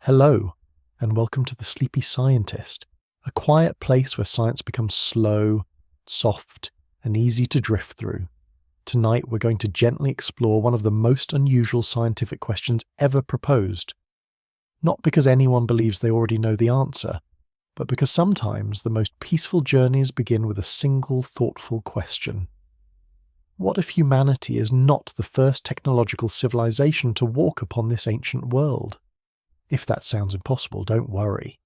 Hello, and welcome to The Sleepy Scientist, a quiet place where science becomes slow, soft, and easy to drift through. Tonight we're going to gently explore one of the most unusual scientific questions ever proposed. Not because anyone believes they already know the answer, but because sometimes the most peaceful journeys begin with a single thoughtful question. What if humanity is not the first technological civilization to walk upon this ancient world? If that sounds impossible, don't worry.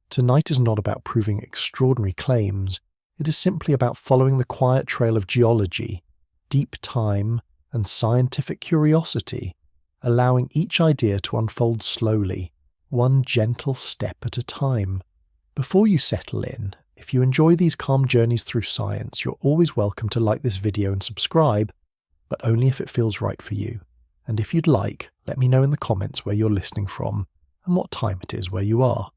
Tonight is not about proving extraordinary claims, it is simply about following the quiet trail of geology, deep time, and scientific curiosity, allowing each idea to unfold slowly, one gentle step at a time. Before you settle in, if you enjoy these calm journeys through science, you're always welcome to like this video and subscribe, but only if it feels right for you. And if you'd like, let me know in the comments where you're listening from, and what time it is where you are.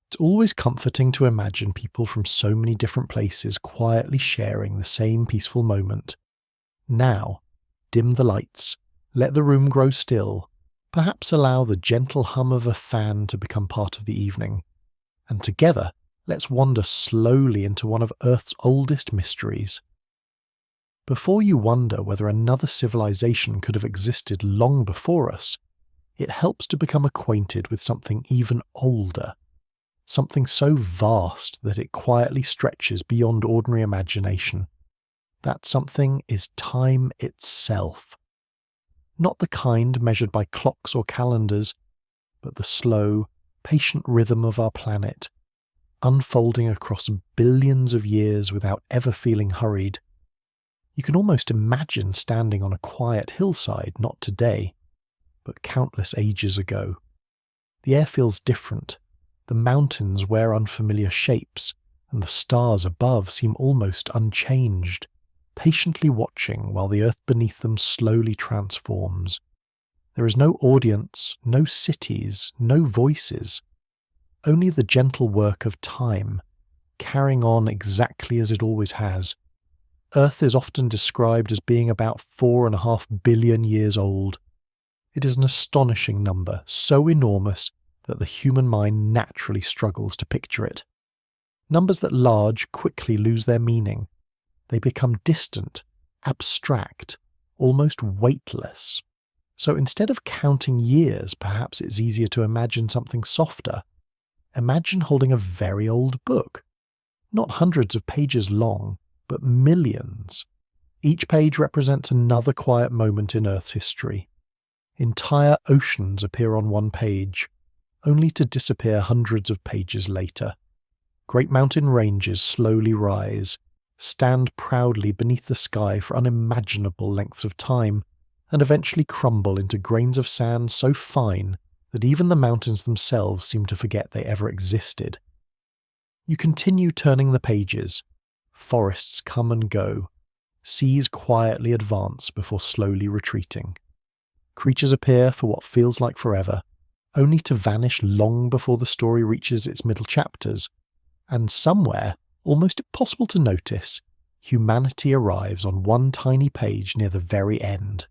It's always comforting to imagine people from so many different places quietly sharing the same peaceful moment. Now, dim the lights, let the room grow still, perhaps allow the gentle hum of a fan to become part of the evening, and together, let's wander slowly into one of Earth's oldest mysteries. Before you wonder whether another civilization could have existed long before us, it helps to become acquainted with something even older, something so vast that it quietly stretches beyond ordinary imagination. That something is time itself. Not the kind measured by clocks or calendars, but the slow, patient rhythm of our planet, unfolding across billions of years without ever feeling hurried. You can almost imagine standing on a quiet hillside, not today, but countless ages ago. The air feels different, the mountains wear unfamiliar shapes, and the stars above seem almost unchanged, patiently watching while the earth beneath them slowly transforms. There is no audience, no cities, no voices, only the gentle work of time, carrying on exactly as it always has. Earth is often described as being about 4.5 billion years old. It is an astonishing number, so enormous that the human mind naturally struggles to picture it. Numbers that large quickly lose their meaning. They become distant, abstract, almost weightless. So instead of counting years, perhaps it's easier to imagine something softer. Imagine holding a very old book, not hundreds of pages long, but millions. Each page represents another quiet moment in Earth's history. Entire oceans appear on one page, only to disappear hundreds of pages later. Great mountain ranges slowly rise, stand proudly beneath the sky for unimaginable lengths of time, and eventually crumble into grains of sand so fine that even the mountains themselves seem to forget they ever existed. You continue turning the pages. Forests come and go. Seas quietly advance before slowly retreating. Creatures appear for what feels like forever, only to vanish long before the story reaches its middle chapters, and somewhere, almost impossible to notice, humanity arrives on one tiny page near the very end.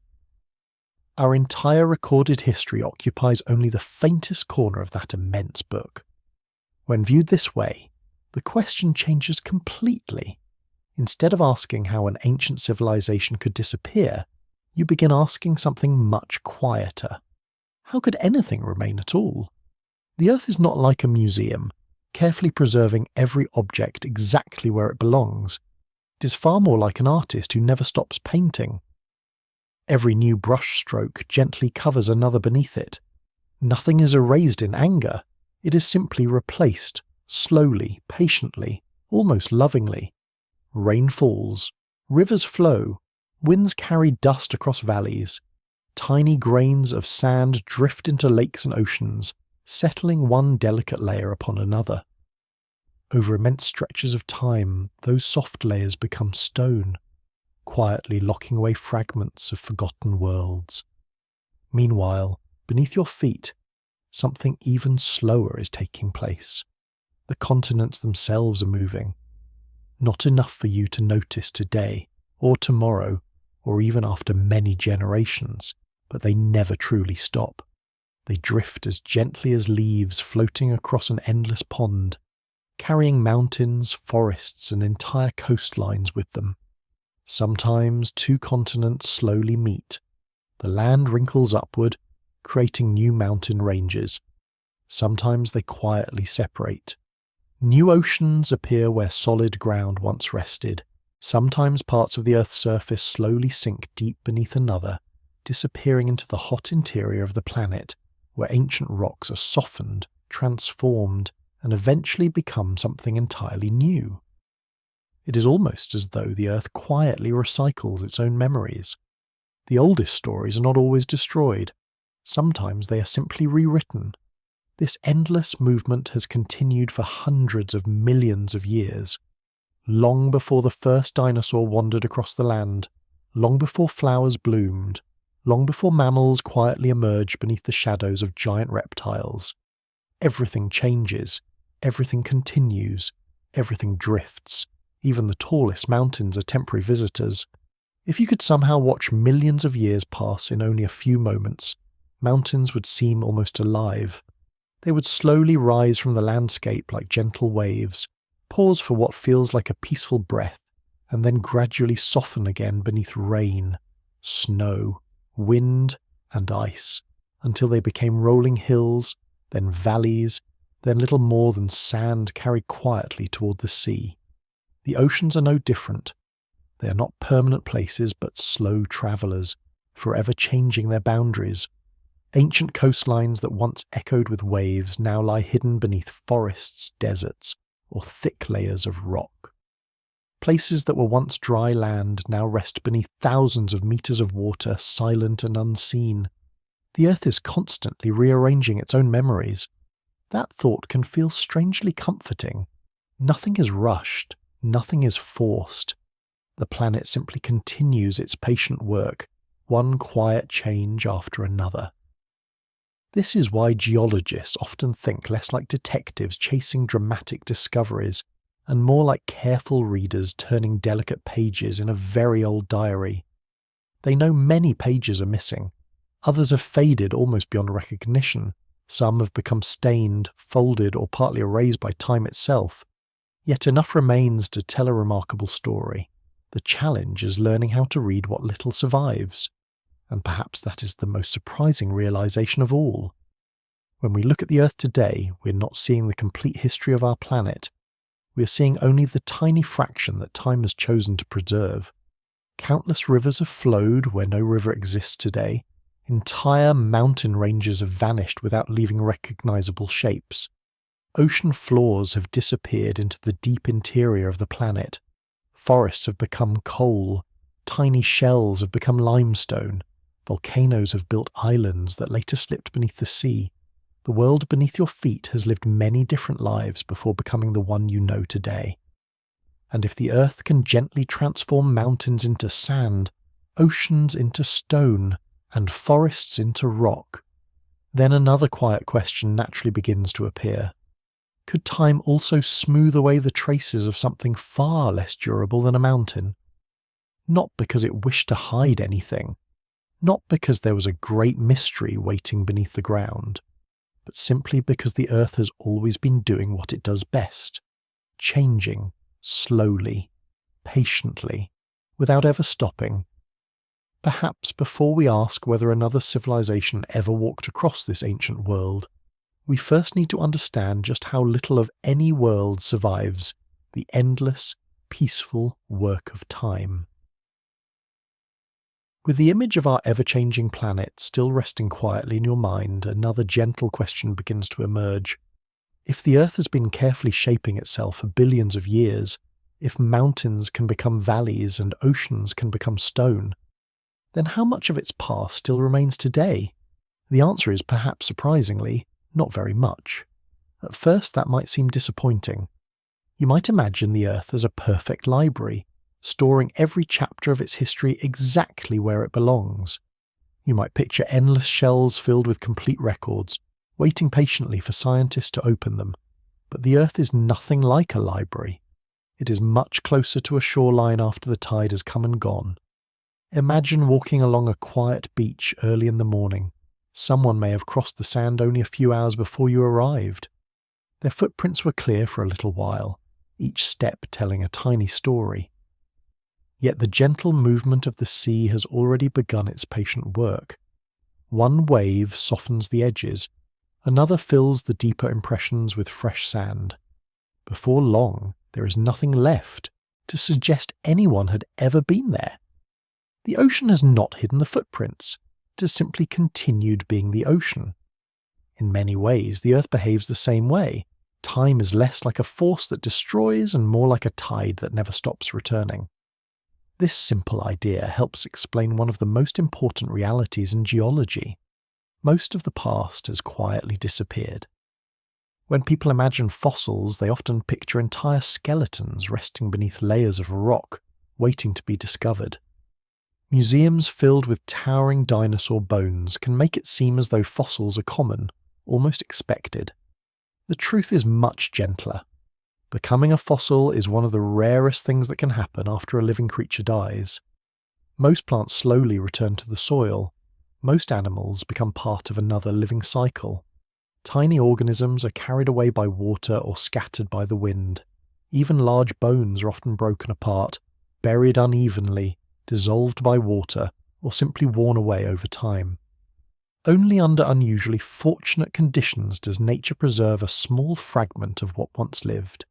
Our entire recorded history occupies only the faintest corner of that immense book. When viewed this way, the question changes completely. Instead of asking how an ancient civilization could disappear, you begin asking something much quieter. How could anything remain at all? The Earth is not like a museum, carefully preserving every object exactly where it belongs. It is far more like an artist who never stops painting. Every new brushstroke gently covers another beneath it. Nothing is erased in anger. It is simply replaced, slowly, patiently, almost lovingly. Rain falls, rivers flow, winds carry dust across valleys. Tiny grains of sand drift into lakes and oceans, settling one delicate layer upon another. Over immense stretches of time, those soft layers become stone, quietly locking away fragments of forgotten worlds. Meanwhile, beneath your feet, something even slower is taking place. The continents themselves are moving. Not enough for you to notice today, or tomorrow, or even after many generations, but they never truly stop. They drift as gently as leaves floating across an endless pond, carrying mountains, forests, and entire coastlines with them. Sometimes two continents slowly meet. The land wrinkles upward, creating new mountain ranges. Sometimes they quietly separate. New oceans appear where solid ground once rested. Sometimes parts of the Earth's surface slowly sink deep beneath another, disappearing into the hot interior of the planet, where ancient rocks are softened, transformed, and eventually become something entirely new. It is almost as though the Earth quietly recycles its own memories. The oldest stories are not always destroyed. Sometimes they are simply rewritten. This endless movement has continued for hundreds of millions of years. Long before the first dinosaur wandered across the land, long before flowers bloomed, long before mammals quietly emerged beneath the shadows of giant reptiles. Everything changes, everything continues, everything drifts. Even the tallest mountains are temporary visitors. If you could somehow watch millions of years pass in only a few moments, mountains would seem almost alive. They would slowly rise from the landscape like gentle waves, pause for what feels like a peaceful breath, and then gradually soften again beneath rain, snow, wind, and ice, until they became rolling hills, then valleys, then little more than sand carried quietly toward the sea. The oceans are no different. They are not permanent places, but slow travellers, forever changing their boundaries. Ancient coastlines that once echoed with waves now lie hidden beneath forests, deserts, or thick layers of rock. Places that were once dry land now rest beneath thousands of meters of water, silent and unseen. The Earth is constantly rearranging its own memories. That thought can feel strangely comforting. Nothing is rushed, nothing is forced. The planet simply continues its patient work, one quiet change after another. This is why geologists often think less like detectives chasing dramatic discoveries, and more like careful readers turning delicate pages in a very old diary. They know many pages are missing. Others have faded almost beyond recognition. Some have become stained, folded, or partly erased by time itself. Yet enough remains to tell a remarkable story. The challenge is learning how to read what little survives. And perhaps that is the most surprising realization of all. When we look at the Earth today, we're not seeing the complete history of our planet. We are seeing only the tiny fraction that time has chosen to preserve. Countless rivers have flowed where no river exists today. Entire mountain ranges have vanished without leaving recognizable shapes. Ocean floors have disappeared into the deep interior of the planet. Forests have become coal. Tiny shells have become limestone. Volcanoes have built islands that later slipped beneath the sea. The world beneath your feet has lived many different lives before becoming the one you know today. And if the Earth can gently transform mountains into sand, oceans into stone, and forests into rock, then another quiet question naturally begins to appear. Could time also smooth away the traces of something far less durable than a mountain? Not because it wished to hide anything, not because there was a great mystery waiting beneath the ground, but simply because the Earth has always been doing what it does best, changing, slowly, patiently, without ever stopping. Perhaps before we ask whether another civilization ever walked across this ancient world, we first need to understand just how little of any world survives the endless, peaceful work of time. With the image of our ever-changing planet still resting quietly in your mind, another gentle question begins to emerge. If the Earth has been carefully shaping itself for billions of years, if mountains can become valleys and oceans can become stone, then how much of its past still remains today? The answer is, perhaps surprisingly, not very much. At first that might seem disappointing. You might imagine the Earth as a perfect library, storing every chapter of its history exactly where it belongs. You might picture endless shelves filled with complete records, waiting patiently for scientists to open them. But the Earth is nothing like a library. It is much closer to a shoreline after the tide has come and gone. Imagine walking along a quiet beach early in the morning, Someone may have crossed the sand only a few hours before you arrived. Their footprints were clear for a little while, each step telling a tiny story. Yet the gentle movement of the sea has already begun its patient work. One wave softens the edges, another fills the deeper impressions with fresh sand. Before long, there is nothing left to suggest anyone had ever been there. The ocean has not hidden the footprints, it has simply continued being the ocean. In many ways, the Earth behaves the same way. Time is less like a force that destroys and more like a tide that never stops returning. This simple idea helps explain one of the most important realities in geology. Most of the past has quietly disappeared. When people imagine fossils, they often picture entire skeletons resting beneath layers of rock, waiting to be discovered. Museums filled with towering dinosaur bones can make it seem as though fossils are common, almost expected. The truth is much gentler. Becoming a fossil is one of the rarest things that can happen after a living creature dies. Most plants slowly return to the soil. Most animals become part of another living cycle. Tiny organisms are carried away by water or scattered by the wind. Even large bones are often broken apart, buried unevenly, dissolved by water, or simply worn away over time. Only under unusually fortunate conditions does nature preserve a small fragment of what once lived.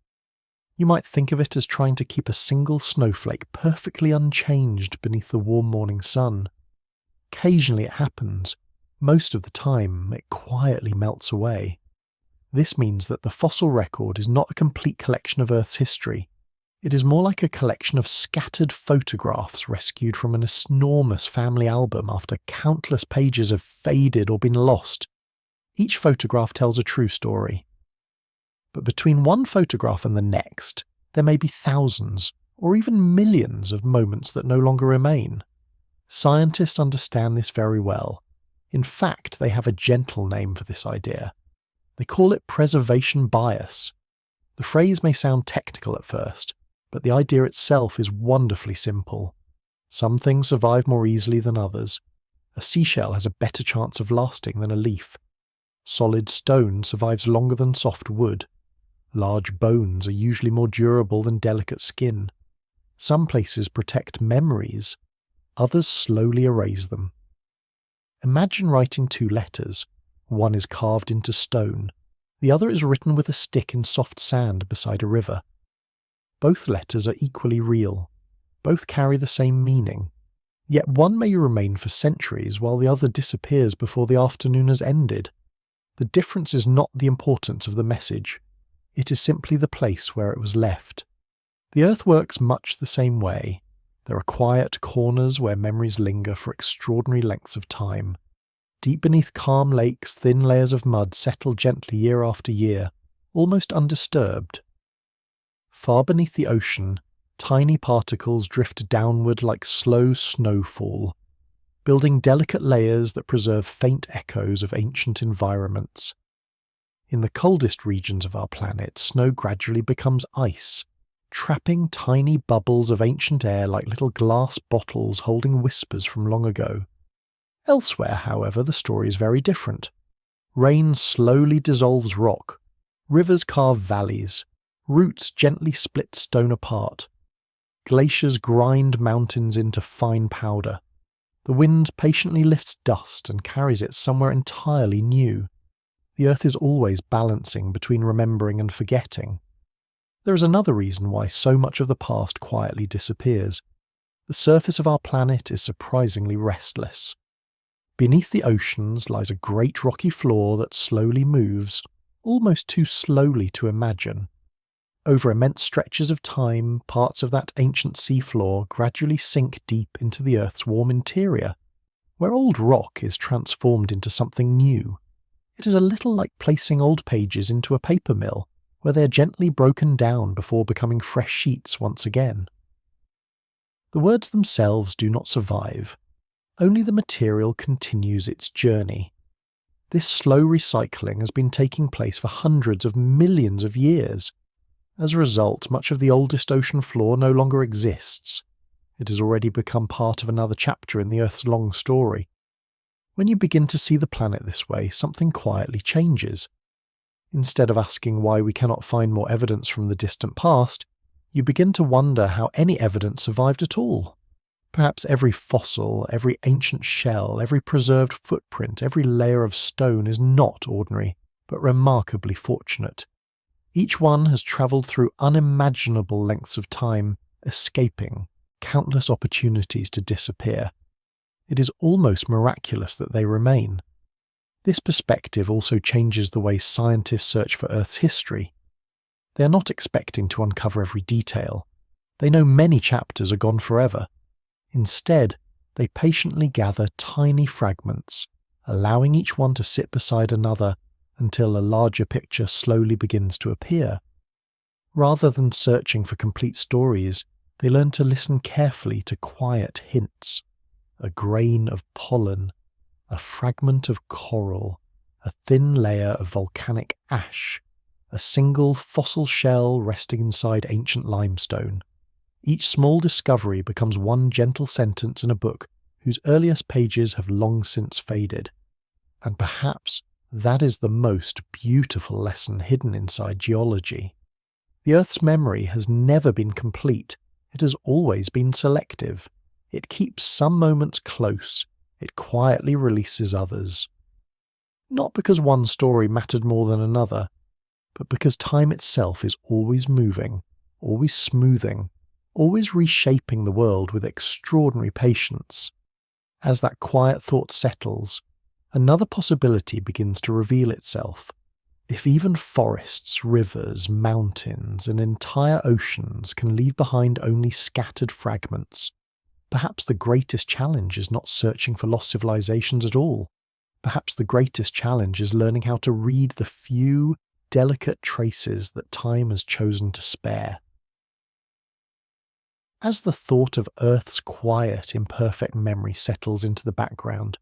You might think of it as trying to keep a single snowflake perfectly unchanged beneath the warm morning sun. Occasionally it happens. Most of the time, it quietly melts away. This means that the fossil record is not a complete collection of Earth's history. It is more like a collection of scattered photographs rescued from an enormous family album after countless pages have faded or been lost. Each photograph tells a true story. But between one photograph and the next, there may be thousands, or even millions of moments that no longer remain. Scientists understand this very well. In fact, they have a gentle name for this idea. They call it preservation bias. The phrase may sound technical at first, but the idea itself is wonderfully simple. Some things survive more easily than others. A seashell has a better chance of lasting than a leaf. Solid stone survives longer than soft wood. Large bones are usually more durable than delicate skin. Some places protect memories, others slowly erase them. Imagine writing two letters. One is carved into stone. The other is written with a stick in soft sand beside a river. Both letters are equally real. Both carry the same meaning. Yet one may remain for centuries while the other disappears before the afternoon has ended. The difference is not the importance of the message. It is simply the place where it was left. The Earth works much the same way. There are quiet corners where memories linger for extraordinary lengths of time. Deep beneath calm lakes, thin layers of mud settle gently year after year, almost undisturbed. Far beneath the ocean, tiny particles drift downward like slow snowfall, building delicate layers that preserve faint echoes of ancient environments. In the coldest regions of our planet, snow gradually becomes ice, trapping tiny bubbles of ancient air like little glass bottles holding whispers from long ago. Elsewhere, however, the story is very different. Rain slowly dissolves rock. Rivers carve valleys. Roots gently split stone apart. Glaciers grind mountains into fine powder. The wind patiently lifts dust and carries it somewhere entirely new. The Earth is always balancing between remembering and forgetting. There is another reason why so much of the past quietly disappears. The surface of our planet is surprisingly restless. Beneath the oceans lies a great rocky floor that slowly moves, almost too slowly to imagine. Over immense stretches of time, parts of that ancient seafloor gradually sink deep into the Earth's warm interior, where old rock is transformed into something new. It is a little like placing old pages into a paper mill, where they are gently broken down before becoming fresh sheets once again. The words themselves do not survive. Only the material continues its journey. This slow recycling has been taking place for hundreds of millions of years. As a result, much of the oldest ocean floor no longer exists. It has already become part of another chapter in the Earth's long story. When you begin to see the planet this way, something quietly changes. Instead of asking why we cannot find more evidence from the distant past, you begin to wonder how any evidence survived at all. Perhaps every fossil, every ancient shell, every preserved footprint, every layer of stone is not ordinary, but remarkably fortunate. Each one has travelled through unimaginable lengths of time, escaping countless opportunities to disappear. It is almost miraculous that they remain. This perspective also changes the way scientists search for Earth's history. They are not expecting to uncover every detail. They know many chapters are gone forever. Instead, they patiently gather tiny fragments, allowing each one to sit beside another until a larger picture slowly begins to appear. Rather than searching for complete stories, they learn to listen carefully to quiet hints. A grain of pollen, a fragment of coral, a thin layer of volcanic ash, a single fossil shell resting inside ancient limestone. Each small discovery becomes one gentle sentence in a book whose earliest pages have long since faded. And perhaps that is the most beautiful lesson hidden inside geology. The Earth's memory has never been complete. It has always been selective. It keeps some moments close. It quietly releases others. Not because one story mattered more than another, but because time itself is always moving, always smoothing, always reshaping the world with extraordinary patience. As that quiet thought settles, another possibility begins to reveal itself. If even forests, rivers, mountains, and entire oceans can leave behind only scattered fragments, perhaps the greatest challenge is not searching for lost civilizations at all. Perhaps the greatest challenge is learning how to read the few, delicate traces that time has chosen to spare. As the thought of Earth's quiet, imperfect memory settles into the background,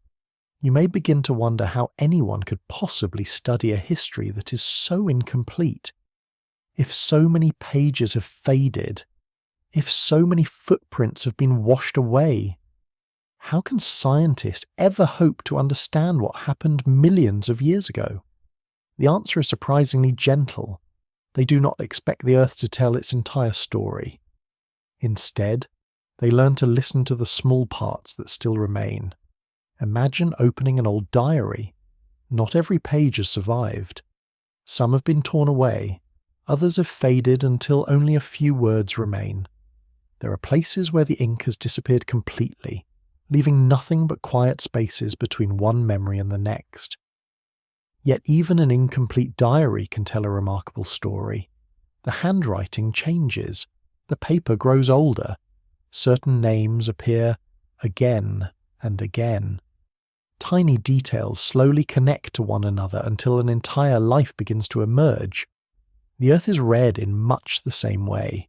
you may begin to wonder how anyone could possibly study a history that is so incomplete. If so many pages have faded, if so many footprints have been washed away, how can scientists ever hope to understand what happened millions of years ago? The answer is surprisingly gentle. They do not expect the Earth to tell its entire story. Instead, they learn to listen to the small parts that still remain. Imagine opening an old diary. Not every page has survived. Some have been torn away, others have faded until only a few words remain. There are places where the ink has disappeared completely, leaving nothing but quiet spaces between one memory and the next. Yet even an incomplete diary can tell a remarkable story. The handwriting changes, the paper grows older, certain names appear again and again. Tiny details slowly connect to one another until an entire life begins to emerge. The Earth is read in much the same way.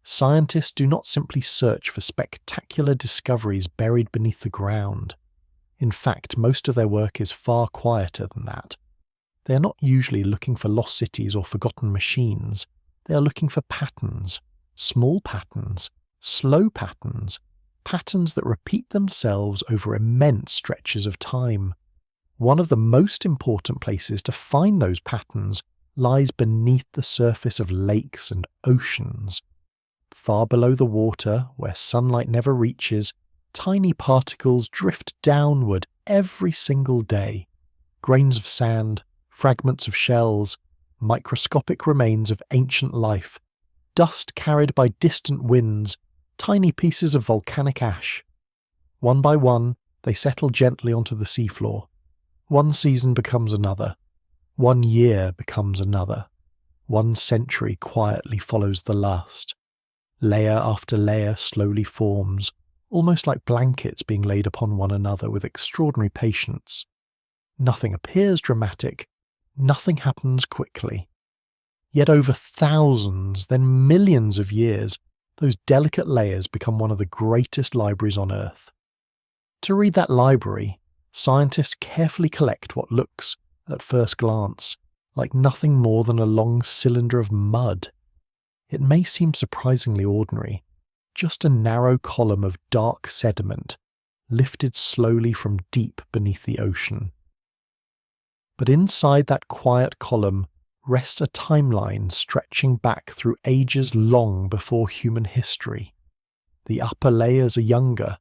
Scientists do not simply search for spectacular discoveries buried beneath the ground. In fact, most of their work is far quieter than that. They are not usually looking for lost cities or forgotten machines. They are looking for patterns, small patterns, slow patterns, patterns that repeat themselves over immense stretches of time. One of the most important places to find those patterns lies beneath the surface of lakes and oceans. Far below the water, where sunlight never reaches, tiny particles drift downward every single day. Grains of sand, fragments of shells, microscopic remains of ancient life, dust carried by distant winds, tiny pieces of volcanic ash. One by one, they settle gently onto the seafloor. One season becomes another. One year becomes another. One century quietly follows the last. Layer after layer slowly forms, almost like blankets being laid upon one another with extraordinary patience. Nothing appears dramatic. Nothing happens quickly. Yet over thousands, then millions of years, those delicate layers become one of the greatest libraries on Earth. To read that library, scientists carefully collect what looks, at first glance, like nothing more than a long cylinder of mud. It may seem surprisingly ordinary, just a narrow column of dark sediment, lifted slowly from deep beneath the ocean. But inside that quiet column rests a timeline stretching back through ages long before human history. The upper layers are younger,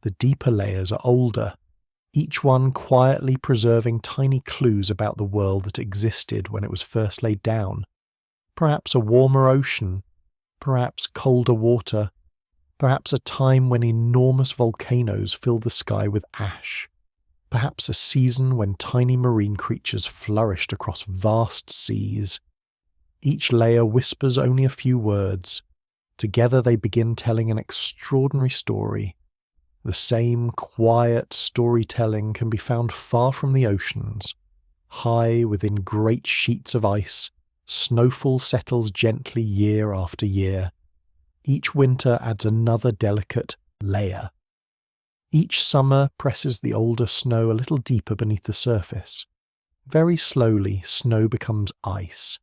the deeper layers are older, each one quietly preserving tiny clues about the world that existed when it was first laid down. Perhaps a warmer ocean, perhaps colder water, perhaps a time when enormous volcanoes filled the sky with ash, perhaps a season when tiny marine creatures flourished across vast seas. Each layer whispers only a few words. Together they begin telling an extraordinary story. The same quiet storytelling can be found far from the oceans. High within great sheets of ice, snowfall settles gently year after year. Each winter adds another delicate layer. Each summer presses the older snow a little deeper beneath the surface. Very slowly, snow becomes ice.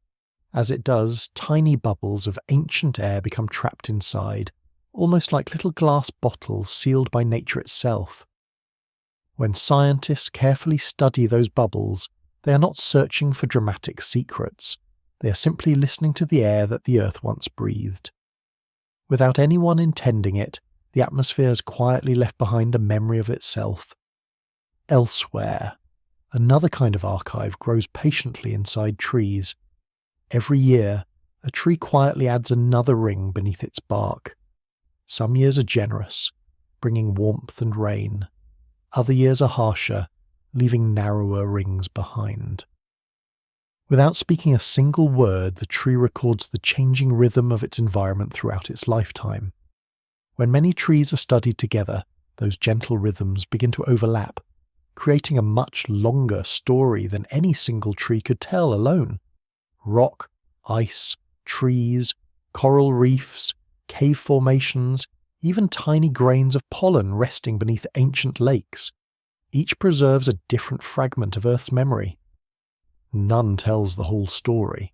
As it does, tiny bubbles of ancient air become trapped inside, almost like little glass bottles sealed by nature itself. When scientists carefully study those bubbles, they are not searching for dramatic secrets. They are simply listening to the air that the Earth once breathed. Without anyone intending it, the atmosphere has quietly left behind a memory of itself. Elsewhere, another kind of archive grows patiently inside trees. Every year, a tree quietly adds another ring beneath its bark. Some years are generous, bringing warmth and rain. Other years are harsher, leaving narrower rings behind. Without speaking a single word, the tree records the changing rhythm of its environment throughout its lifetime. When many trees are studied together, those gentle rhythms begin to overlap, creating a much longer story than any single tree could tell alone. Rock, ice, trees, coral reefs, cave formations, even tiny grains of pollen resting beneath ancient lakes. Each preserves a different fragment of Earth's memory. None tells the whole story,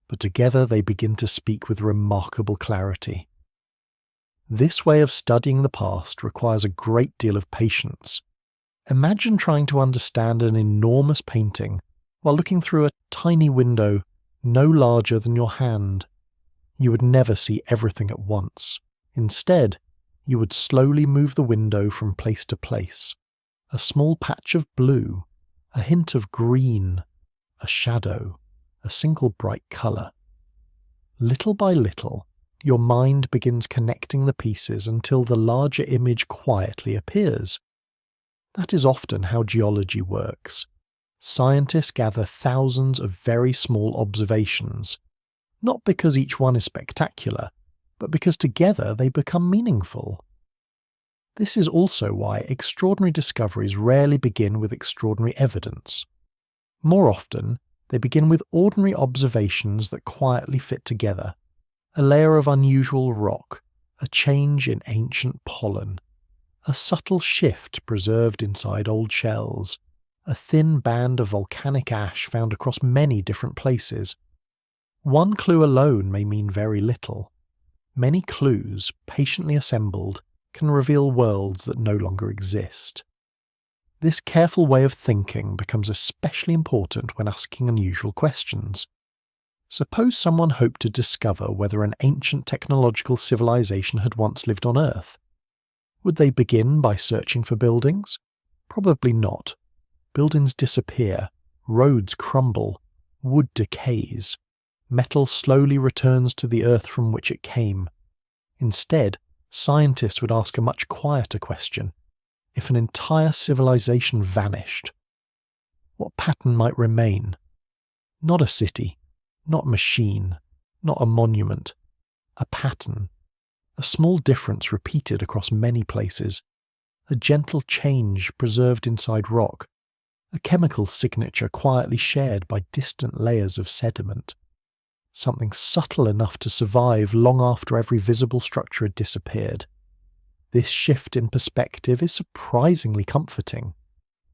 but together they begin to speak with remarkable clarity. This way of studying the past requires a great deal of patience. Imagine trying to understand an enormous painting while looking through a tiny window no larger than your hand. You would never see everything at once. Instead, you would slowly move the window from place to place. A small patch of blue, a hint of green, a shadow, a single bright colour. Little by little, your mind begins connecting the pieces until the larger image quietly appears. That is often how geology works. Scientists gather thousands of very small observations, not because each one is spectacular, but because together they become meaningful. This is also why extraordinary discoveries rarely begin with extraordinary evidence. More often, they begin with ordinary observations that quietly fit together. A layer of unusual rock, a change in ancient pollen, a subtle shift preserved inside old shells, a thin band of volcanic ash found across many different places. One clue alone may mean very little. Many clues, patiently assembled, can reveal worlds that no longer exist. This careful way of thinking becomes especially important when asking unusual questions. Suppose someone hoped to discover whether an ancient technological civilization had once lived on Earth. Would they begin by searching for buildings? Probably not. Buildings disappear, roads crumble, wood decays, metal slowly returns to the Earth from which it came. Instead, scientists would ask a much quieter question. If an entire civilization vanished, what pattern might remain? Not a city, not a machine, not a monument. A pattern. A small difference repeated across many places. A gentle change preserved inside rock. A chemical signature quietly shared by distant layers of sediment. Something subtle enough to survive long after every visible structure had disappeared. This shift in perspective is surprisingly comforting.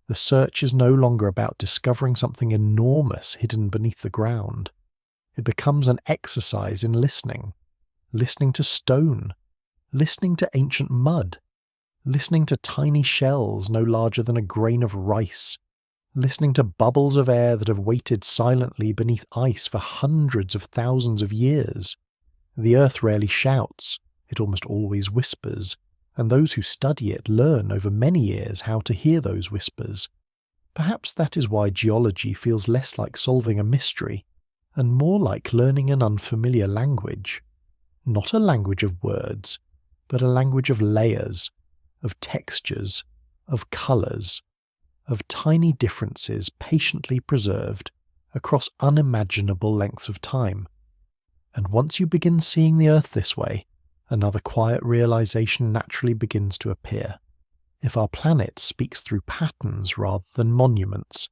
The search is no longer about discovering something enormous hidden beneath the ground. It becomes an exercise in listening to stone, listening to ancient mud, listening to tiny shells no larger than a grain of rice, listening to bubbles of air that have waited silently beneath ice for hundreds of thousands of years. The Earth rarely shouts, it almost always whispers, and those who study it learn over many years how to hear those whispers. Perhaps that is why geology feels less like solving a mystery, and more like learning an unfamiliar language. Not a language of words, but a language of layers, of textures, of colours, of tiny differences patiently preserved across unimaginable lengths of time. And once you begin seeing the Earth this way, another quiet realization naturally begins to appear. If our planet speaks through patterns rather than monuments,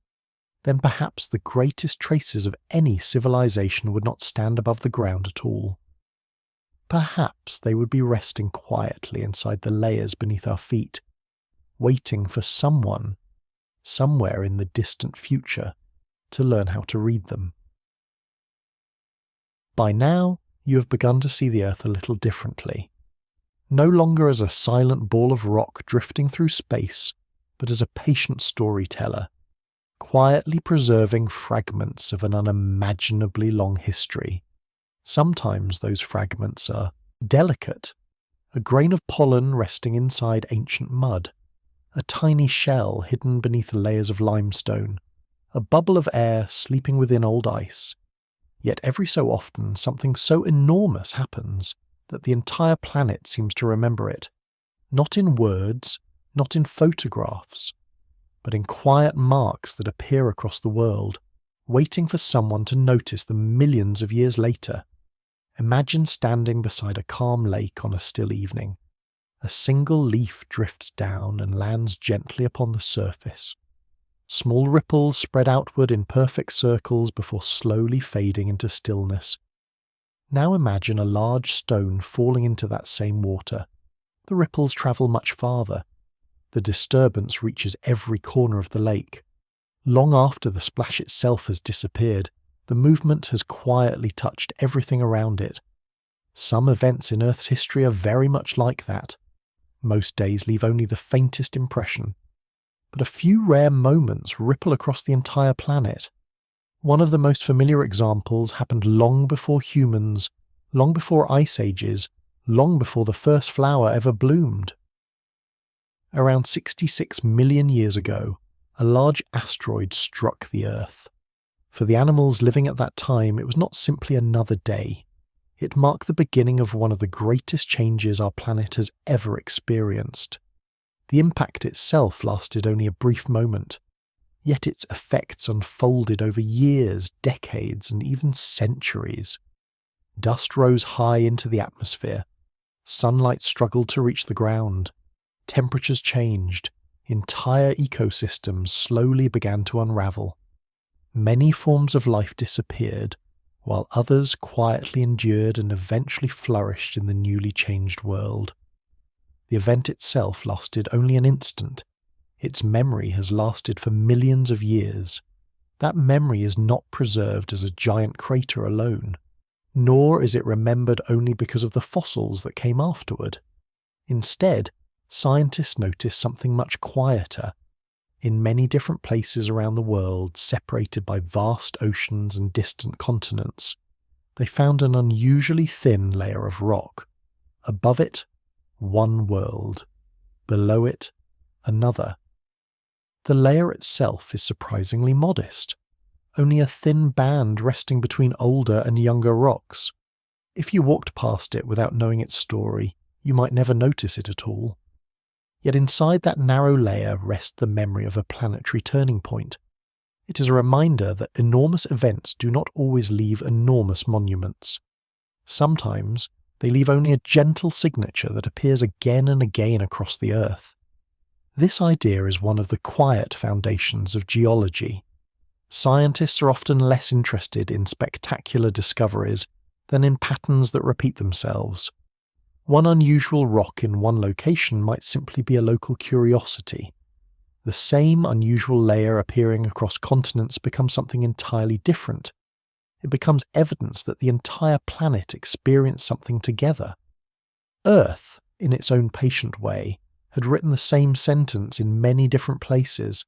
then perhaps the greatest traces of any civilization would not stand above the ground at all. Perhaps they would be resting quietly inside the layers beneath our feet, waiting for someone, somewhere in the distant future, to learn how to read them. By now, you have begun to see the Earth a little differently. No longer as a silent ball of rock drifting through space, but as a patient storyteller, quietly preserving fragments of an unimaginably long history. Sometimes those fragments are delicate, a grain of pollen resting inside ancient mud, a tiny shell hidden beneath layers of limestone, a bubble of air sleeping within old ice. Yet every so often something so enormous happens that the entire planet seems to remember it, not in words, not in photographs, but in quiet marks that appear across the world, waiting for someone to notice them millions of years later. Imagine standing beside a calm lake on a still evening. A single leaf drifts down and lands gently upon the surface. Small ripples spread outward in perfect circles before slowly fading into stillness. Now imagine a large stone falling into that same water. The ripples travel much farther. The disturbance reaches every corner of the lake. Long after the splash itself has disappeared, the movement has quietly touched everything around it. Some events in Earth's history are very much like that. Most days leave only the faintest impression, but a few rare moments ripple across the entire planet. One of the most familiar examples happened long before humans, long before ice ages, long before the first flower ever bloomed. Around 66 million years ago, a large asteroid struck the Earth. For the animals living at that time, it was not simply another day. It marked the beginning of one of the greatest changes our planet has ever experienced. The impact itself lasted only a brief moment, yet its effects unfolded over years, decades, and even centuries. Dust rose high into the atmosphere. Sunlight struggled to reach the ground. Temperatures changed. Entire ecosystems slowly began to unravel. Many forms of life disappeared, while others quietly endured and eventually flourished in the newly changed world. The event itself lasted only an instant. Its memory has lasted for millions of years. That memory is not preserved as a giant crater alone, nor is it remembered only because of the fossils that came afterward. Instead, scientists noticed something much quieter. In many different places around the world, separated by vast oceans and distant continents, they found an unusually thin layer of rock. Above it, one world. Below it, another. The layer itself is surprisingly modest, only a thin band resting between older and younger rocks. If you walked past it without knowing its story, you might never notice it at all. Yet inside that narrow layer rests the memory of a planetary turning point. It is a reminder that enormous events do not always leave enormous monuments. Sometimes they leave only a gentle signature that appears again and again across the Earth. This idea is one of the quiet foundations of geology. Scientists are often less interested in spectacular discoveries than in patterns that repeat themselves. One unusual rock in one location might simply be a local curiosity. The same unusual layer appearing across continents becomes something entirely different. It becomes evidence that the entire planet experienced something together. Earth, in its own patient way, had written the same sentence in many different places.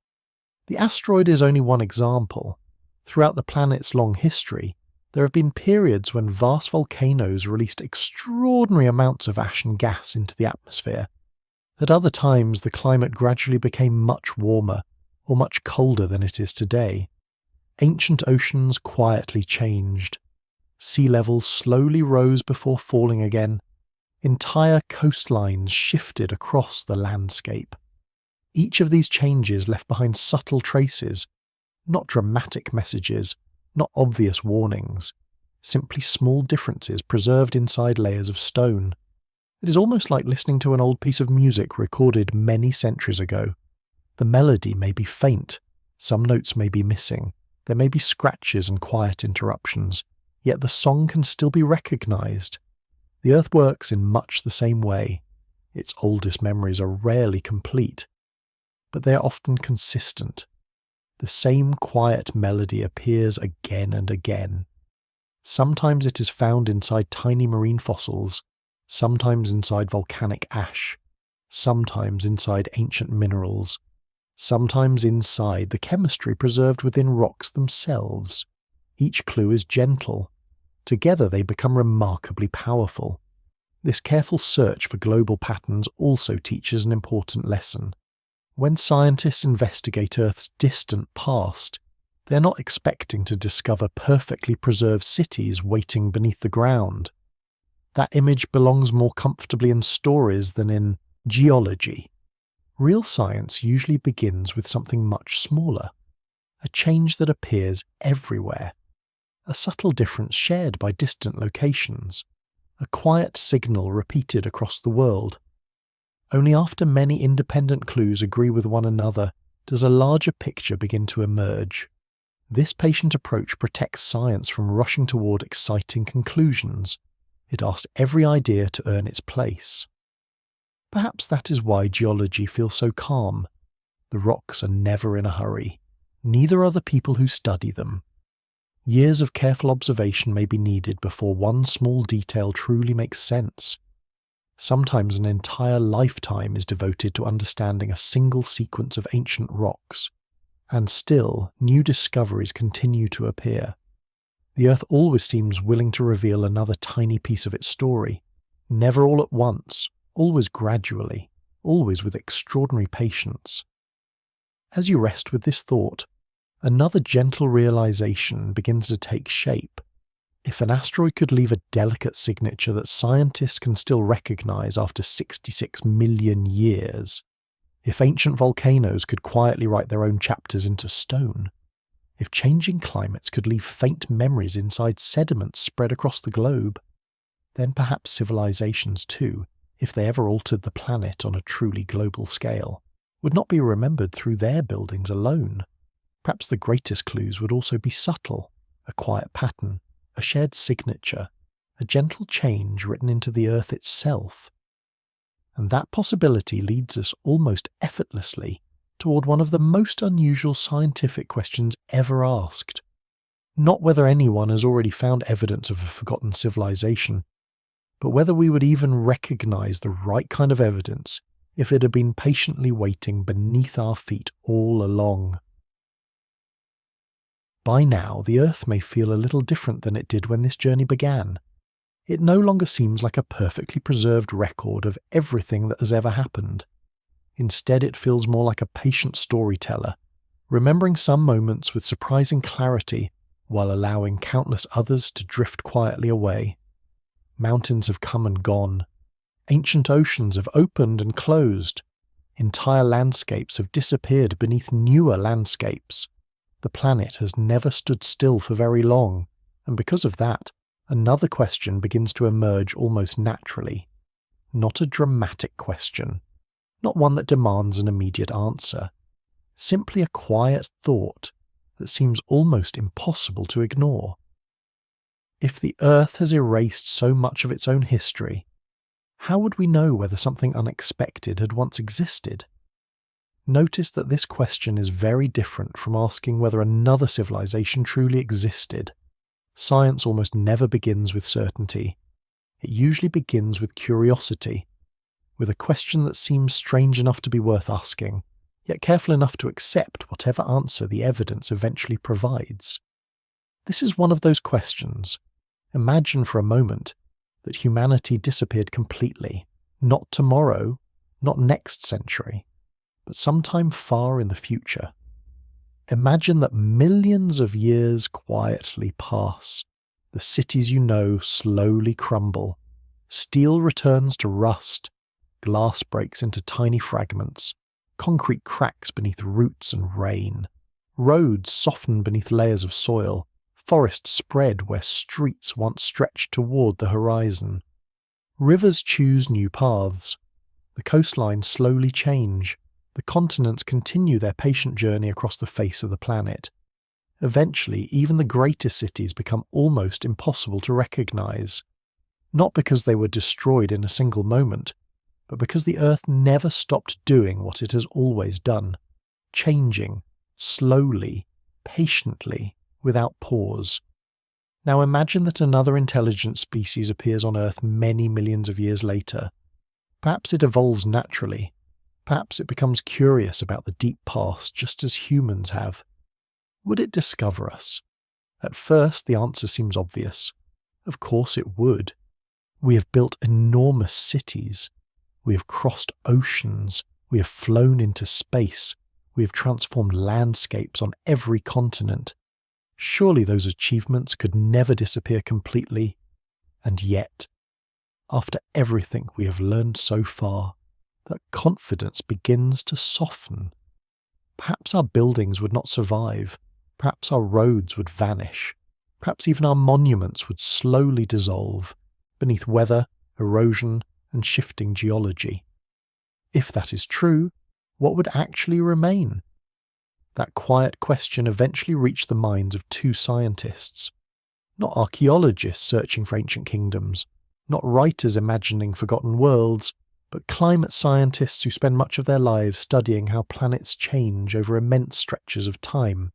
The asteroid is only one example. Throughout the planet's long history, there have been periods when vast volcanoes released extraordinary amounts of ash and gas into the atmosphere. At other times, the climate gradually became much warmer or much colder than it is today. Ancient oceans quietly changed. Sea levels slowly rose before falling again. Entire coastlines shifted across the landscape. Each of these changes left behind subtle traces, not dramatic messages, not obvious warnings, simply small differences preserved inside layers of stone. It is almost like listening to an old piece of music recorded many centuries ago. The melody may be faint, some notes may be missing, there may be scratches and quiet interruptions, yet the song can still be recognized. The Earth works in much the same way. Its oldest memories are rarely complete, but they are often consistent. The same quiet melody appears again and again. Sometimes it is found inside tiny marine fossils, sometimes inside volcanic ash, sometimes inside ancient minerals, sometimes inside the chemistry preserved within rocks themselves. Each clue is gentle. Together they become remarkably powerful. This careful search for global patterns also teaches an important lesson. When scientists investigate Earth's distant past, they're not expecting to discover perfectly preserved cities waiting beneath the ground. That image belongs more comfortably in stories than in geology. Real science usually begins with something much smaller, a change that appears everywhere, a subtle difference shared by distant locations, a quiet signal repeated across the world. Only after many independent clues agree with one another does a larger picture begin to emerge. This patient approach protects science from rushing toward exciting conclusions. It asks every idea to earn its place. Perhaps that is why geology feels so calm. The rocks are never in a hurry. Neither are the people who study them. Years of careful observation may be needed before one small detail truly makes sense. Sometimes an entire lifetime is devoted to understanding a single sequence of ancient rocks. And still, new discoveries continue to appear. The Earth always seems willing to reveal another tiny piece of its story, never all at once, always gradually, always with extraordinary patience. As you rest with this thought, another gentle realization begins to take shape. If an asteroid could leave a delicate signature that scientists can still recognize after 66 million years, if ancient volcanoes could quietly write their own chapters into stone, if changing climates could leave faint memories inside sediments spread across the globe, then perhaps civilizations too, if they ever altered the planet on a truly global scale, would not be remembered through their buildings alone. Perhaps the greatest clues would also be subtle, a quiet pattern, a shared signature, a gentle change written into the Earth itself. And that possibility leads us almost effortlessly toward one of the most unusual scientific questions ever asked. Not whether anyone has already found evidence of a forgotten civilization, but whether we would even recognize the right kind of evidence if it had been patiently waiting beneath our feet all along. By now, the Earth may feel a little different than it did when this journey began. It no longer seems like a perfectly preserved record of everything that has ever happened. Instead, it feels more like a patient storyteller, remembering some moments with surprising clarity while allowing countless others to drift quietly away. Mountains have come and gone. Ancient oceans have opened and closed. Entire landscapes have disappeared beneath newer landscapes. The planet has never stood still for very long, and because of that, another question begins to emerge almost naturally. Not a dramatic question, not one that demands an immediate answer, simply a quiet thought that seems almost impossible to ignore. If the Earth has erased so much of its own history, how would we know whether something unexpected had once existed? Notice that this question is very different from asking whether another civilization truly existed. Science almost never begins with certainty. It usually begins with curiosity. with a question that seems strange enough to be worth asking, yet careful enough to accept whatever answer the evidence eventually provides. This is one of those questions. Imagine for a moment that humanity disappeared completely, not tomorrow, not next century, but sometime far in the future. Imagine that millions of years quietly pass. The cities you know slowly crumble. Steel returns to rust. Glass breaks into tiny fragments. Concrete cracks beneath roots and rain. Roads soften beneath layers of soil. Forests spread where streets once stretched toward the horizon. Rivers choose new paths. The coastlines slowly change. The continents continue their patient journey across the face of the planet. Eventually, even the greatest cities become almost impossible to recognize. Not because they were destroyed in a single moment, but because the Earth never stopped doing what it has always done, changing, slowly, patiently, without pause. Now imagine that another intelligent species appears on Earth many millions of years later. Perhaps it evolves naturally. Perhaps it becomes curious about the deep past just as humans have. Would it discover us? At first, the answer seems obvious. Of course it would. We have built enormous cities. We have crossed oceans. We have flown into space. We have transformed landscapes on every continent. Surely those achievements could never disappear completely. And yet, after everything we have learned so far, that confidence begins to soften. Perhaps our buildings would not survive. Perhaps our roads would vanish. Perhaps even our monuments would slowly dissolve beneath weather, erosion, and shifting geology. If that is true, what would actually remain? That quiet question eventually reached the minds of two scientists. Not archaeologists searching for ancient kingdoms, not writers imagining forgotten worlds, but climate scientists who spend much of their lives studying how planets change over immense stretches of time.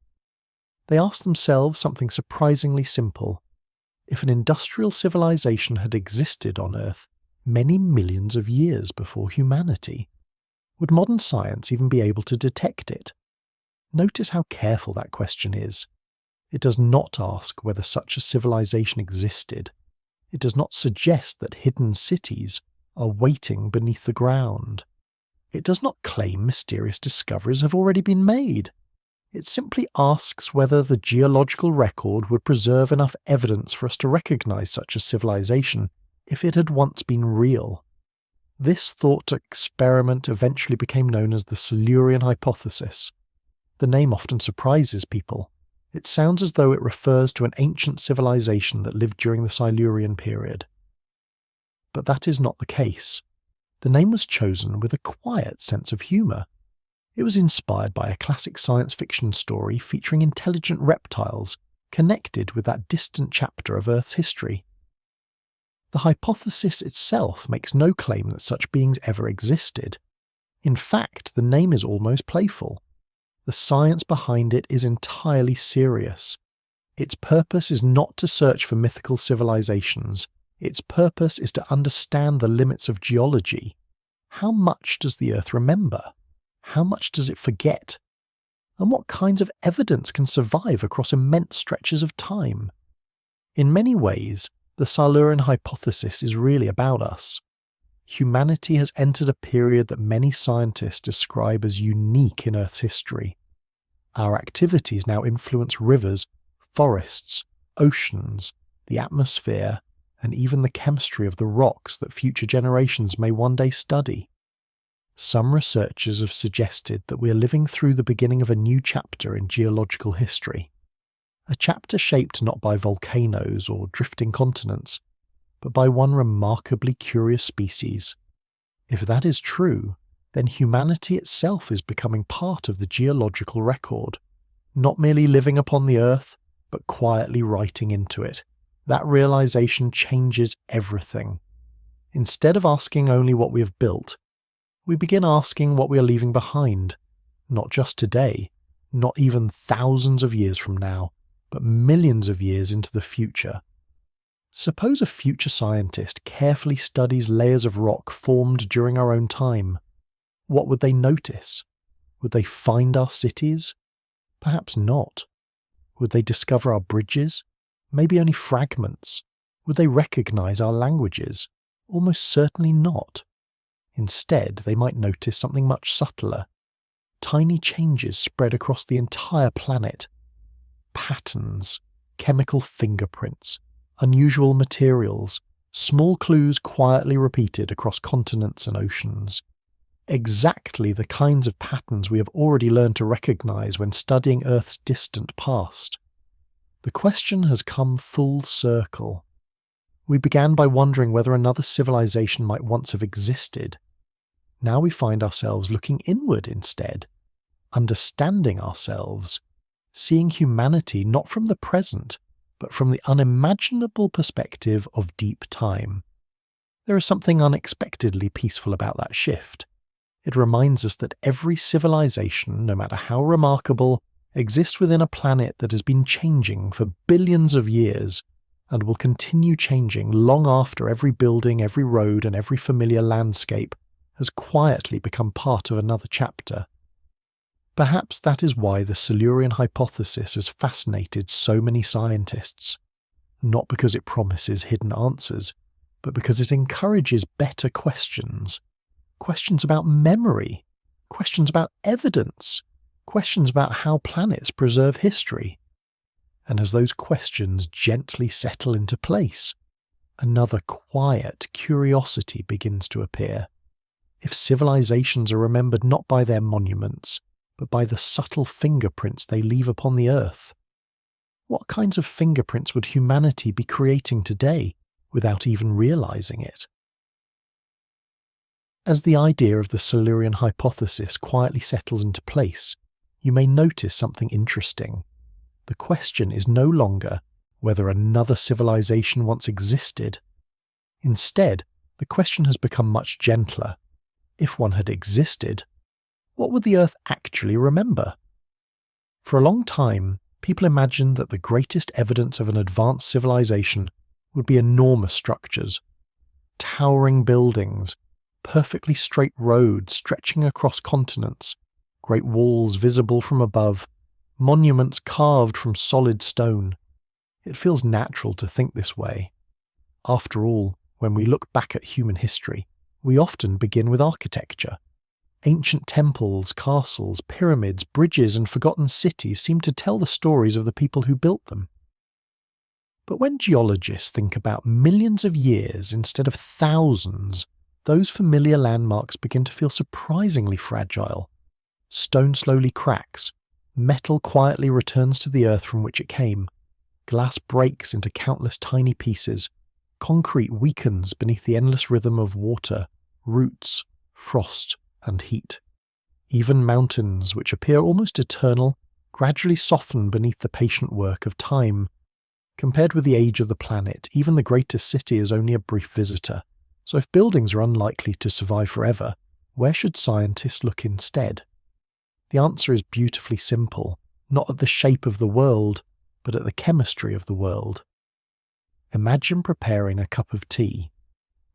They asked themselves something surprisingly simple. If an industrial civilization had existed on Earth many millions of years before humanity, would modern science even be able to detect it? Notice how careful that question is. It does not ask whether such a civilization existed. It does not suggest that hidden cities are waiting beneath the ground. It does not claim mysterious discoveries have already been made. It simply asks whether the geological record would preserve enough evidence for us to recognize such a civilization if it had once been real. This thought experiment eventually became known as the Silurian Hypothesis. The name often surprises people. It sounds as though it refers to an ancient civilization that lived during the Silurian period. But that is not the case. The name was chosen with a quiet sense of humour. It was inspired by a classic science fiction story featuring intelligent reptiles connected with that distant chapter of Earth's history. The hypothesis itself makes no claim that such beings ever existed. In fact, the name is almost playful. The science behind it is entirely serious. Its purpose is not to search for mythical civilizations. Its purpose is to understand the limits of geology. How much does the Earth remember? How much does it forget? And what kinds of evidence can survive across immense stretches of time? In many ways, the Silurian Hypothesis is really about us. Humanity has entered a period that many scientists describe as unique in Earth's history. Our activities now influence rivers, forests, oceans, the atmosphere, and even the chemistry of the rocks that future generations may one day study. Some researchers have suggested that we are living through the beginning of a new chapter in geological history. A chapter shaped not by volcanoes or drifting continents, but by one remarkably curious species. If that is true, then humanity itself is becoming part of the geological record, not merely living upon the Earth, but quietly writing into it. That realization changes everything. Instead of asking only what we have built, we begin asking what we are leaving behind, not just today, not even thousands of years from now, but millions of years into the future. Suppose a future scientist carefully studies layers of rock formed during our own time. What would they notice? Would they find our cities? Perhaps not. Would they discover our bridges? Maybe only fragments. Would they recognize our languages? Almost certainly not. Instead, they might notice something much subtler. Tiny changes spread across the entire planet. Patterns, chemical fingerprints, unusual materials, small clues quietly repeated across continents and oceans. Exactly the kinds of patterns we have already learned to recognize when studying Earth's distant past. The question has come full circle. We began by wondering whether another civilization might once have existed. Now we find ourselves looking inward instead, understanding ourselves, seeing humanity not from the present, but from the unimaginable perspective of deep time. There is something unexpectedly peaceful about that shift. It reminds us that every civilization, no matter how remarkable, exists within a planet that has been changing for billions of years and will continue changing long after every building, every road, and every familiar landscape has quietly become part of another chapter. Perhaps that is why the Silurian Hypothesis has fascinated so many scientists. Not because it promises hidden answers, but because it encourages better questions. Questions about memory, questions about evidence, questions about how planets preserve history. And as those questions gently settle into place, another quiet curiosity begins to appear. If civilizations are remembered not by their monuments, but by the subtle fingerprints they leave upon the Earth, what kinds of fingerprints would humanity be creating today without even realizing it? As the idea of the Silurian Hypothesis quietly settles into place, you may notice something interesting. The question is no longer whether another civilization once existed. Instead, the question has become much gentler. If one had existed, what would the Earth actually remember? For a long time, people imagined that the greatest evidence of an advanced civilization would be enormous structures, towering buildings, perfectly straight roads stretching across continents, great walls visible from above, monuments carved from solid stone. It feels natural to think this way. After all, when we look back at human history, we often begin with architecture. Ancient temples, castles, pyramids, bridges, and forgotten cities seem to tell the stories of the people who built them. But when geologists think about millions of years instead of thousands, those familiar landmarks begin to feel surprisingly fragile. Stone slowly cracks, metal quietly returns to the earth from which it came, glass breaks into countless tiny pieces, concrete weakens beneath the endless rhythm of water, roots, frost, and heat. Even mountains, which appear almost eternal, gradually soften beneath the patient work of time. Compared with the age of the planet, even the greatest city is only a brief visitor. So if buildings are unlikely to survive forever, where should scientists look instead? The answer is beautifully simple, not at the shape of the world, but at the chemistry of the world. Imagine preparing a cup of tea.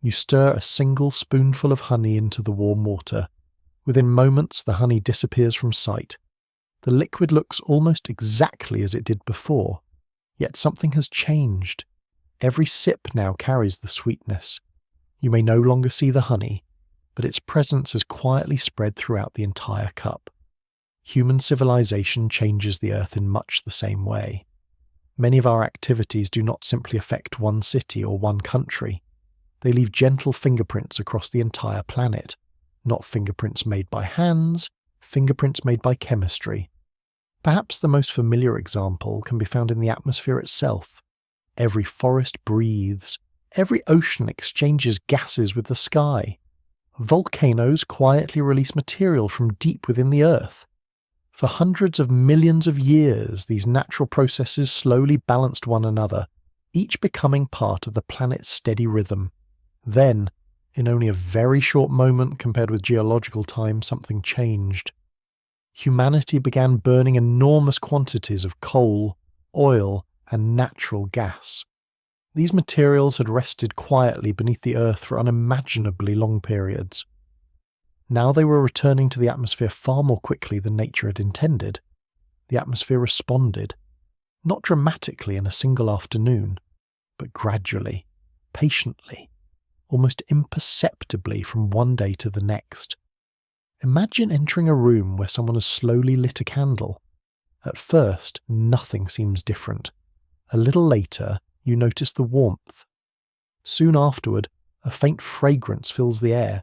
You stir a single spoonful of honey into the warm water. Within moments, the honey disappears from sight. The liquid looks almost exactly as it did before, yet something has changed. Every sip now carries the sweetness. You may no longer see the honey, but its presence has quietly spread throughout the entire cup. Human civilization changes the earth in much the same way. Many of our activities do not simply affect one city or one country. They leave gentle fingerprints across the entire planet, not fingerprints made by hands, fingerprints made by chemistry. Perhaps the most familiar example can be found in the atmosphere itself. Every forest breathes. Every ocean exchanges gases with the sky. Volcanoes quietly release material from deep within the earth. For hundreds of millions of years, these natural processes slowly balanced one another, each becoming part of the planet's steady rhythm. Then, in only a very short moment compared with geological time, something changed. Humanity began burning enormous quantities of coal, oil, and natural gas. These materials had rested quietly beneath the Earth for unimaginably long periods. Now they were returning to the atmosphere far more quickly than nature had intended. The atmosphere responded, not dramatically in a single afternoon, but gradually, patiently, almost imperceptibly from one day to the next. Imagine entering a room where someone has slowly lit a candle. At first, nothing seems different. A little later, you notice the warmth. Soon afterward, a faint fragrance fills the air.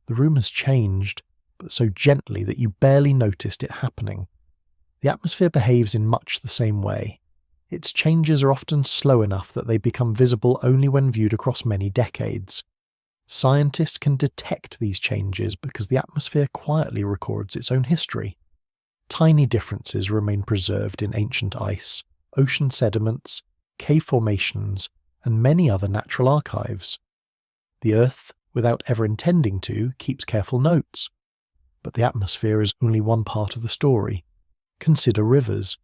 The room has changed, but so gently that you barely noticed it happening. The atmosphere behaves in much the same way. Its changes are often slow enough that they become visible only when viewed across many decades. Scientists can detect these changes because the atmosphere quietly records its own history. Tiny differences remain preserved in ancient ice, ocean sediments, cave formations, and many other natural archives. The Earth, without ever intending to, keeps careful notes. But the atmosphere is only one part of the story. Consider rivers.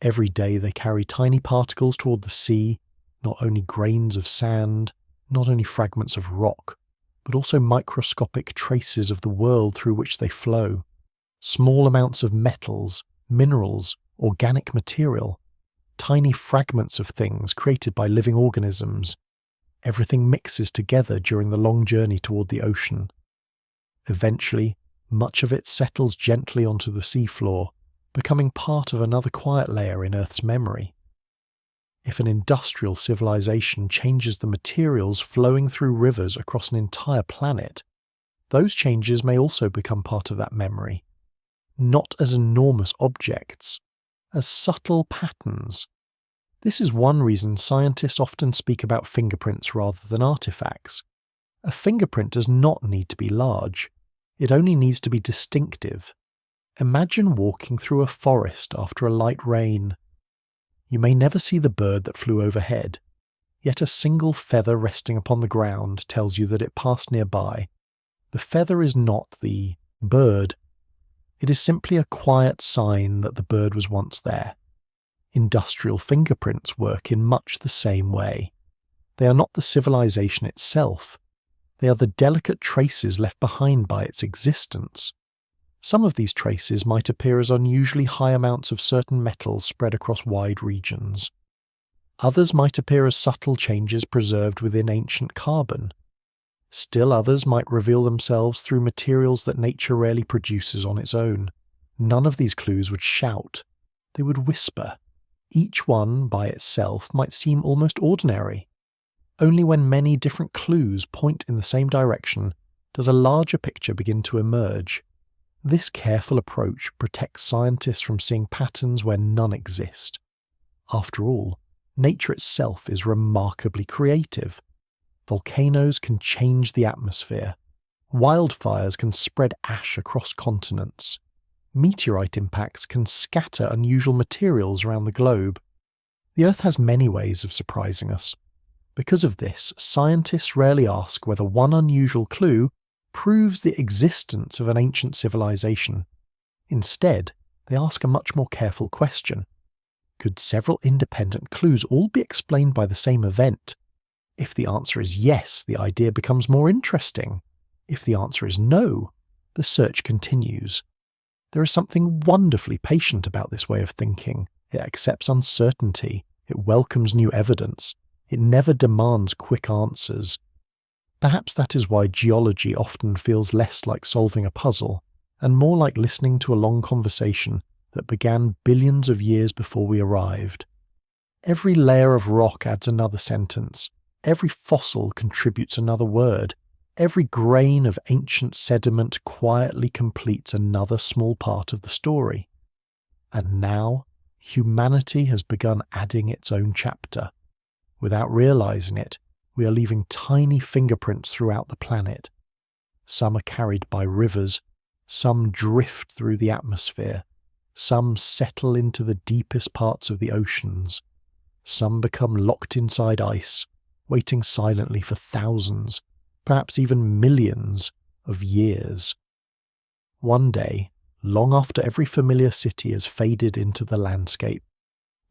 Every day they carry tiny particles toward the sea, not only grains of sand, not only fragments of rock, but also microscopic traces of the world through which they flow. Small amounts of metals, minerals, organic material, tiny fragments of things created by living organisms. Everything mixes together during the long journey toward the ocean. Eventually, much of it settles gently onto the seafloor, becoming part of another quiet layer in Earth's memory. If an industrial civilization changes the materials flowing through rivers across an entire planet, those changes may also become part of that memory. Not as enormous objects, as subtle patterns. This is one reason scientists often speak about fingerprints rather than artifacts. A fingerprint does not need to be large. It only needs to be distinctive. Imagine walking through a forest after a light rain. You may never see the bird that flew overhead, yet a single feather resting upon the ground tells you that it passed nearby. The feather is not the bird. It is simply a quiet sign that the bird was once there. Industrial fingerprints work in much the same way. They are not the civilization itself. They are the delicate traces left behind by its existence. Some of these traces might appear as unusually high amounts of certain metals spread across wide regions. Others might appear as subtle changes preserved within ancient carbon. Still others might reveal themselves through materials that nature rarely produces on its own. None of these clues would shout. They would whisper. Each one, by itself, might seem almost ordinary. Only when many different clues point in the same direction does a larger picture begin to emerge. This careful approach protects scientists from seeing patterns where none exist. After all, nature itself is remarkably creative. Volcanoes can change the atmosphere. Wildfires can spread ash across continents. Meteorite impacts can scatter unusual materials around the globe. The Earth has many ways of surprising us. Because of this, scientists rarely ask whether one unusual clue proves the existence of an ancient civilization. Instead, they ask a much more careful question. Could several independent clues all be explained by the same event? If the answer is yes, the idea becomes more interesting. If the answer is no, the search continues. There is something wonderfully patient about this way of thinking. It accepts uncertainty. It welcomes new evidence. It never demands quick answers. Perhaps that is why geology often feels less like solving a puzzle, and more like listening to a long conversation that began billions of years before we arrived. Every layer of rock adds another sentence. Every fossil contributes another word. Every grain of ancient sediment quietly completes another small part of the story. And now, humanity has begun adding its own chapter. Without realizing it, we are leaving tiny fingerprints throughout the planet. Some are carried by rivers, some drift through the atmosphere, some settle into the deepest parts of the oceans, some become locked inside ice, waiting silently for thousands, perhaps even millions of years. One day, long after every familiar city has faded into the landscape,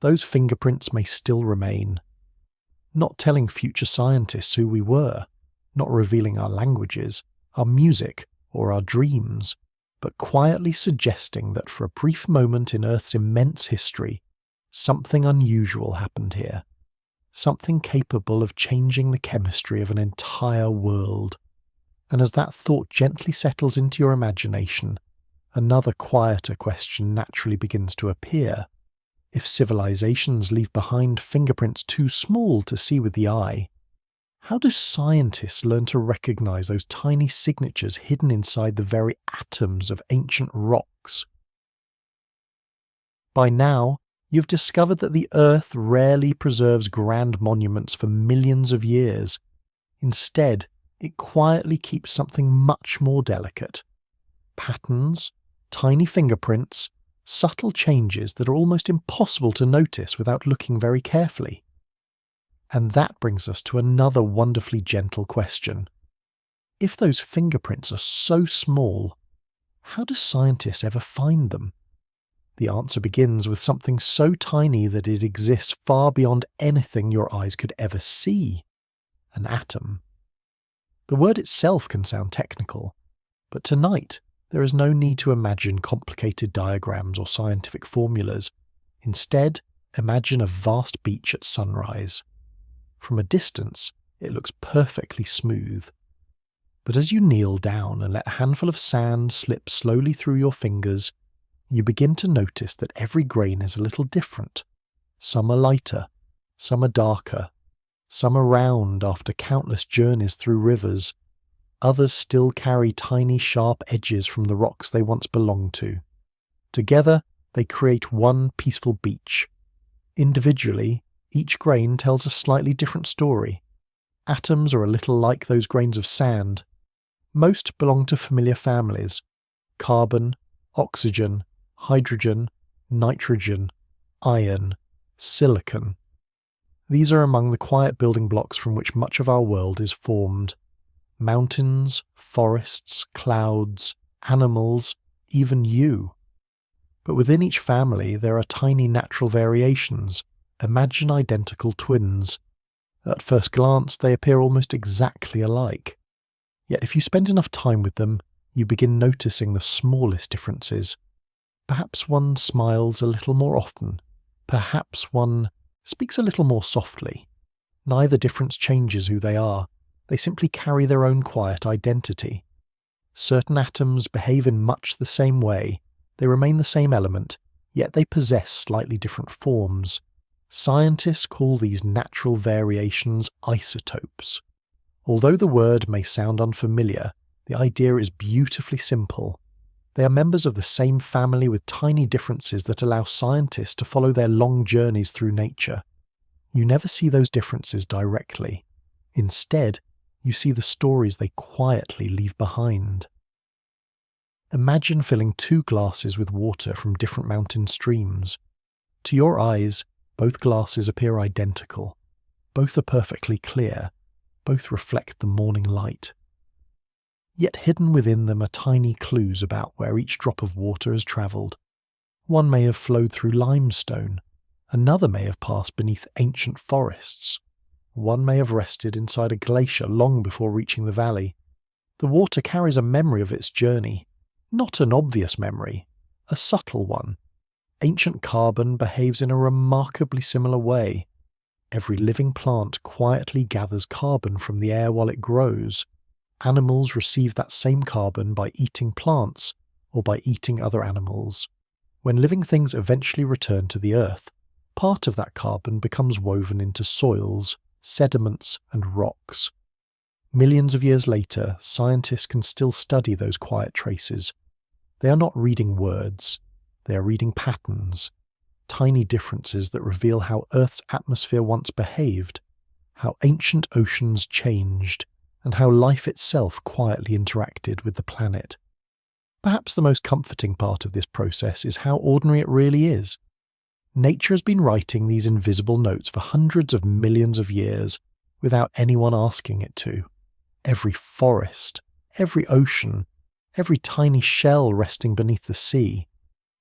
those fingerprints may still remain. not telling future scientists who we were, not revealing our languages, our music, or our dreams, but quietly suggesting that for a brief moment in Earth's immense history, something unusual happened here, something capable of changing the chemistry of an entire world. And as that thought gently settles into your imagination, another quieter question naturally begins to appear. If civilizations leave behind fingerprints too small to see with the eye, how do scientists learn to recognize those tiny signatures hidden inside the very atoms of ancient rocks? By now, you've discovered that the Earth rarely preserves grand monuments for millions of years. Instead, it quietly keeps something much more delicate. Patterns, tiny fingerprints, subtle changes that are almost impossible to notice without looking very carefully. And that brings us to another wonderfully gentle question. If those fingerprints are so small, how do scientists ever find them? The answer begins with something so tiny that it exists far beyond anything your eyes could ever see: an atom. The word itself can sound technical, but tonight there is no need to imagine complicated diagrams or scientific formulas. Instead, imagine a vast beach at sunrise. From a distance, it looks perfectly smooth. But as you kneel down and let a handful of sand slip slowly through your fingers, you begin to notice that every grain is a little different. Some are lighter, some are darker, some are round after countless journeys through rivers. Others still carry tiny sharp edges from the rocks they once belonged to. Together, they create one peaceful beach. Individually, each grain tells a slightly different story. Atoms are a little like those grains of sand. Most belong to familiar families: carbon, oxygen, hydrogen, nitrogen, iron, silicon. These are among the quiet building blocks from which much of our world is formed. Mountains, forests, clouds, animals, even you. But within each family there are tiny natural variations. Imagine identical twins. At first glance they appear almost exactly alike. Yet if you spend enough time with them, you begin noticing the smallest differences. Perhaps one smiles a little more often. Perhaps one speaks a little more softly. Neither difference changes who they are. They simply carry their own quiet identity. Certain atoms behave in much the same way. They remain the same element, yet they possess slightly different forms. Scientists call these natural variations isotopes. Although the word may sound unfamiliar, the idea is beautifully simple. They are members of the same family with tiny differences that allow scientists to follow their long journeys through nature. You never see those differences directly. Instead, you see the stories they quietly leave behind. Imagine filling 2 glasses with water from different mountain streams. To your eyes, both glasses appear identical. Both are perfectly clear. Both reflect the morning light. Yet hidden within them are tiny clues about where each drop of water has travelled. One may have flowed through limestone. Another may have passed beneath ancient forests. One may have rested inside a glacier long before reaching the valley. The water carries a memory of its journey. Not an obvious memory, a subtle one. Ancient carbon behaves in a remarkably similar way. Every living plant quietly gathers carbon from the air while it grows. Animals receive that same carbon by eating plants or by eating other animals. When living things eventually return to the earth, part of that carbon becomes woven into soils, sediments, and rocks. Millions of years later, scientists can still study those quiet traces. They are not reading words, they are reading patterns, tiny differences that reveal how Earth's atmosphere once behaved, how ancient oceans changed, and how life itself quietly interacted with the planet. Perhaps the most comforting part of this process is how ordinary it really is. Nature has been writing these invisible notes for hundreds of millions of years without anyone asking it to. Every forest, every ocean, every tiny shell resting beneath the sea,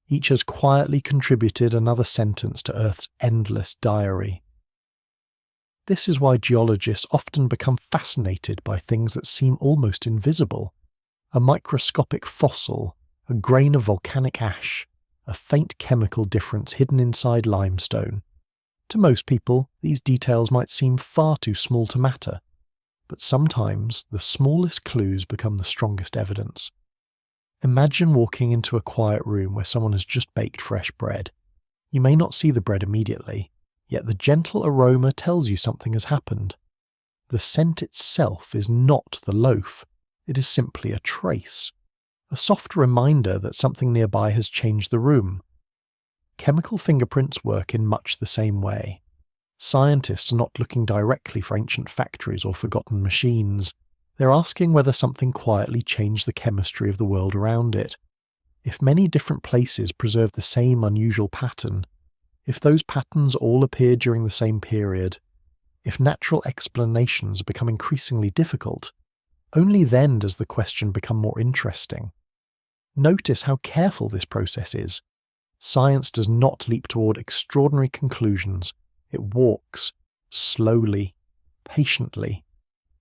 each has quietly contributed another sentence to Earth's endless diary. This is why geologists often become fascinated by things that seem almost invisible. A microscopic fossil, a grain of volcanic ash, a faint chemical difference hidden inside limestone. To most people, these details might seem far too small to matter, but sometimes the smallest clues become the strongest evidence. Imagine walking into a quiet room where someone has just baked fresh bread. You may not see the bread immediately, yet the gentle aroma tells you something has happened. The scent itself is not the loaf, it is simply a trace, a soft reminder that something nearby has changed the room. Chemical fingerprints work in much the same way. Scientists are not looking directly for ancient factories or forgotten machines. They're asking whether something quietly changed the chemistry of the world around it. If many different places preserve the same unusual pattern, if those patterns all appear during the same period, if natural explanations become increasingly difficult, only then does the question become more interesting. Notice how careful this process is. Science does not leap toward extraordinary conclusions. It walks, slowly, patiently,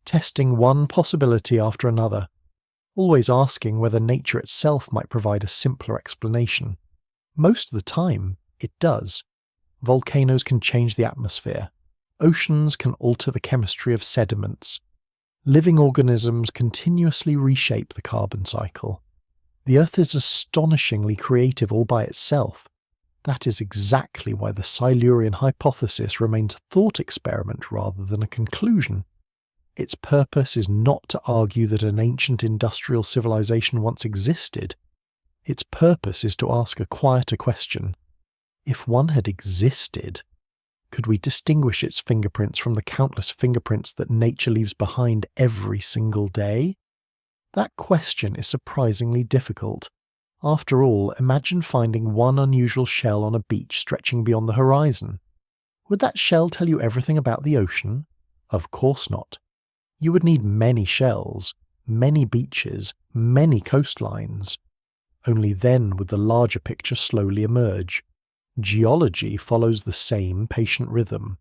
testing one possibility after another, always asking whether nature itself might provide a simpler explanation. Most of the time, it does. Volcanoes can change the atmosphere. Oceans can alter the chemistry of sediments. Living organisms continuously reshape the carbon cycle. The Earth is astonishingly creative all by itself. That is exactly why the Silurian Hypothesis remains a thought experiment rather than a conclusion. Its purpose is not to argue that an ancient industrial civilization once existed. Its purpose is to ask a quieter question. If one had existed, could we distinguish its fingerprints from the countless fingerprints that nature leaves behind every single day? That question is surprisingly difficult. After all, imagine finding one unusual shell on a beach stretching beyond the horizon. Would that shell tell you everything about the ocean? Of course not. You would need many shells, many beaches, many coastlines. Only then would the larger picture slowly emerge. Geology follows the same patient rhythm.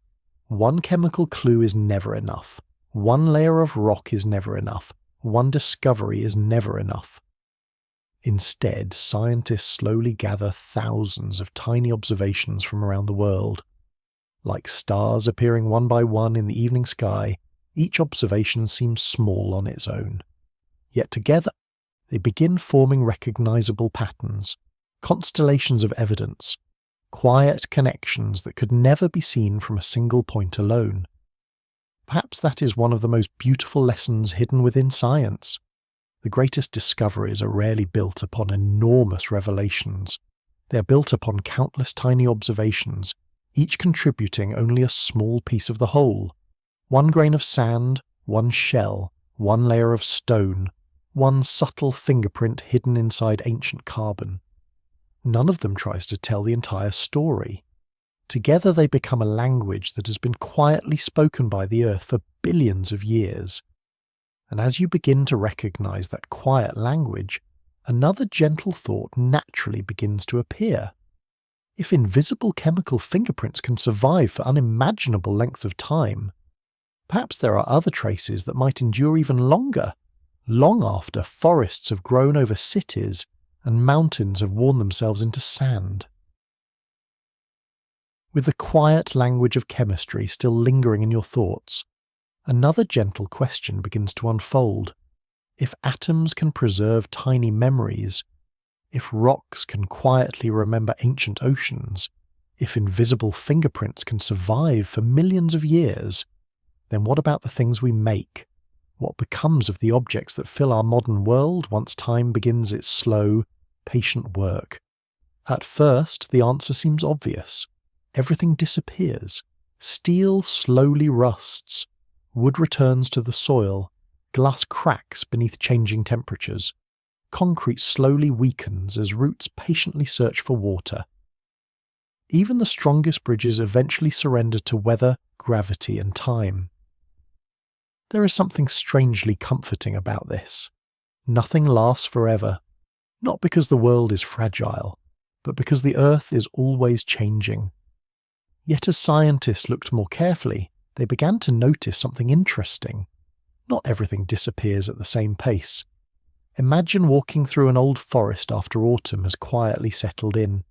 One chemical clue is never enough. One layer of rock is never enough. One discovery is never enough. Instead, scientists slowly gather thousands of tiny observations from around the world. Like stars appearing one by one in the evening sky, each observation seems small on its own. Yet together, they begin forming recognizable patterns, constellations of evidence, quiet connections that could never be seen from a single point alone. Perhaps that is one of the most beautiful lessons hidden within science. The greatest discoveries are rarely built upon enormous revelations. They are built upon countless tiny observations, each contributing only a small piece of the whole. One grain of sand, one shell, one layer of stone, one subtle fingerprint hidden inside ancient carbon. None of them tries to tell the entire story. Together they become a language that has been quietly spoken by the Earth for billions of years. And as you begin to recognize that quiet language, another gentle thought naturally begins to appear. If invisible chemical fingerprints can survive for unimaginable lengths of time, perhaps there are other traces that might endure even longer, long after forests have grown over cities and mountains have worn themselves into sand. With the quiet language of chemistry still lingering in your thoughts, another gentle question begins to unfold. If atoms can preserve tiny memories, if rocks can quietly remember ancient oceans, if invisible fingerprints can survive for millions of years, then what about the things we make? What becomes of the objects that fill our modern world once time begins its slow, patient work? At first, the answer seems obvious. Everything disappears. Steel slowly rusts. Wood returns to the soil. Glass cracks beneath changing temperatures. Concrete slowly weakens as roots patiently search for water. Even the strongest bridges eventually surrender to weather, gravity, and time. There is something strangely comforting about this. Nothing lasts forever, not because the world is fragile, but because the Earth is always changing. Yet as scientists looked more carefully, they began to notice something interesting. Not everything disappears at the same pace. Imagine walking through an old forest after autumn has quietly settled in.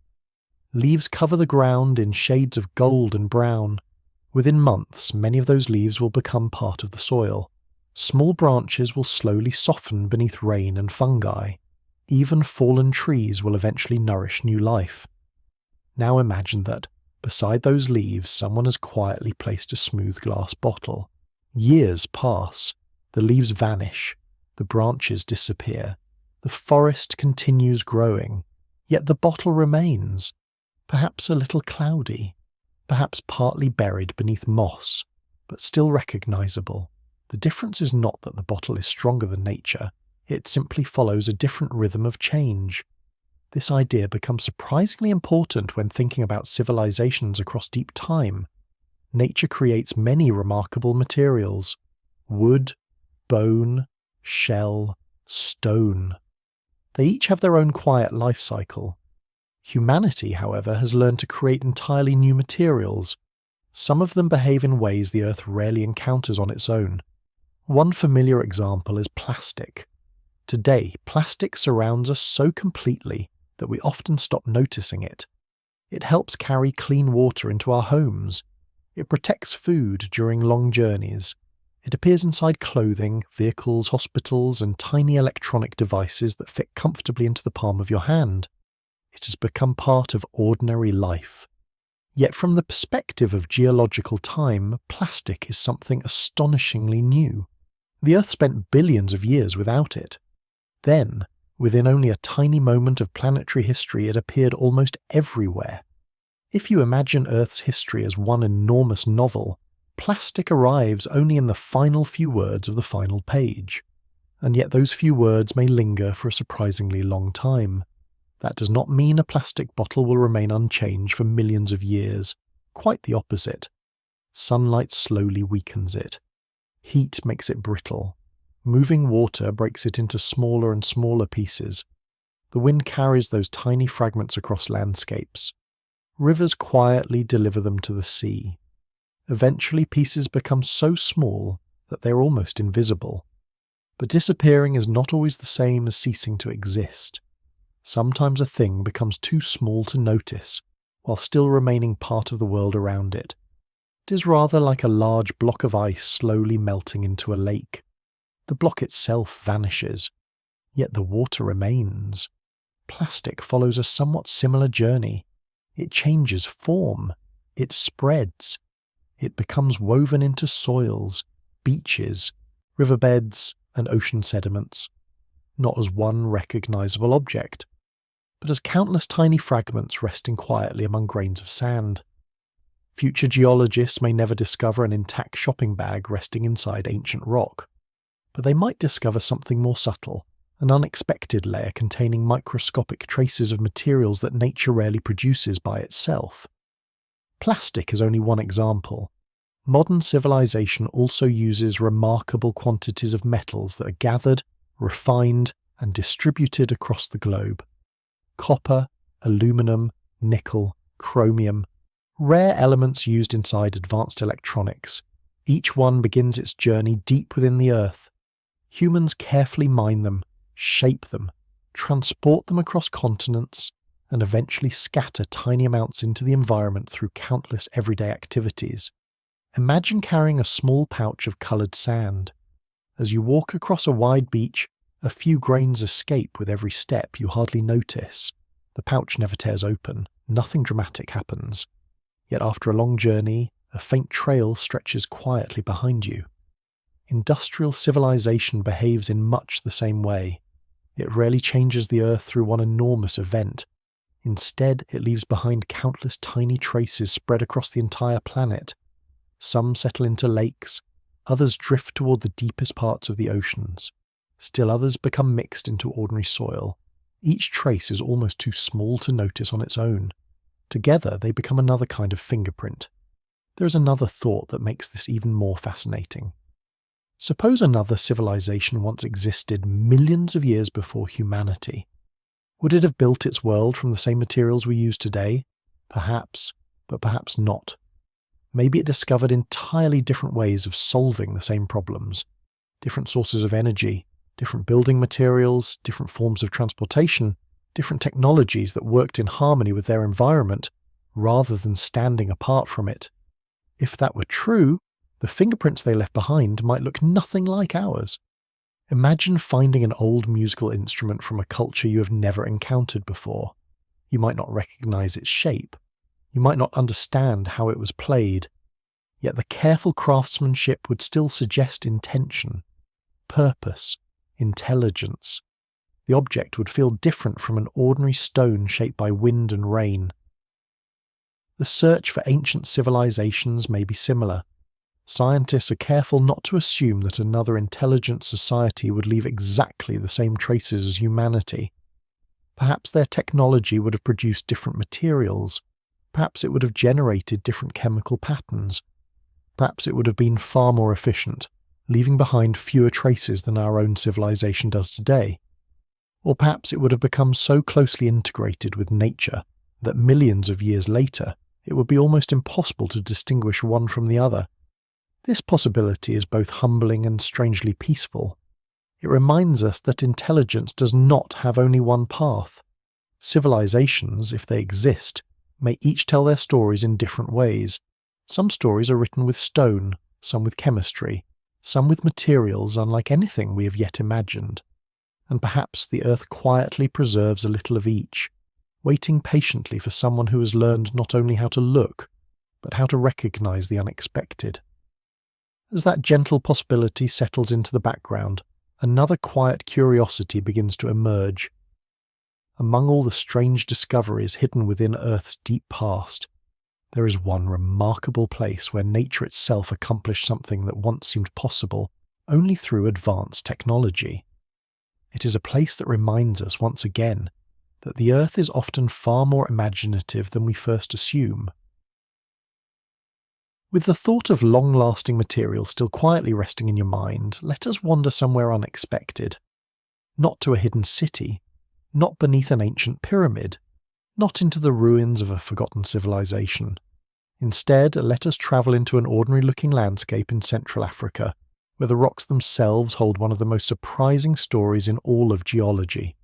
Leaves cover the ground in shades of gold and brown. Within months, many of those leaves will become part of the soil. Small branches will slowly soften beneath rain and fungi. Even fallen trees will eventually nourish new life. Now imagine that, beside those leaves, someone has quietly placed a smooth glass bottle. Years pass. The leaves vanish. The branches disappear. The forest continues growing. Yet the bottle remains. Perhaps a little cloudy. Perhaps partly buried beneath moss, but still recognizable. The difference is not that the bottle is stronger than nature. It simply follows a different rhythm of change. This idea becomes surprisingly important when thinking about civilizations across deep time. Nature creates many remarkable materials: wood, bone, shell, stone. They each have their own quiet life cycle. Humanity, however, has learned to create entirely new materials. Some of them behave in ways the Earth rarely encounters on its own. One familiar example is plastic. Today, plastic surrounds us so completely that we often stop noticing it. It helps carry clean water into our homes. It protects food during long journeys. It appears inside clothing, vehicles, hospitals, and tiny electronic devices that fit comfortably into the palm of your hand. It has become part of ordinary life. Yet from the perspective of geological time, plastic is something astonishingly new. The Earth spent billions of years without it. Then, within only a tiny moment of planetary history, it appeared almost everywhere. If you imagine Earth's history as one enormous novel, plastic arrives only in the final few words of the final page. And yet those few words may linger for a surprisingly long time. That does not mean a plastic bottle will remain unchanged for millions of years. Quite the opposite. Sunlight slowly weakens it. Heat makes it brittle. Moving water breaks it into smaller and smaller pieces. The wind carries those tiny fragments across landscapes. Rivers quietly deliver them to the sea. Eventually pieces become so small that they are almost invisible. But disappearing is not always the same as ceasing to exist. Sometimes a thing becomes too small to notice, while still remaining part of the world around it. It is rather like a large block of ice slowly melting into a lake. The block itself vanishes, yet the water remains. Plastic follows a somewhat similar journey. It changes form. It spreads. It becomes woven into soils, beaches, riverbeds, and ocean sediments. Not as one recognizable object, but as countless tiny fragments resting quietly among grains of sand. Future geologists may never discover an intact shopping bag resting inside ancient rock, but they might discover something more subtle, an unexpected layer containing microscopic traces of materials that nature rarely produces by itself. Plastic is only one example. Modern civilization also uses remarkable quantities of metals that are gathered, refined, and distributed across the globe. Copper, aluminum, nickel, chromium, rare elements used inside advanced electronics. Each one begins its journey deep within the Earth. Humans carefully mine them, shape them, transport them across continents, and eventually scatter tiny amounts into the environment through countless everyday activities. Imagine carrying a small pouch of coloured sand. As you walk across a wide beach, a few grains escape with every step you hardly notice. The pouch never tears open, nothing dramatic happens. Yet after a long journey, a faint trail stretches quietly behind you. Industrial civilization behaves in much the same way. It rarely changes the Earth through one enormous event. Instead, it leaves behind countless tiny traces spread across the entire planet. Some settle into lakes, others drift toward the deepest parts of the oceans. Still others become mixed into ordinary soil. Each trace is almost too small to notice on its own. Together, they become another kind of fingerprint. There is another thought that makes this even more fascinating. Suppose another civilization once existed millions of years before humanity. Would it have built its world from the same materials we use today? Perhaps, but perhaps not. Maybe it discovered entirely different ways of solving the same problems, different sources of energy, different building materials, different forms of transportation, different technologies that worked in harmony with their environment rather than standing apart from it. If that were true, the fingerprints they left behind might look nothing like ours. Imagine finding an old musical instrument from a culture you have never encountered before. You might not recognize its shape. You might not understand how it was played. Yet the careful craftsmanship would still suggest intention, purpose, intelligence. The object would feel different from an ordinary stone shaped by wind and rain. The search for ancient civilizations may be similar. Scientists are careful not to assume that another intelligent society would leave exactly the same traces as humanity. Perhaps their technology would have produced different materials. Perhaps it would have generated different chemical patterns. Perhaps it would have been far more efficient, leaving behind fewer traces than our own civilization does today. Or perhaps it would have become so closely integrated with nature that millions of years later it would be almost impossible to distinguish one from the other. This possibility is both humbling and strangely peaceful. It reminds us that intelligence does not have only one path. Civilizations, if they exist, may each tell their stories in different ways. Some stories are written with stone, some with chemistry, some with materials unlike anything we have yet imagined. And perhaps the Earth quietly preserves a little of each, waiting patiently for someone who has learned not only how to look, but how to recognize the unexpected. As that gentle possibility settles into the background, another quiet curiosity begins to emerge. Among all the strange discoveries hidden within Earth's deep past, there is one remarkable place where nature itself accomplished something that once seemed possible only through advanced technology. It is a place that reminds us once again that the Earth is often far more imaginative than we first assume. With the thought of long-lasting material still quietly resting in your mind, let us wander somewhere unexpected. Not to a hidden city, not beneath an ancient pyramid, not into the ruins of a forgotten civilization. Instead, let us travel into an ordinary-looking landscape in Central Africa, where the rocks themselves hold one of the most surprising stories in all of geology.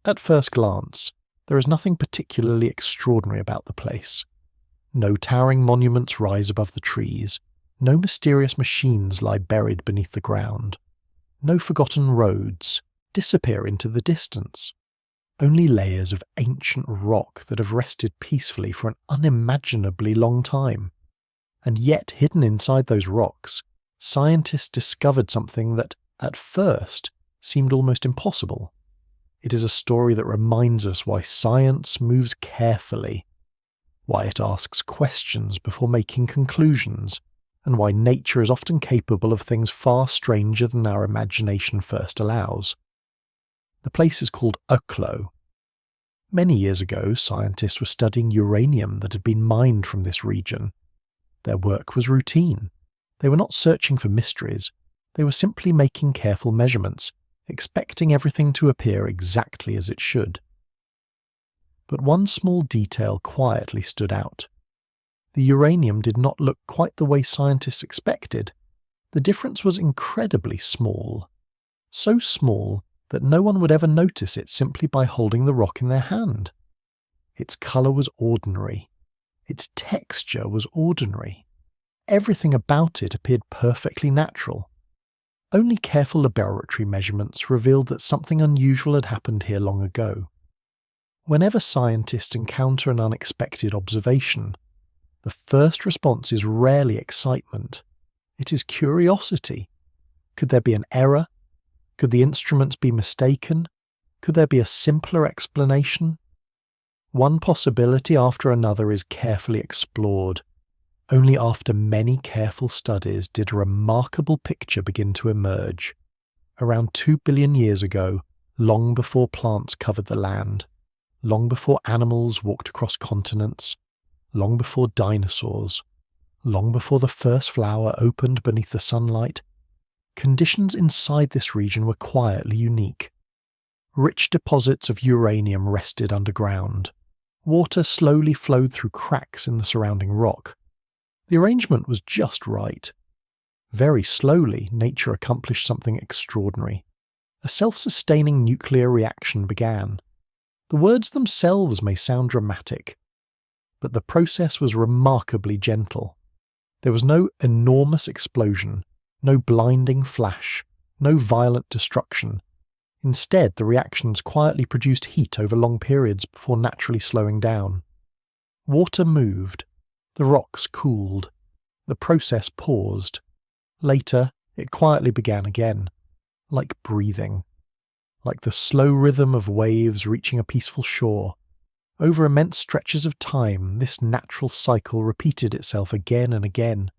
At first glance, there is nothing particularly extraordinary about the place. No towering monuments rise above the trees, no mysterious machines lie buried beneath the ground, no forgotten roads disappear into the distance. Only layers of ancient rock that have rested peacefully for an unimaginably long time. And yet, hidden inside those rocks, scientists discovered something that, at first, seemed almost impossible. It is a story that reminds us why science moves carefully, why it asks questions before making conclusions, and why nature is often capable of things far stranger than our imagination first allows. The place is called Uklo. Many years ago, scientists were studying uranium that had been mined from this region. Their work was routine. They were not searching for mysteries. They were simply making careful measurements, expecting everything to appear exactly as it should. But one small detail quietly stood out. The uranium did not look quite the way scientists expected. The difference was incredibly small. So small that no one would ever notice it simply by holding the rock in their hand. Its colour was ordinary. Its texture was ordinary. Everything about it appeared perfectly natural. Only careful laboratory measurements revealed that something unusual had happened here long ago. Whenever scientists encounter an unexpected observation, the first response is rarely excitement. It is curiosity. Could there be an error? Could the instruments be mistaken? Could there be a simpler explanation? One possibility after another is carefully explored. Only after many careful studies did a remarkable picture begin to emerge. Around 2 billion years ago, long before plants covered the land, long before animals walked across continents, long before dinosaurs, long before the first flower opened beneath the sunlight, conditions inside this region were quietly unique. Rich deposits of uranium rested underground. Water slowly flowed through cracks in the surrounding rock. The arrangement was just right. Very slowly, nature accomplished something extraordinary. A self-sustaining nuclear reaction began. The words themselves may sound dramatic, but the process was remarkably gentle. There was no enormous explosion, no blinding flash, no violent destruction. Instead, the reactions quietly produced heat over long periods before naturally slowing down. Water moved. The rocks cooled. The process paused. Later, it quietly began again, like breathing, like the slow rhythm of waves reaching a peaceful shore. Over immense stretches of time, this natural cycle repeated itself again and again,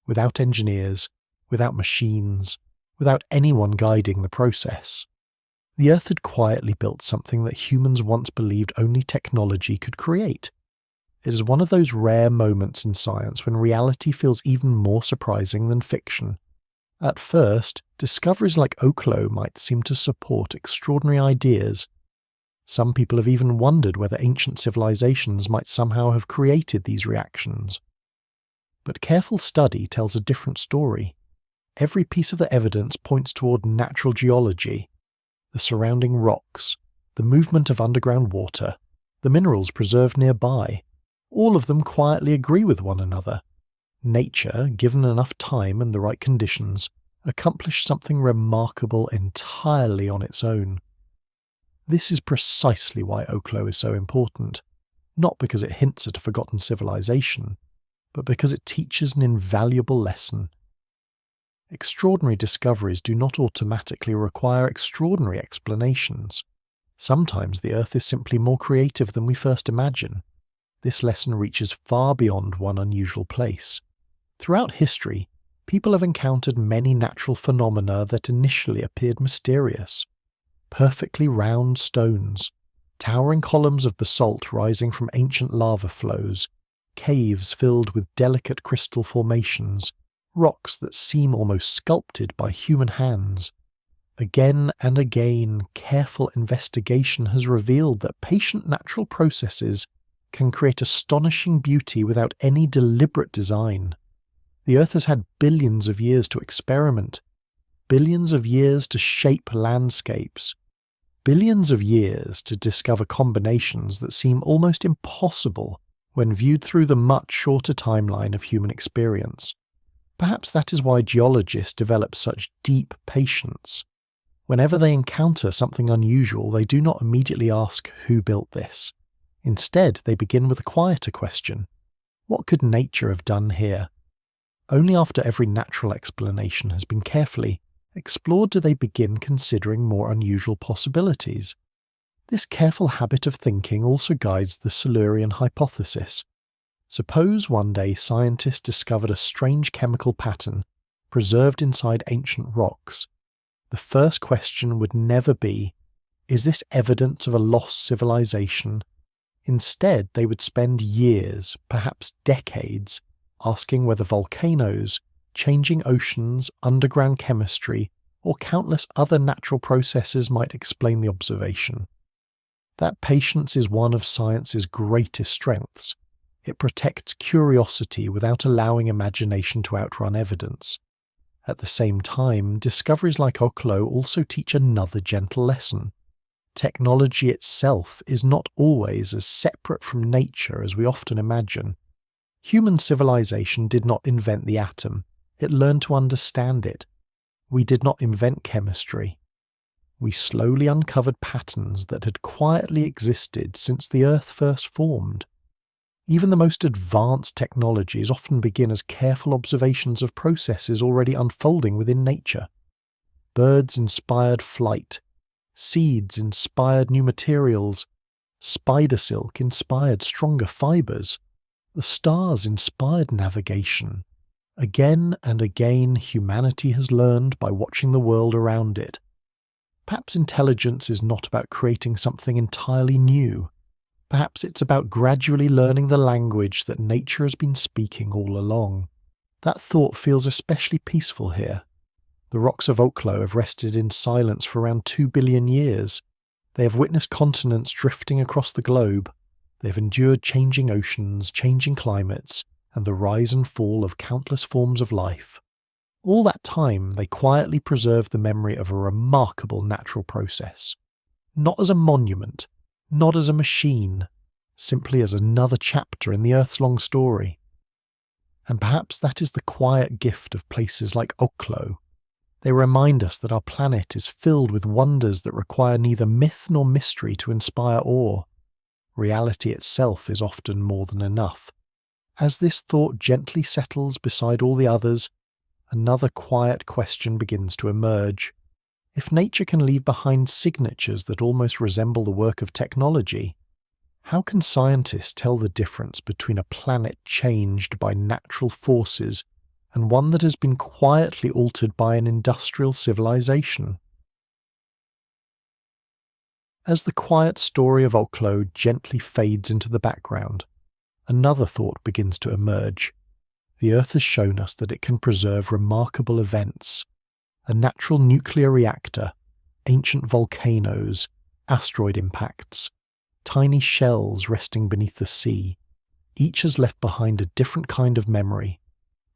without engineers, without machines, without anyone guiding the process. The Earth had quietly built something that humans once believed only technology could create. It is one of those rare moments in science when reality feels even more surprising than fiction. At first, discoveries like Oklo might seem to support extraordinary ideas. Some people have even wondered whether ancient civilizations might somehow have created these reactions. But careful study tells a different story. Every piece of the evidence points toward natural geology, the surrounding rocks, the movement of underground water, the minerals preserved nearby. All of them quietly agree with one another. Nature, given enough time and the right conditions, accomplished something remarkable entirely on its own. This is precisely why Oklo is so important, not because it hints at a forgotten civilization, but because it teaches an invaluable lesson. Extraordinary discoveries do not automatically require extraordinary explanations. Sometimes the Earth is simply more creative than we first imagine. This lesson reaches far beyond one unusual place. Throughout history, people have encountered many natural phenomena that initially appeared mysterious. Perfectly round stones, towering columns of basalt rising from ancient lava flows, caves filled with delicate crystal formations, rocks that seem almost sculpted by human hands. Again and again, careful investigation has revealed that patient natural processes can create astonishing beauty without any deliberate design. The Earth has had billions of years to experiment, billions of years to shape landscapes, billions of years to discover combinations that seem almost impossible when viewed through the much shorter timeline of human experience. Perhaps that is why geologists develop such deep patience. Whenever they encounter something unusual, they do not immediately ask who built this. Instead, they begin with a quieter question. What could nature have done here? Only after every natural explanation has been carefully explored do they begin considering more unusual possibilities. This careful habit of thinking also guides the Silurian Hypothesis. Suppose one day scientists discovered a strange chemical pattern preserved inside ancient rocks. The first question would never be, is this evidence of a lost civilization? Instead, they would spend years, perhaps decades, asking whether volcanoes, changing oceans, underground chemistry, or countless other natural processes might explain the observation. That patience is one of science's greatest strengths. It protects curiosity without allowing imagination to outrun evidence. At the same time, discoveries like Oklo also teach another gentle lesson. Technology itself is not always as separate from nature as we often imagine. Human civilization did not invent the atom, it learned to understand it. We did not invent chemistry. We slowly uncovered patterns that had quietly existed since the Earth first formed. Even the most advanced technologies often begin as careful observations of processes already unfolding within nature. Birds inspired flight, seeds inspired new materials, spider silk inspired stronger fibers, the stars inspired navigation. Again and again, humanity has learned by watching the world around it. Perhaps intelligence is not about creating something entirely new. Perhaps it's about gradually learning the language that nature has been speaking all along. That thought feels especially peaceful here. The rocks of Oklo have rested in silence for around 2 billion years. They have witnessed continents drifting across the globe. They have endured changing oceans, changing climates, and the rise and fall of countless forms of life. All that time, they quietly preserved the memory of a remarkable natural process. Not as a monument, not as a machine, simply as another chapter in the Earth's long story. And perhaps that is the quiet gift of places like Oklo. They remind us that our planet is filled with wonders that require neither myth nor mystery to inspire awe. Reality itself is often more than enough. As this thought gently settles beside all the others, another quiet question begins to emerge. If nature can leave behind signatures that almost resemble the work of technology, how can scientists tell the difference between a planet changed by natural forces and one that has been quietly altered by an industrial civilization? As the quiet story of Oklo gently fades into the background, another thought begins to emerge. The Earth has shown us that it can preserve remarkable events. A natural nuclear reactor, ancient volcanoes, asteroid impacts, tiny shells resting beneath the sea. Each has left behind a different kind of memory.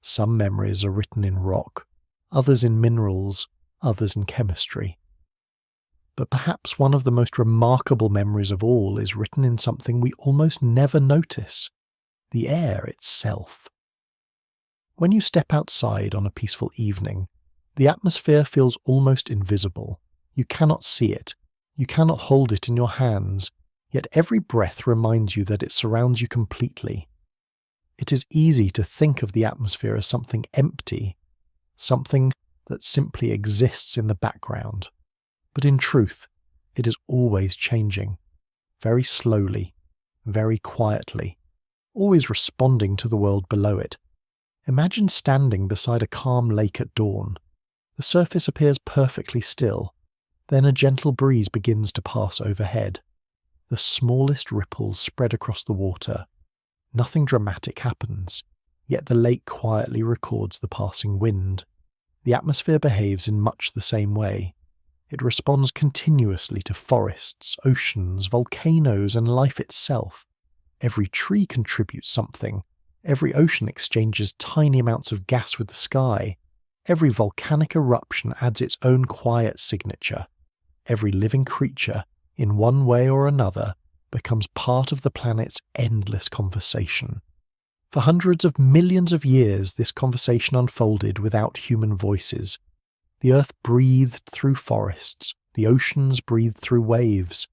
Some memories are written in rock, others in minerals, others in chemistry. But perhaps one of the most remarkable memories of all is written in something we almost never notice: the air itself. When you step outside on a peaceful evening, the atmosphere feels almost invisible. You cannot see it. You cannot hold it in your hands, yet every breath reminds you that it surrounds you completely. It is easy to think of the atmosphere as something empty, something that simply exists in the background. But in truth, it is always changing, very slowly, very quietly, always responding to the world below it. Imagine standing beside a calm lake at dawn. The surface appears perfectly still. Then a gentle breeze begins to pass overhead. The smallest ripples spread across the water. Nothing dramatic happens, yet the lake quietly records the passing wind. The atmosphere behaves in much the same way. It responds continuously to forests, oceans, volcanoes, and life itself. Every tree contributes something. Every ocean exchanges tiny amounts of gas with the sky. Every volcanic eruption adds its own quiet signature. Every living creature, in one way or another, becomes part of the planet's endless conversation. For hundreds of millions of years, this conversation unfolded without human voices. The earth breathed through forests, the oceans breathed through waves.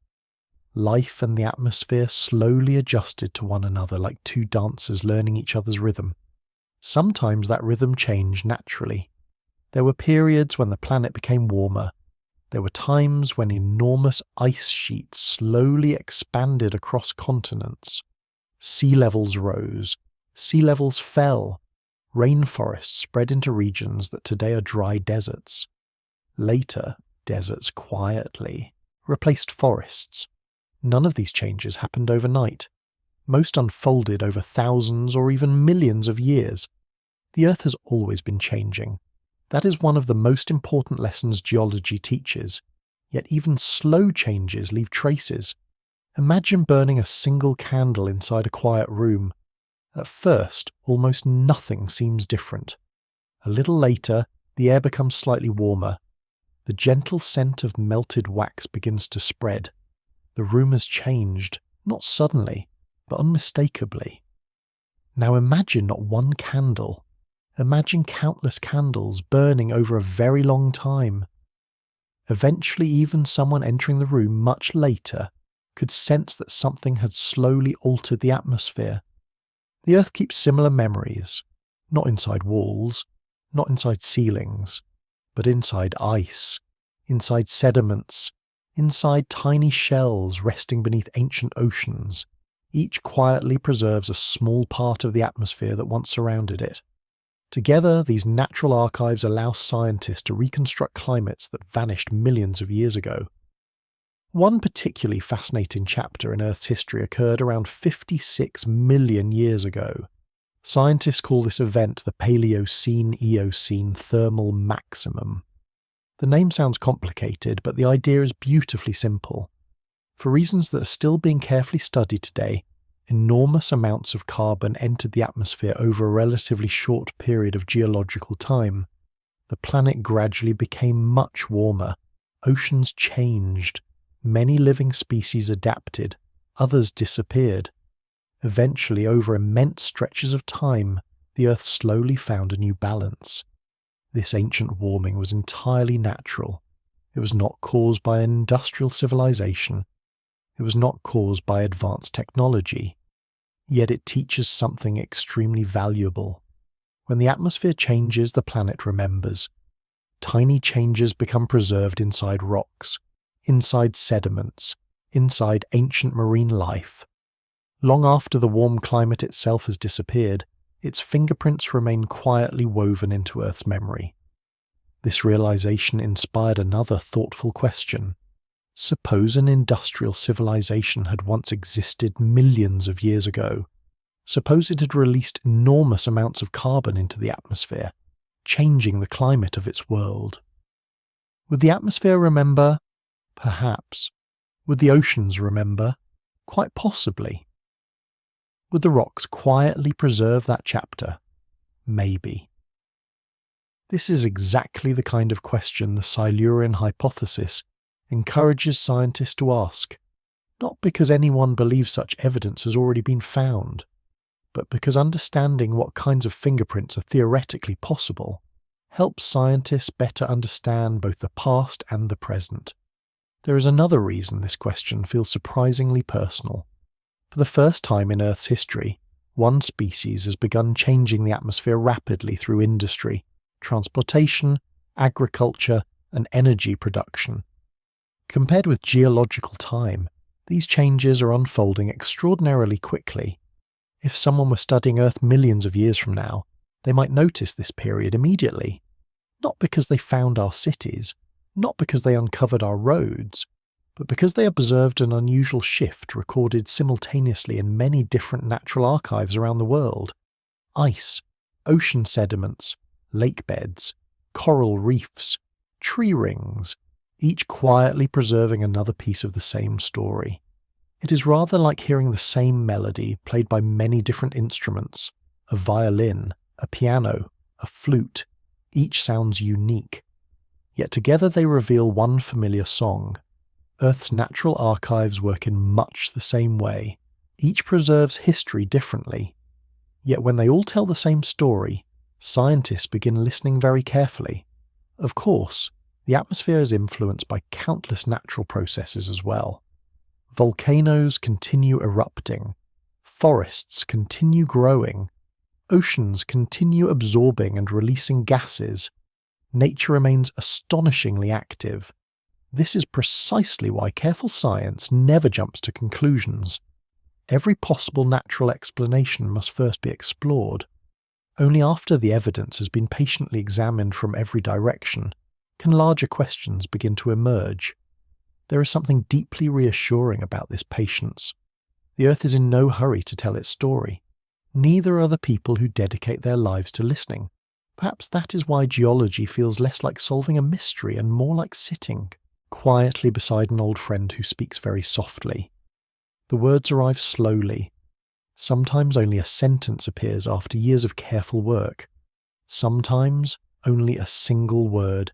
Life and the atmosphere slowly adjusted to one another like two dancers learning each other's rhythm. Sometimes that rhythm changed naturally. There were periods when the planet became warmer. There were times when enormous ice sheets slowly expanded across continents. Sea levels rose, sea levels fell. Rainforests spread into regions that today are dry deserts. Later, deserts quietly replaced forests. None of these changes happened overnight. Most unfolded over thousands or even millions of years. The Earth has always been changing. That is one of the most important lessons geology teaches. Yet even slow changes leave traces. Imagine burning a single candle inside a quiet room. At first, almost nothing seems different. A little later, the air becomes slightly warmer. The gentle scent of melted wax begins to spread. The room has changed, not suddenly, but unmistakably. Now imagine not one candle. Imagine countless candles burning over a very long time. Eventually, even someone entering the room much later could sense that something had slowly altered the atmosphere. The Earth keeps similar memories, not inside walls, not inside ceilings, but inside ice, inside sediments, inside tiny shells resting beneath ancient oceans. Each quietly preserves a small part of the atmosphere that once surrounded it. Together, these natural archives allow scientists to reconstruct climates that vanished millions of years ago. One particularly fascinating chapter in Earth's history occurred around 56 million years ago. Scientists call this event the Paleocene-Eocene thermal maximum. The name sounds complicated, but the idea is beautifully simple. For reasons that are still being carefully studied today, enormous amounts of carbon entered the atmosphere over a relatively short period of geological time, the planet gradually became much warmer. Oceans changed. Many living species adapted. Others disappeared. Eventually, over immense stretches of time, the Earth slowly found a new balance. This ancient warming was entirely natural. It was not caused by an industrial civilization. It was not caused by advanced technology. Yet it teaches something extremely valuable. When the atmosphere changes, the planet remembers. Tiny changes become preserved inside rocks, inside sediments, inside ancient marine life. Long after the warm climate itself has disappeared, its fingerprints remain quietly woven into Earth's memory. This realization inspired another thoughtful question. Suppose an industrial civilization had once existed millions of years ago. Suppose it had released enormous amounts of carbon into the atmosphere, changing the climate of its world. Would the atmosphere remember? Perhaps. Would the oceans remember? Quite possibly. Would the rocks quietly preserve that chapter? Maybe. This is exactly the kind of question the Silurian Hypothesis encourages scientists to ask, not because anyone believes such evidence has already been found, but because understanding what kinds of fingerprints are theoretically possible helps scientists better understand both the past and the present. There is another reason this question feels surprisingly personal. For the first time in Earth's history, one species has begun changing the atmosphere rapidly through industry, transportation, agriculture, and energy production. Compared with geological time, these changes are unfolding extraordinarily quickly. If someone were studying Earth millions of years from now, they might notice this period immediately. Not because they found our cities, not because they uncovered our roads, but because they observed an unusual shift recorded simultaneously in many different natural archives around the world. Ice, ocean sediments, lake beds, coral reefs, tree rings, each quietly preserving another piece of the same story. It is rather like hearing the same melody played by many different instruments, a violin, a piano, a flute. Each sounds unique. Yet together they reveal one familiar song. Earth's natural archives work in much the same way. Each preserves history differently. Yet when they all tell the same story, scientists begin listening very carefully. Of course, the atmosphere is influenced by countless natural processes as well. Volcanoes continue erupting. Forests continue growing. Oceans continue absorbing and releasing gases. Nature remains astonishingly active. This is precisely why careful science never jumps to conclusions. Every possible natural explanation must first be explored. Only after the evidence has been patiently examined from every direction can larger questions begin to emerge. There is something deeply reassuring about this patience. The Earth is in no hurry to tell its story. Neither are the people who dedicate their lives to listening. Perhaps that is why geology feels less like solving a mystery and more like sitting quietly beside an old friend who speaks very softly. The words arrive slowly. Sometimes only a sentence appears after years of careful work. Sometimes only a single word.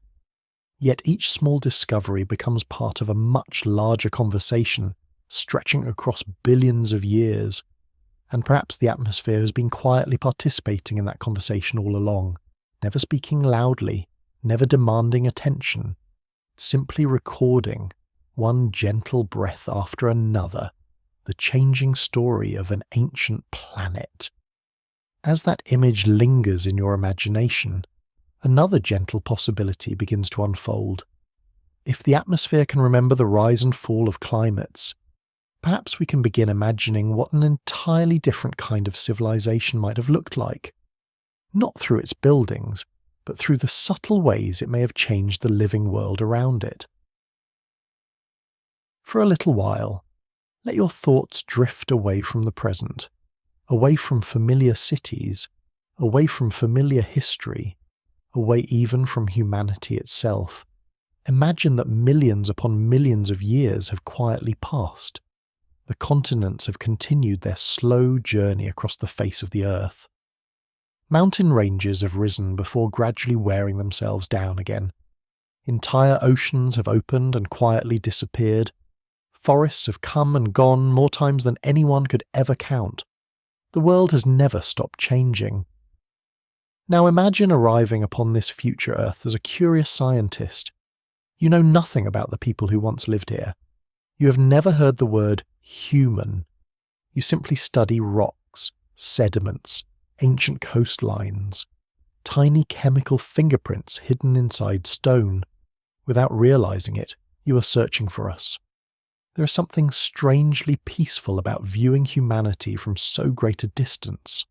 Yet each small discovery becomes part of a much larger conversation, stretching across billions of years. And perhaps the atmosphere has been quietly participating in that conversation all along, never speaking loudly, never demanding attention, simply recording, one gentle breath after another, the changing story of an ancient planet. As that image lingers in your imagination, another gentle possibility begins to unfold. If the atmosphere can remember the rise and fall of climates, perhaps we can begin imagining what an entirely different kind of civilization might have looked like. Not through its buildings, but through the subtle ways it may have changed the living world around it. For a little while, let your thoughts drift away from the present, away from familiar cities, away from familiar history, away even from humanity itself. Imagine that millions upon millions of years have quietly passed. the continents have continued their slow journey across the face of the Earth. Mountain ranges have risen before gradually wearing themselves down again. Entire oceans have opened and quietly disappeared. Forests have come and gone more times than anyone could ever count. The world has never stopped changing. Now imagine arriving upon this future Earth as a curious scientist. You know nothing about the people who once lived here. You have never heard the word human. You simply study rocks, sediments, ancient coastlines, tiny chemical fingerprints hidden inside stone. Without realizing it, you are searching for us. There is something strangely peaceful about viewing humanity from so great a distance.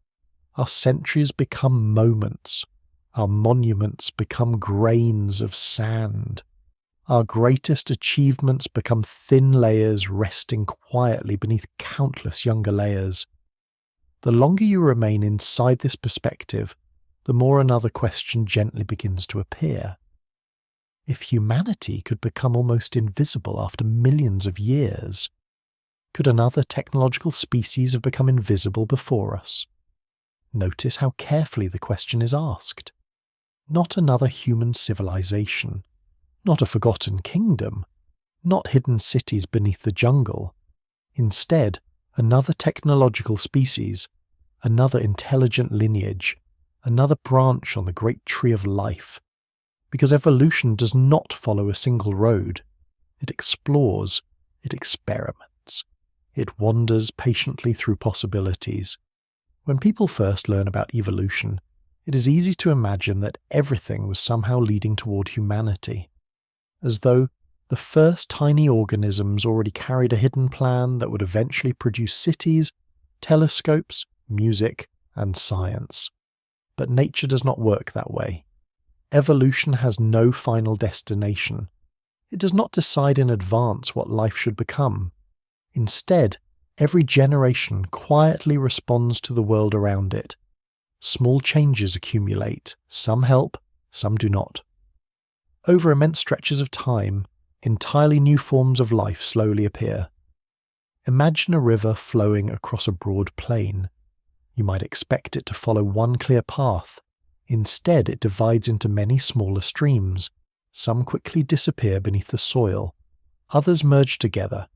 Our centuries become moments. Our monuments become grains of sand. Our greatest achievements become thin layers resting quietly beneath countless younger layers. The longer you remain inside this perspective, the more another question gently begins to appear. If humanity could become almost invisible after millions of years, could another technological species have become invisible before us? Notice how carefully the question is asked. Not another human civilization, not a forgotten kingdom, not hidden cities beneath the jungle. Instead, another technological species, another intelligent lineage, another branch on the great tree of life. Because evolution does not follow a single road. It explores, it experiments, it wanders patiently through possibilities. When people first learn about evolution, it is easy to imagine that everything was somehow leading toward humanity, as though the first tiny organisms already carried a hidden plan that would eventually produce cities, telescopes, music, and science. But nature does not work that way. Evolution has no final destination. It does not decide in advance what life should become. Instead, every generation quietly responds to the world around it. Small changes accumulate, some help, some do not. Over immense stretches of time, entirely new forms of life slowly appear. Imagine a river flowing across a broad plain. You might expect it to follow one clear path. Instead, it divides into many smaller streams. Some quickly disappear beneath the soil. Others merge together.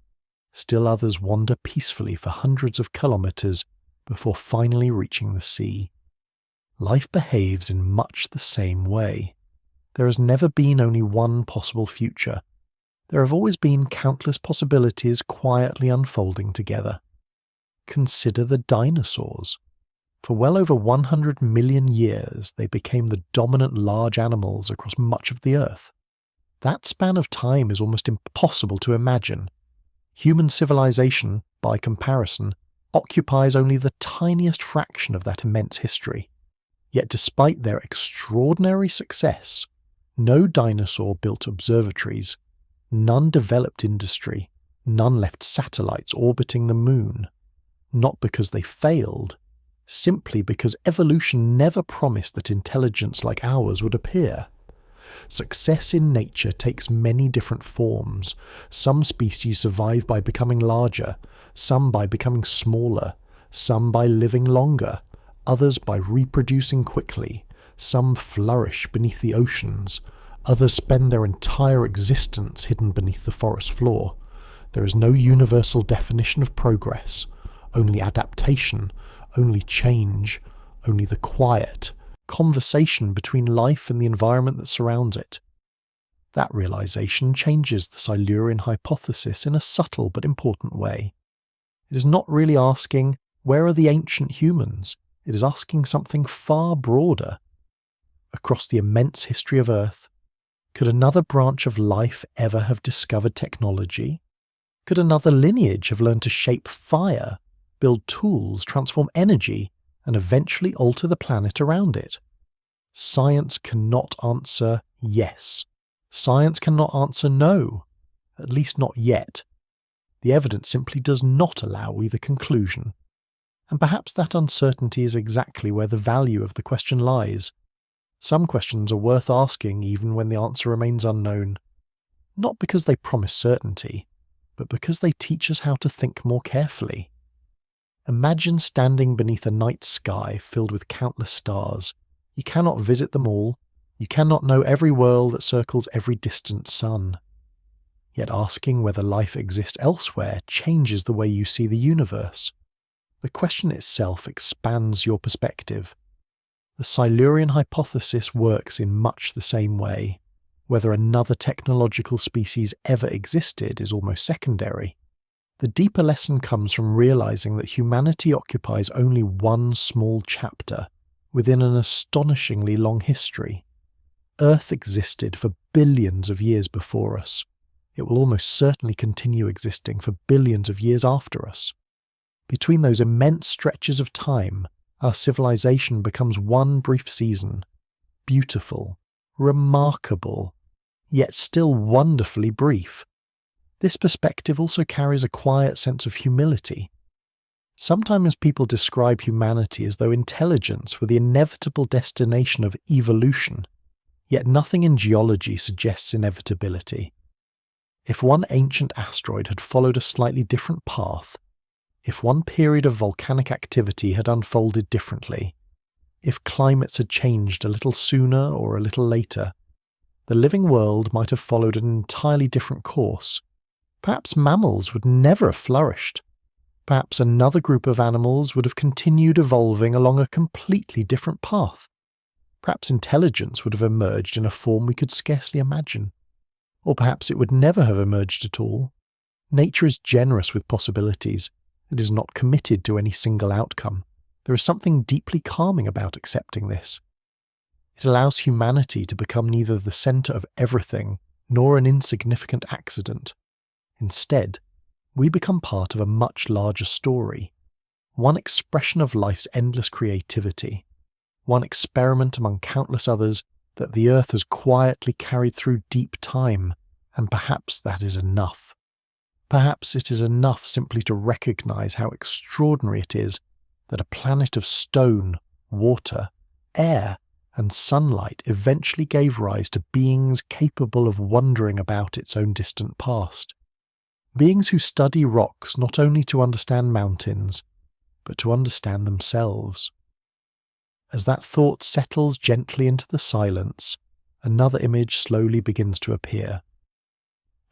Still others wander peacefully for hundreds of kilometers before finally reaching the sea. Life behaves in much the same way. There has never been only one possible future. There have always been countless possibilities quietly unfolding together. Consider the dinosaurs. For well over 100 million years, they became the dominant large animals across much of the Earth. That span of time is almost impossible to imagine. Human civilization, by comparison, occupies only the tiniest fraction of that immense history. Yet despite their extraordinary success, no dinosaur built observatories, none developed industry, none left satellites orbiting the moon. Not because they failed, simply because evolution never promised that intelligence like ours would appear. Success in nature takes many different forms. Some species survive by becoming larger, some by becoming smaller, some by living longer, others by reproducing quickly, some flourish beneath the oceans, others spend their entire existence hidden beneath the forest floor. There is no universal definition of progress, only adaptation, only change, only the quiet conversation between life and the environment that surrounds it. That realization changes the Silurian hypothesis in a subtle but important way. It is not really asking, where are the ancient humans? It is asking something far broader. Across the immense history of Earth, could another branch of life ever have discovered technology? Could another lineage have learned to shape fire, build tools, transform energy, and eventually alter the planet around it? Science cannot answer yes. Science cannot answer no, at least not yet. The evidence simply does not allow either conclusion. And perhaps that uncertainty is exactly where the value of the question lies. Some questions are worth asking even when the answer remains unknown. Not because they promise certainty, but because they teach us how to think more carefully. Imagine standing beneath a night sky filled with countless stars. You cannot visit them all. You cannot know every world that circles every distant sun. Yet asking whether life exists elsewhere changes the way you see the universe. The question itself expands your perspective. The Silurian Hypothesis works in much the same way. Whether another technological species ever existed is almost secondary. The deeper lesson comes from realizing that humanity occupies only one small chapter within an astonishingly long history. Earth existed for billions of years before us. It will almost certainly continue existing for billions of years after us. Between those immense stretches of time, our civilization becomes one brief season, beautiful, remarkable, yet still wonderfully brief. This perspective also carries a quiet sense of humility. Sometimes people describe humanity as though intelligence were the inevitable destination of evolution, yet nothing in geology suggests inevitability. If one ancient asteroid had followed a slightly different path, if one period of volcanic activity had unfolded differently, if climates had changed a little sooner or a little later, the living world might have followed an entirely different course. Perhaps mammals would never have flourished. Perhaps another group of animals would have continued evolving along a completely different path. Perhaps intelligence would have emerged in a form we could scarcely imagine. Or perhaps it would never have emerged at all. Nature is generous with possibilities. It is not committed to any single outcome. There is something deeply calming about accepting this. It allows humanity to become neither the center of everything nor an insignificant accident. Instead, we become part of a much larger story, one expression of life's endless creativity, one experiment among countless others that the Earth has quietly carried through deep time, and perhaps that is enough. Perhaps it is enough simply to recognize how extraordinary it is that a planet of stone, water, air, and sunlight eventually gave rise to beings capable of wondering about its own distant past. Beings who study rocks not only to understand mountains, but to understand themselves. As that thought settles gently into the silence, another image slowly begins to appear.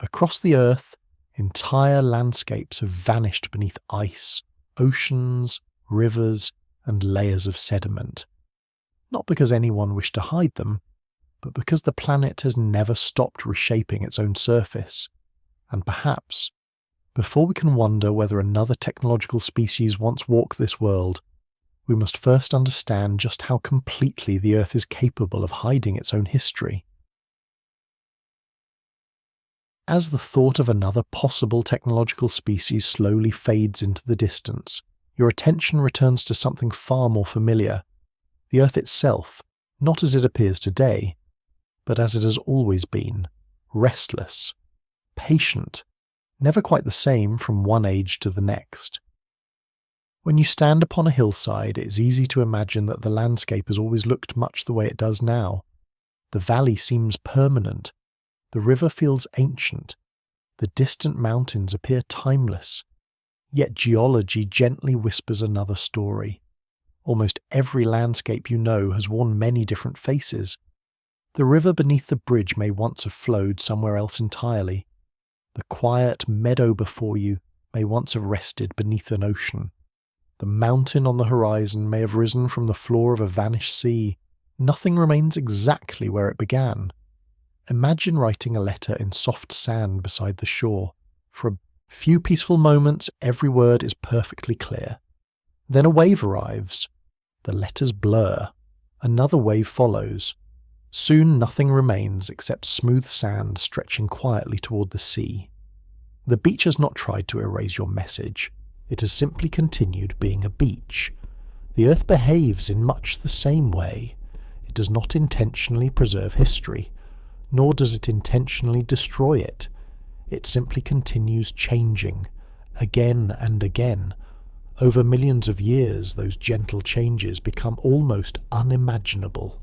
Across the Earth, entire landscapes have vanished beneath ice, oceans, rivers, and layers of sediment. Not because anyone wished to hide them, but because the planet has never stopped reshaping its own surface. And perhaps, before we can wonder whether another technological species once walked this world, we must first understand just how completely the Earth is capable of hiding its own history. As the thought of another possible technological species slowly fades into the distance, your attention returns to something far more familiar. The Earth itself, not as it appears today, but as it has always been, restless, patient, never quite the same from one age to the next. When you stand upon a hillside, it is easy to imagine that the landscape has always looked much the way it does now. The valley seems permanent. The river feels ancient. The distant mountains appear timeless. Yet geology gently whispers another story. Almost every landscape you know has worn many different faces. The river beneath the bridge may once have flowed somewhere else entirely. The quiet meadow before you may once have rested beneath an ocean. The mountain on the horizon may have risen from the floor of a vanished sea. Nothing remains exactly where it began. Imagine writing a letter in soft sand beside the shore. For a few peaceful moments, every word is perfectly clear. Then a wave arrives. The letters blur. Another wave follows. Soon nothing remains except smooth sand stretching quietly toward the sea. The beach has not tried to erase your message. It has simply continued being a beach. The Earth behaves in much the same way. It does not intentionally preserve history, nor does it intentionally destroy it. It simply continues changing, again and again. Over millions of years, those gentle changes become almost unimaginable.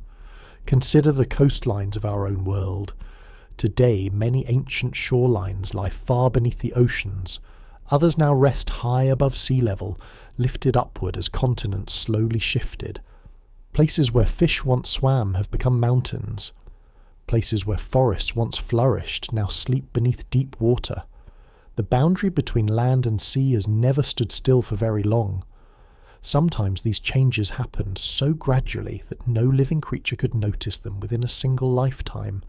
Consider the coastlines of our own world. Today, many ancient shorelines lie far beneath the oceans. Others now rest high above sea level, lifted upward as continents slowly shifted. Places where fish once swam have become mountains. Places where forests once flourished now sleep beneath deep water. The boundary between land and sea has never stood still for very long. Sometimes these changes happened so gradually that no living creature could notice them within a single lifetime.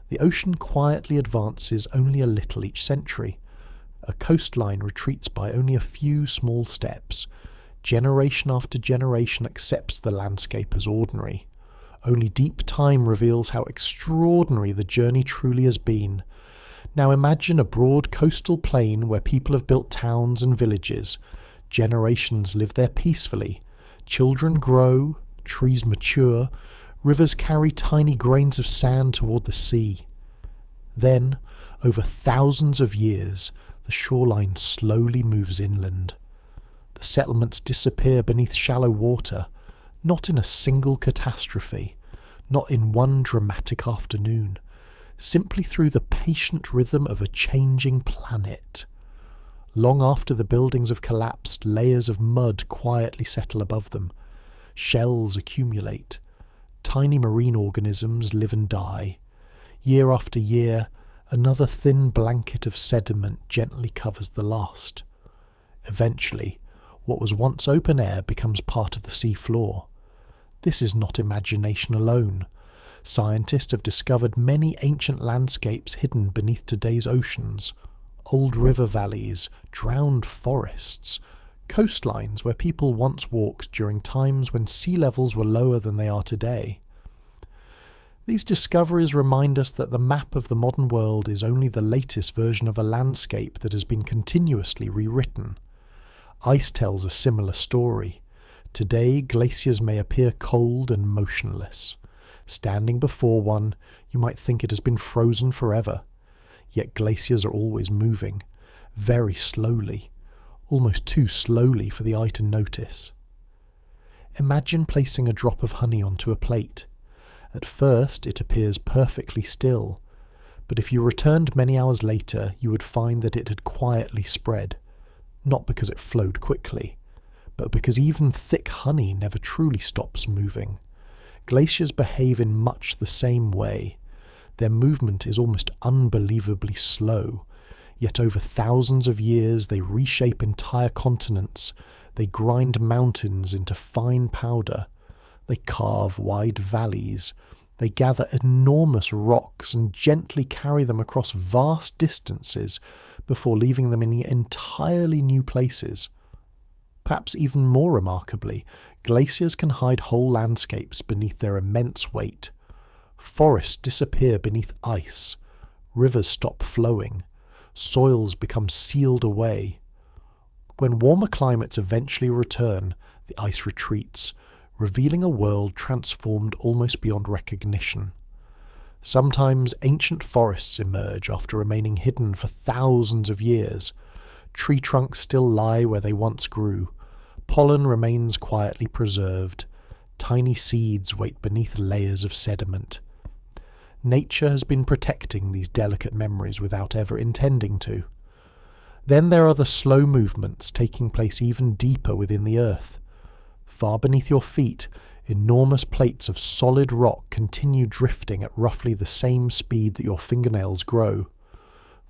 The ocean quietly advances only a little each century. A coastline retreats by only a few small steps. Generation after generation accepts the landscape as ordinary. Only deep time reveals how extraordinary the journey truly has been. Now imagine a broad coastal plain where people have built towns and villages. Generations live there peacefully. Children grow, trees mature, rivers carry tiny grains of sand toward the sea. Then, over thousands of years, the shoreline slowly moves inland. The settlements disappear beneath shallow water, not in a single catastrophe, not in one dramatic afternoon, simply through the patient rhythm of a changing planet. Long after the buildings have collapsed, layers of mud quietly settle above them. Shells accumulate. Tiny marine organisms live and die. Year after year, another thin blanket of sediment gently covers the last. Eventually, what was once open air becomes part of the sea floor. This is not imagination alone. Scientists have discovered many ancient landscapes hidden beneath today's oceans. Old river valleys, drowned forests, coastlines where people once walked during times when sea levels were lower than they are today. These discoveries remind us that the map of the modern world is only the latest version of a landscape that has been continuously rewritten. Ice tells a similar story. Today, glaciers may appear cold and motionless. Standing before one, you might think it has been frozen forever. Yet glaciers are always moving, very slowly, almost too slowly for the eye to notice. Imagine placing a drop of honey onto a plate. At first it appears perfectly still, but if you returned many hours later, you would find that it had quietly spread, not because it flowed quickly, but because even thick honey never truly stops moving. Glaciers behave in much the same way. Their movement is almost unbelievably slow, yet over thousands of years they reshape entire continents, they grind mountains into fine powder, they carve wide valleys, they gather enormous rocks and gently carry them across vast distances before leaving them in entirely new places. Perhaps even more remarkably, glaciers can hide whole landscapes beneath their immense weight. Forests disappear beneath ice, rivers stop flowing, soils become sealed away. When warmer climates eventually return, the ice retreats, revealing a world transformed almost beyond recognition. Sometimes ancient forests emerge after remaining hidden for thousands of years. Tree trunks still lie where they once grew. Pollen remains quietly preserved. Tiny seeds wait beneath layers of sediment. Nature has been protecting these delicate memories without ever intending to. Then there are the slow movements taking place even deeper within the earth. Far beneath your feet, enormous plates of solid rock continue drifting at roughly the same speed that your fingernails grow.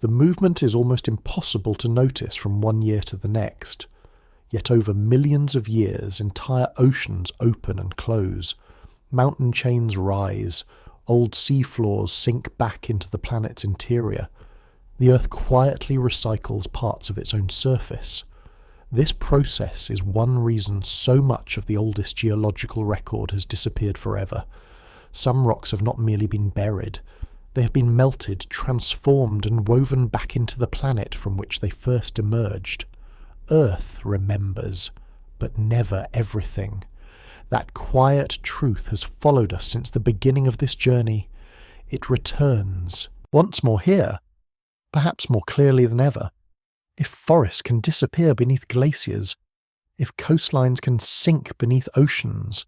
The movement is almost impossible to notice from one year to the next. Yet over millions of years, entire oceans open and close. Mountain chains rise. Old sea floors sink back into the planet's interior. The Earth quietly recycles parts of its own surface. This process is one reason so much of the oldest geological record has disappeared forever. Some rocks have not merely been buried. They have been melted, transformed, and woven back into the planet from which they first emerged. Earth remembers, but never everything. That quiet truth has followed us since the beginning of this journey. It returns, once more here, perhaps more clearly than ever. If forests can disappear beneath glaciers, if coastlines can sink beneath oceans,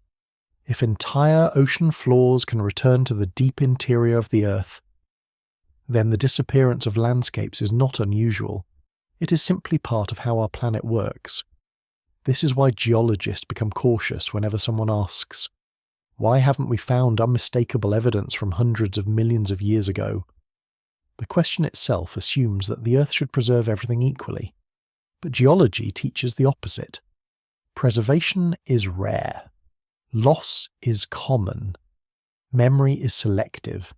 if entire ocean floors can return to the deep interior of the earth, then the disappearance of landscapes is not unusual. It is simply part of how our planet works. This is why geologists become cautious whenever someone asks, "Why haven't we found unmistakable evidence from hundreds of millions of years ago?" The question itself assumes that the Earth should preserve everything equally, but geology teaches the opposite. Preservation is rare. Loss is common. Memory is selective.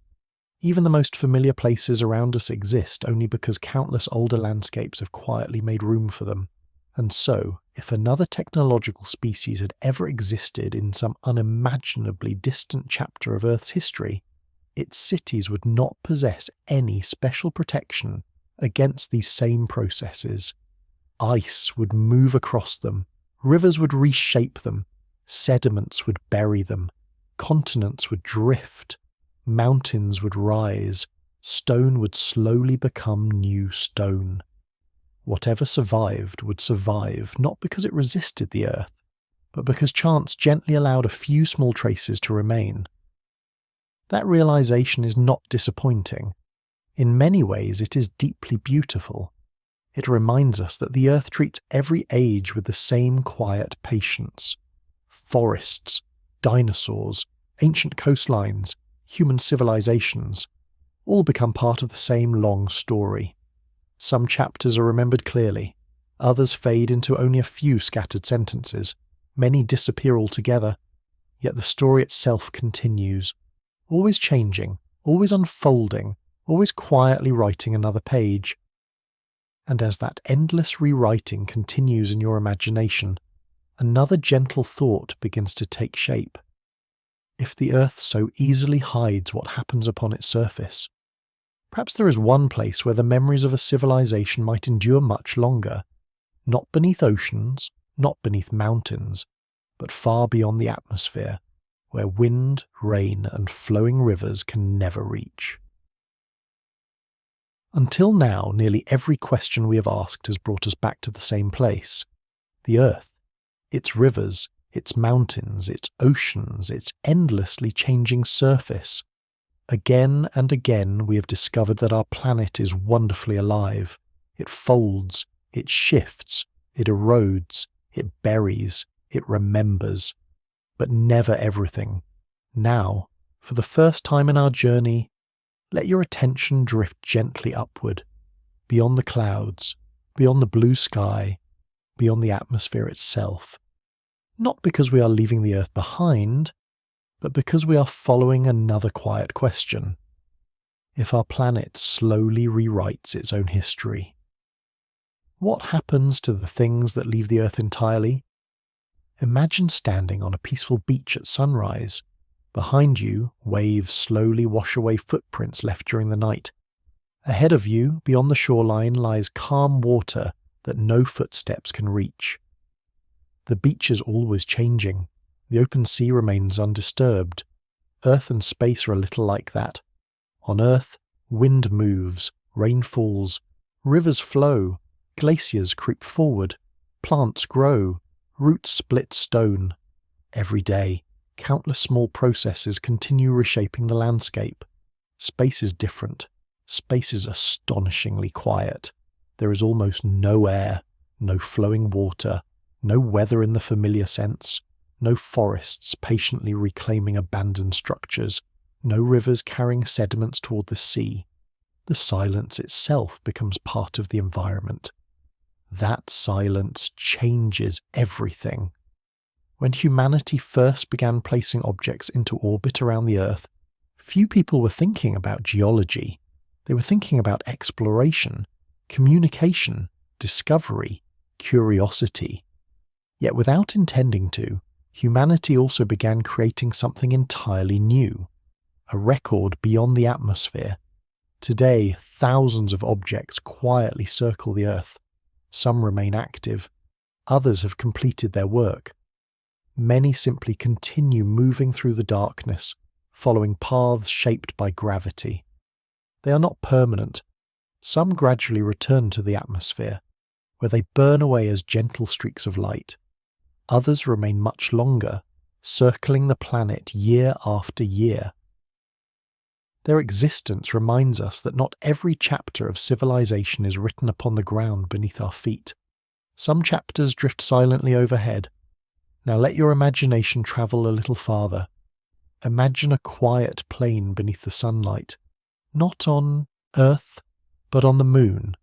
Even the most familiar places around us exist only because countless older landscapes have quietly made room for them. And so, if another technological species had ever existed in some unimaginably distant chapter of Earth's history, its cities would not possess any special protection against these same processes. Ice would move across them, rivers would reshape them, sediments would bury them, continents would drift, mountains would rise, stone would slowly become new stone. Whatever survived would survive not because it resisted the Earth, but because chance gently allowed a few small traces to remain. That realization is not disappointing. In many ways, it is deeply beautiful. It reminds us that the Earth treats every age with the same quiet patience. Forests, dinosaurs, ancient coastlines, human civilizations, all become part of the same long story. Some chapters are remembered clearly, others fade into only a few scattered sentences, many disappear altogether, yet the story itself continues, always changing, always unfolding, always quietly writing another page. And as that endless rewriting continues in your imagination, another gentle thought begins to take shape. If the Earth so easily hides what happens upon its surface, perhaps there is one place where the memories of a civilization might endure much longer, not beneath oceans, not beneath mountains, but far beyond the atmosphere, where wind, rain, and flowing rivers can never reach. Until now, nearly every question we have asked has brought us back to the same place: the Earth, its rivers, its mountains, its oceans, its endlessly changing surface. Again and again we have discovered that our planet is wonderfully alive. It folds, it shifts, it erodes, it buries, it remembers. But never everything. Now, for the first time in our journey, let your attention drift gently upward, beyond the clouds, beyond the blue sky, beyond the atmosphere itself. Not because we are leaving the Earth behind, but because we are following another quiet question. If our planet slowly rewrites its own history, what happens to the things that leave the Earth entirely? Imagine standing on a peaceful beach at sunrise. Behind you, waves slowly wash away footprints left during the night. Ahead of you, beyond the shoreline, lies calm water that no footsteps can reach. The beach is always changing. The open sea remains undisturbed. Earth and space are a little like that. On Earth, wind moves, rain falls, rivers flow, glaciers creep forward, plants grow, roots split stone. Every day, countless small processes continue reshaping the landscape. Space is different. Space is astonishingly quiet. There is almost no air, no flowing water, no weather in the familiar sense, no forests patiently reclaiming abandoned structures, no rivers carrying sediments toward the sea. The silence itself becomes part of the environment. That silence changes everything. When humanity first began placing objects into orbit around the Earth, few people were thinking about geology. They were thinking about exploration, communication, discovery, curiosity. Yet without intending to, humanity also began creating something entirely new, a record beyond the atmosphere. Today, thousands of objects quietly circle the Earth. Some remain active, others have completed their work. Many simply continue moving through the darkness, following paths shaped by gravity. They are not permanent. Some gradually return to the atmosphere, where they burn away as gentle streaks of light. Others remain much longer, circling the planet year after year. Their existence reminds us that not every chapter of civilization is written upon the ground beneath our feet. Some chapters drift silently overhead. Now let your imagination travel a little farther. Imagine a quiet plain beneath the sunlight, not on Earth, but on the moon.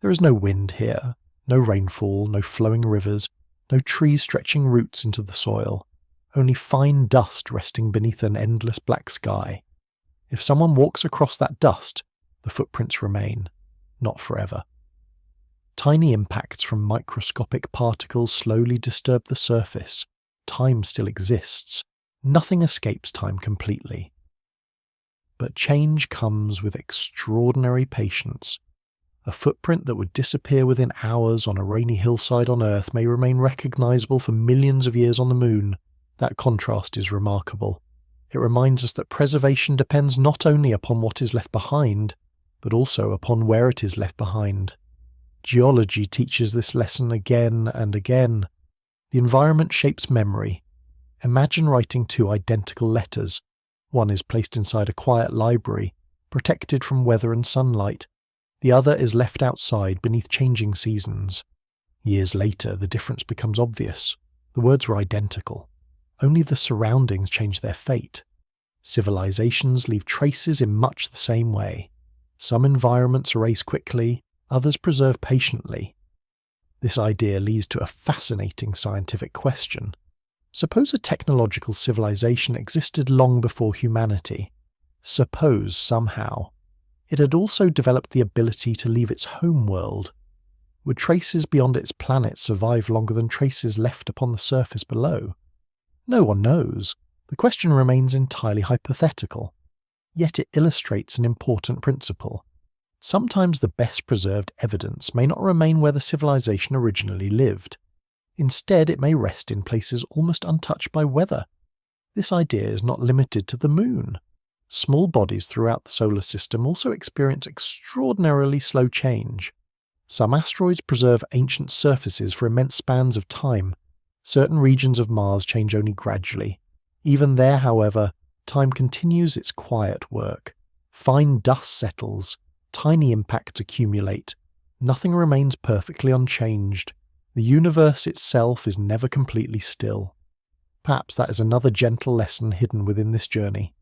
There is no wind here, no rainfall, no flowing rivers, no trees stretching roots into the soil, only fine dust resting beneath an endless black sky. If someone walks across that dust, the footprints remain, not forever. Tiny impacts from microscopic particles slowly disturb the surface. Time still exists. Nothing escapes time completely. But change comes with extraordinary patience. A footprint that would disappear within hours on a rainy hillside on Earth may remain recognizable for millions of years on the moon. That contrast is remarkable. It reminds us that preservation depends not only upon what is left behind, but also upon where it is left behind. Geology teaches this lesson again and again. The environment shapes memory. Imagine writing two identical letters. One is placed inside a quiet library, protected from weather and sunlight. The other is left outside beneath changing seasons. Years later, the difference becomes obvious. The words were identical. Only the surroundings change their fate. Civilizations leave traces in much the same way. Some environments erase quickly, others preserve patiently. This idea leads to a fascinating scientific question. Suppose a technological civilization existed long before humanity. Suppose, somehow, it had also developed the ability to leave its home world. Would traces beyond its planet survive longer than traces left upon the surface below? No one knows. The question remains entirely hypothetical. Yet it illustrates an important principle. Sometimes the best preserved evidence may not remain where the civilization originally lived. Instead, it may rest in places almost untouched by weather. This idea is not limited to the moon. Small bodies throughout the solar system also experience extraordinarily slow change. Some asteroids preserve ancient surfaces for immense spans of time. Certain regions of Mars change only gradually. Even there, however, time continues its quiet work. Fine dust settles, tiny impacts accumulate. Nothing remains perfectly unchanged. The universe itself is never completely still. Perhaps that is another gentle lesson hidden within this journey.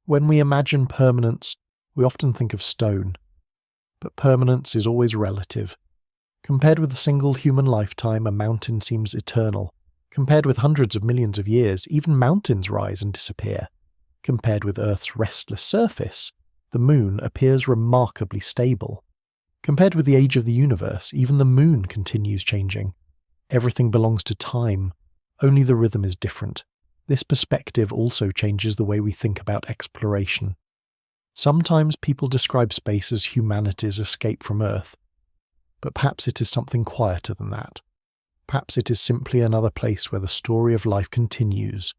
When we imagine permanence, we often think of stone. But permanence is always relative. Compared with a single human lifetime, a mountain seems eternal. Compared with hundreds of millions of years, even mountains rise and disappear. Compared with Earth's restless surface, the moon appears remarkably stable. Compared with the age of the universe, even the moon continues changing. Everything belongs to time, only the rhythm is different. This perspective also changes the way we think about exploration. Sometimes people describe space as humanity's escape from Earth. But perhaps it is something quieter than that. Perhaps it is simply another place where the story of life continues.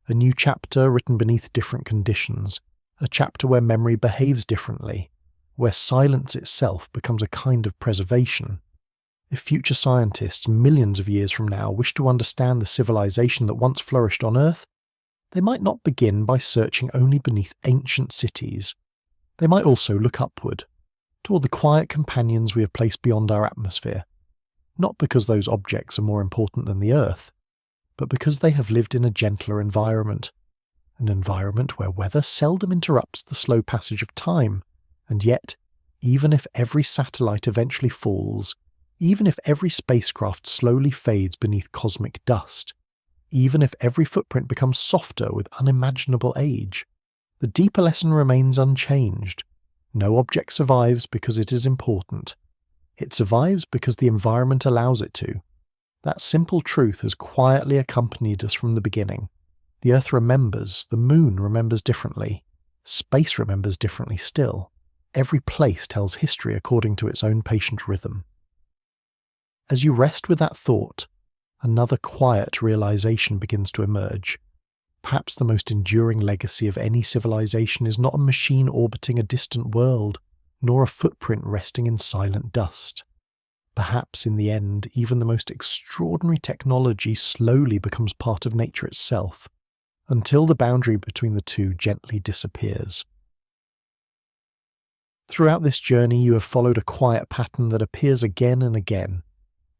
A new chapter written beneath different conditions. A chapter where memory behaves differently. Where silence itself becomes a kind of preservation. If future scientists millions of years from now wish to understand the civilization that once flourished on Earth, they might not begin by searching only beneath ancient cities. They might also look upward, toward the quiet companions we have placed beyond our atmosphere, not because those objects are more important than the Earth, but because they have lived in a gentler environment, an environment where weather seldom interrupts the slow passage of time, and yet, even if every satellite eventually falls, even if every spacecraft slowly fades beneath cosmic dust, even if every footprint becomes softer with unimaginable age, the deeper lesson remains unchanged. No object survives because it is important. It survives because the environment allows it to. That simple truth has quietly accompanied us from the beginning. The Earth remembers, the moon remembers differently, space remembers differently still. Every place tells history according to its own patient rhythm. As you rest with that thought, another quiet realization begins to emerge. Perhaps the most enduring legacy of any civilization is not a machine orbiting a distant world, nor a footprint resting in silent dust. Perhaps in the end, even the most extraordinary technology slowly becomes part of nature itself, until the boundary between the two gently disappears. Throughout this journey, you have followed a quiet pattern that appears again and again.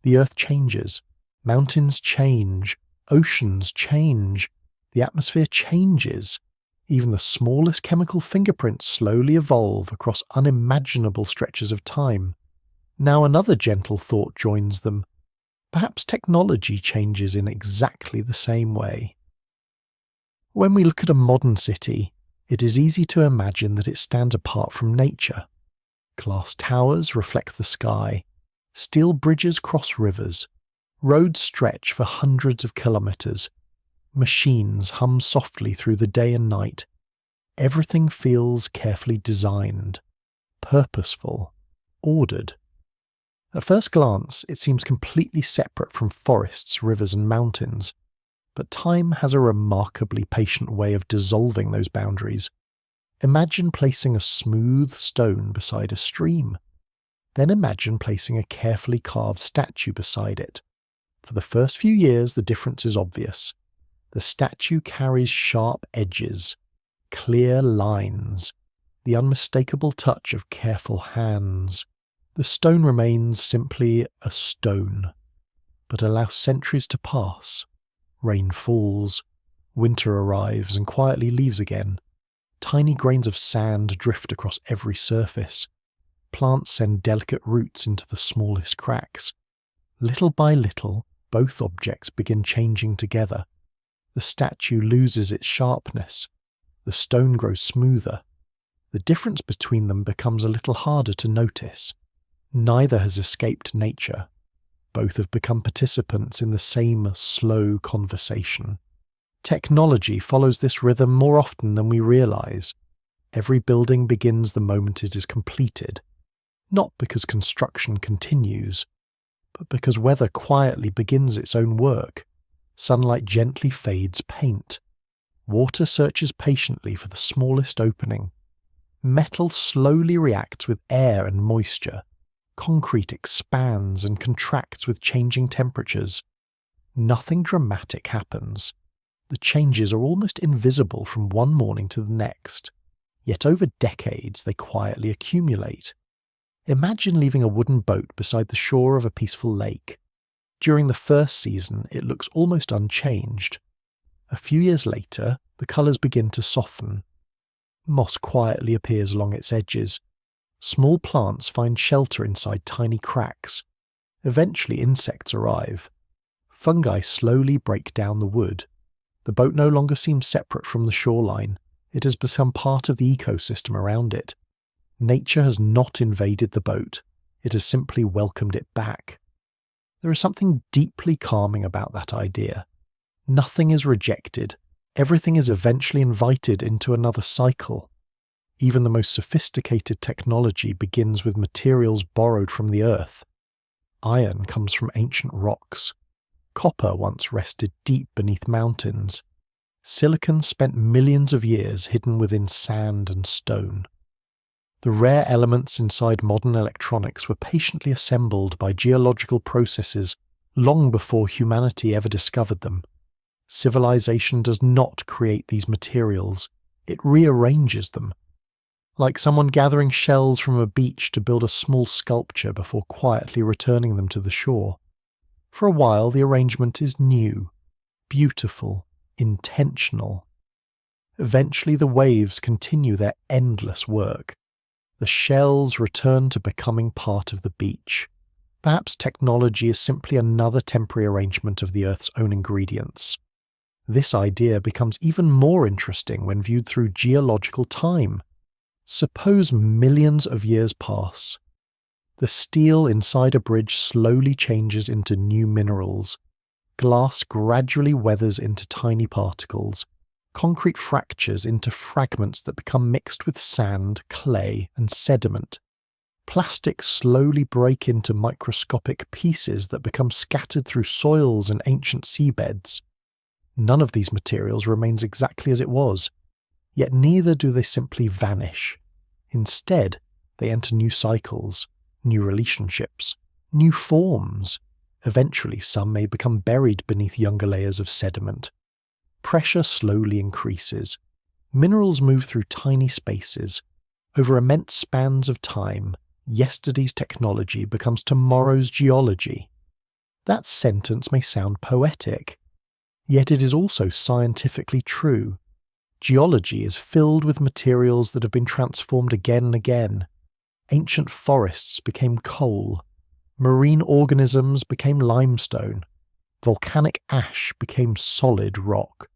The Earth changes, mountains change, oceans change, the atmosphere changes. Even the smallest chemical fingerprints slowly evolve across unimaginable stretches of time. Now another gentle thought joins them. Perhaps technology changes in exactly the same way. When we look at a modern city, it is easy to imagine that it stands apart from nature. Glass towers reflect the sky, steel bridges cross rivers, roads stretch for hundreds of kilometres, machines hum softly through the day and night. Everything feels carefully designed, purposeful, ordered. At first glance, it seems completely separate from forests, rivers and mountains. But time has a remarkably patient way of dissolving those boundaries. Imagine placing a smooth stone beside a stream. Then imagine placing a carefully carved statue beside it. For the first few years, the difference is obvious. The statue carries sharp edges, clear lines, the unmistakable touch of careful hands. The stone remains simply a stone, but allow centuries to pass. Rain falls, winter arrives and quietly leaves again. Tiny grains of sand drift across every surface. Plants send delicate roots into the smallest cracks. Little by little, both objects begin changing together. The statue loses its sharpness. The stone grows smoother. The difference between them becomes a little harder to notice. Neither has escaped nature. Both have become participants in the same slow conversation. Technology follows this rhythm more often than we realize. Every building begins the moment it is completed, not because construction continues, but because weather quietly begins its own work. Sunlight gently fades paint. Water searches patiently for the smallest opening. Metal slowly reacts with air and moisture. Concrete expands and contracts with changing temperatures. Nothing dramatic happens. The changes are almost invisible from one morning to the next. Yet over decades they quietly accumulate. Imagine leaving a wooden boat beside the shore of a peaceful lake. During the first season, it looks almost unchanged. A few years later, the colours begin to soften. Moss quietly appears along its edges. Small plants find shelter inside tiny cracks. Eventually insects arrive. Fungi slowly break down the wood. The boat no longer seems separate from the shoreline. It has become part of the ecosystem around it. Nature has not invaded the boat. It has simply welcomed it back. There is something deeply calming about that idea. Nothing is rejected. Everything is eventually invited into another cycle. Even the most sophisticated technology begins with materials borrowed from the earth. Iron comes from ancient rocks. Copper once rested deep beneath mountains. Silicon spent millions of years hidden within sand and stone. The rare elements inside modern electronics were patiently assembled by geological processes long before humanity ever discovered them. Civilization does not create these materials, it rearranges them. Like someone gathering shells from a beach to build a small sculpture before quietly returning them to the shore. For a while the arrangement is new, beautiful, intentional. Eventually the waves continue their endless work. The shells return to becoming part of the beach. Perhaps technology is simply another temporary arrangement of the Earth's own ingredients. This idea becomes even more interesting when viewed through geological time. Suppose millions of years pass. The steel inside a bridge slowly changes into new minerals. Glass gradually weathers into tiny particles. Concrete fractures into fragments that become mixed with sand, clay, and sediment. Plastics slowly break into microscopic pieces that become scattered through soils and ancient seabeds. None of these materials remains exactly as it was. Yet neither do they simply vanish. Instead, they enter new cycles, new relationships, new forms. Eventually, some may become buried beneath younger layers of sediment. Pressure slowly increases. Minerals move through tiny spaces. Over immense spans of time, yesterday's technology becomes tomorrow's geology. That sentence may sound poetic, yet it is also scientifically true. Geology is filled with materials that have been transformed again and again. Ancient forests became coal. Marine organisms became limestone. Volcanic ash became solid rock.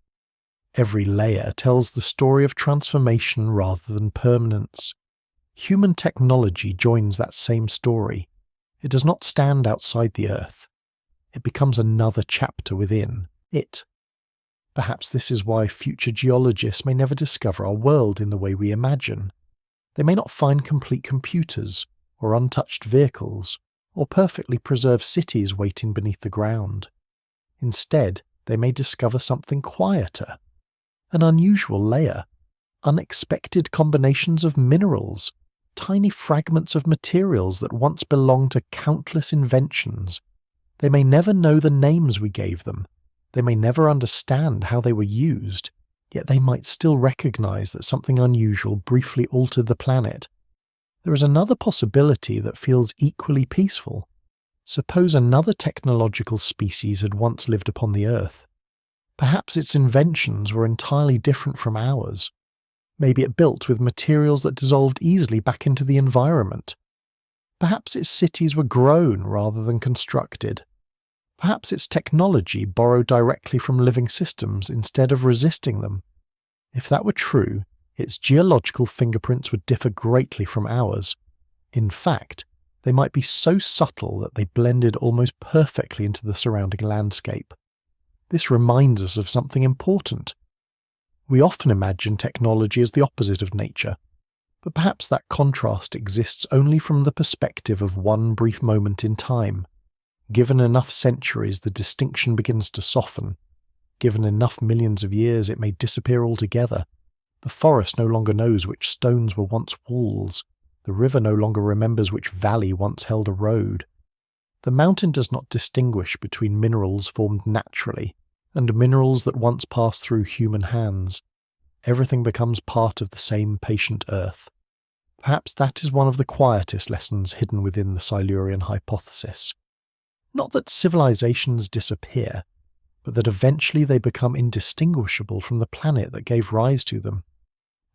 Every layer tells the story of transformation rather than permanence. Human technology joins that same story. It does not stand outside the Earth. It becomes another chapter within it. Perhaps this is why future geologists may never discover our world in the way we imagine. They may not find complete computers, or untouched vehicles, or perfectly preserved cities waiting beneath the ground. Instead, they may discover something quieter, an unusual layer, unexpected combinations of minerals, tiny fragments of materials that once belonged to countless inventions. They may never know the names we gave them. They may never understand how they were used, yet they might still recognize that something unusual briefly altered the planet. There is another possibility that feels equally peaceful. Suppose another technological species had once lived upon the Earth. Perhaps its inventions were entirely different from ours. Maybe it built with materials that dissolved easily back into the environment. Perhaps its cities were grown rather than constructed. Perhaps its technology borrowed directly from living systems instead of resisting them. If that were true, its geological fingerprints would differ greatly from ours. In fact, they might be so subtle that they blended almost perfectly into the surrounding landscape. This reminds us of something important. We often imagine technology as the opposite of nature, but perhaps that contrast exists only from the perspective of one brief moment in time. Given enough centuries, the distinction begins to soften. Given enough millions of years, it may disappear altogether. The forest no longer knows which stones were once walls. The river no longer remembers which valley once held a road. The mountain does not distinguish between minerals formed naturally and minerals that once passed through human hands. Everything becomes part of the same patient earth. Perhaps that is one of the quietest lessons hidden within the Silurian hypothesis. Not that civilizations disappear, but that eventually they become indistinguishable from the planet that gave rise to them.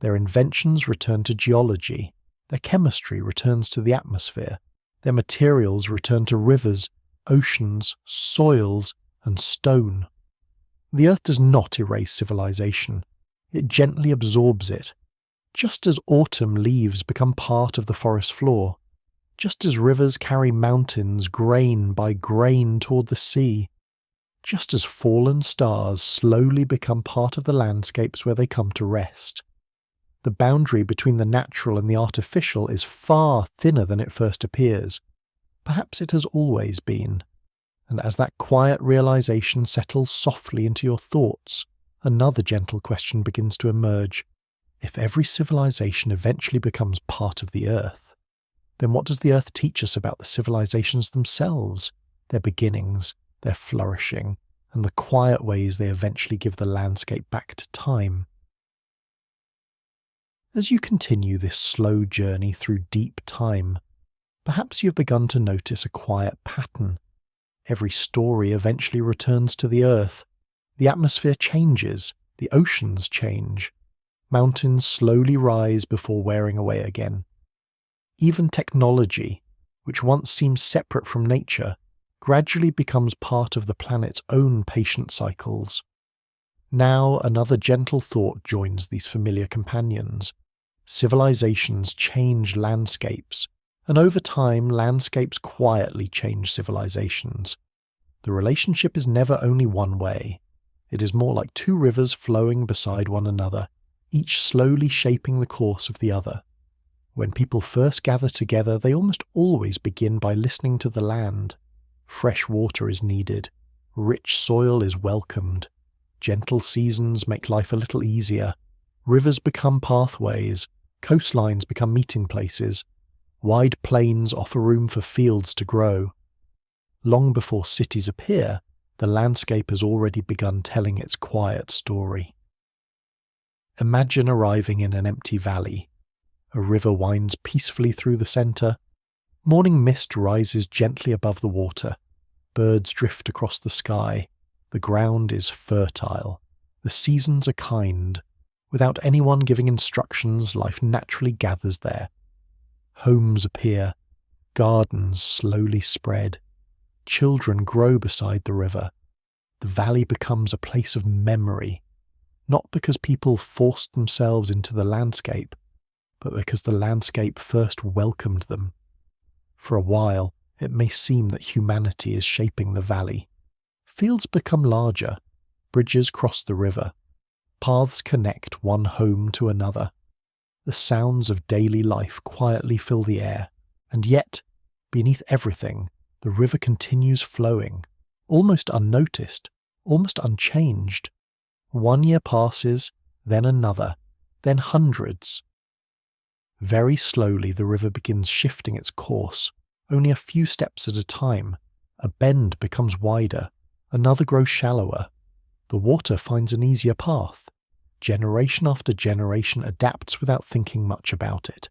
Their inventions return to geology, their chemistry returns to the atmosphere, their materials return to rivers, oceans, soils, and stone. The Earth does not erase civilization, it gently absorbs it. Just as autumn leaves become part of the forest floor, just as rivers carry mountains grain by grain toward the sea, just as fallen stars slowly become part of the landscapes where they come to rest. The boundary between the natural and the artificial is far thinner than it first appears. Perhaps it has always been. And as that quiet realization settles softly into your thoughts, another gentle question begins to emerge. If every civilization eventually becomes part of the Earth, then what does the Earth teach us about the civilizations themselves, their beginnings, their flourishing, and the quiet ways they eventually give the landscape back to time? As you continue this slow journey through deep time, perhaps you have begun to notice a quiet pattern. Every story eventually returns to the Earth. The atmosphere changes, the oceans change. Mountains slowly rise before wearing away again. Even technology, which once seemed separate from nature, gradually becomes part of the planet's own patient cycles. Now another gentle thought joins these familiar companions. Civilizations change landscapes, and over time landscapes quietly change civilizations. The relationship is never only one way. It is more like two rivers flowing beside one another, each slowly shaping the course of the other. When people first gather together, they almost always begin by listening to the land. Fresh water is needed. Rich soil is welcomed. Gentle seasons make life a little easier. Rivers become pathways. Coastlines become meeting places. Wide plains offer room for fields to grow. Long before cities appear, the landscape has already begun telling its quiet story. Imagine arriving in an empty valley. A river winds peacefully through the centre. Morning mist rises gently above the water. Birds drift across the sky. The ground is fertile. The seasons are kind. Without anyone giving instructions, life naturally gathers there. Homes appear. Gardens slowly spread. Children grow beside the river. The valley becomes a place of memory, not because people forced themselves into the landscape, but because the landscape first welcomed them. For a while, it may seem that humanity is shaping the valley. Fields become larger. Bridges cross the river. Paths connect one home to another. The sounds of daily life quietly fill the air, and yet, beneath everything, the river continues flowing, almost unnoticed, almost unchanged. 1 year passes, then another, then hundreds. Very slowly the river begins shifting its course, only a few steps at a time. A bend becomes wider, another grows shallower. The water finds an easier path. Generation after generation adapts without thinking much about it.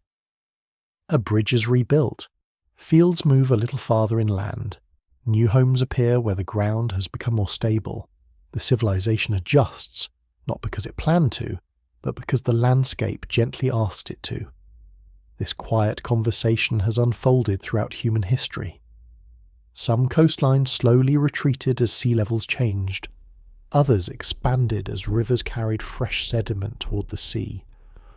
A bridge is rebuilt. Fields move a little farther inland. New homes appear where the ground has become more stable. The civilization adjusts, not because it planned to, but because the landscape gently asked it to. This quiet conversation has unfolded throughout human history. Some coastlines slowly retreated as sea levels changed. Others expanded as rivers carried fresh sediment toward the sea.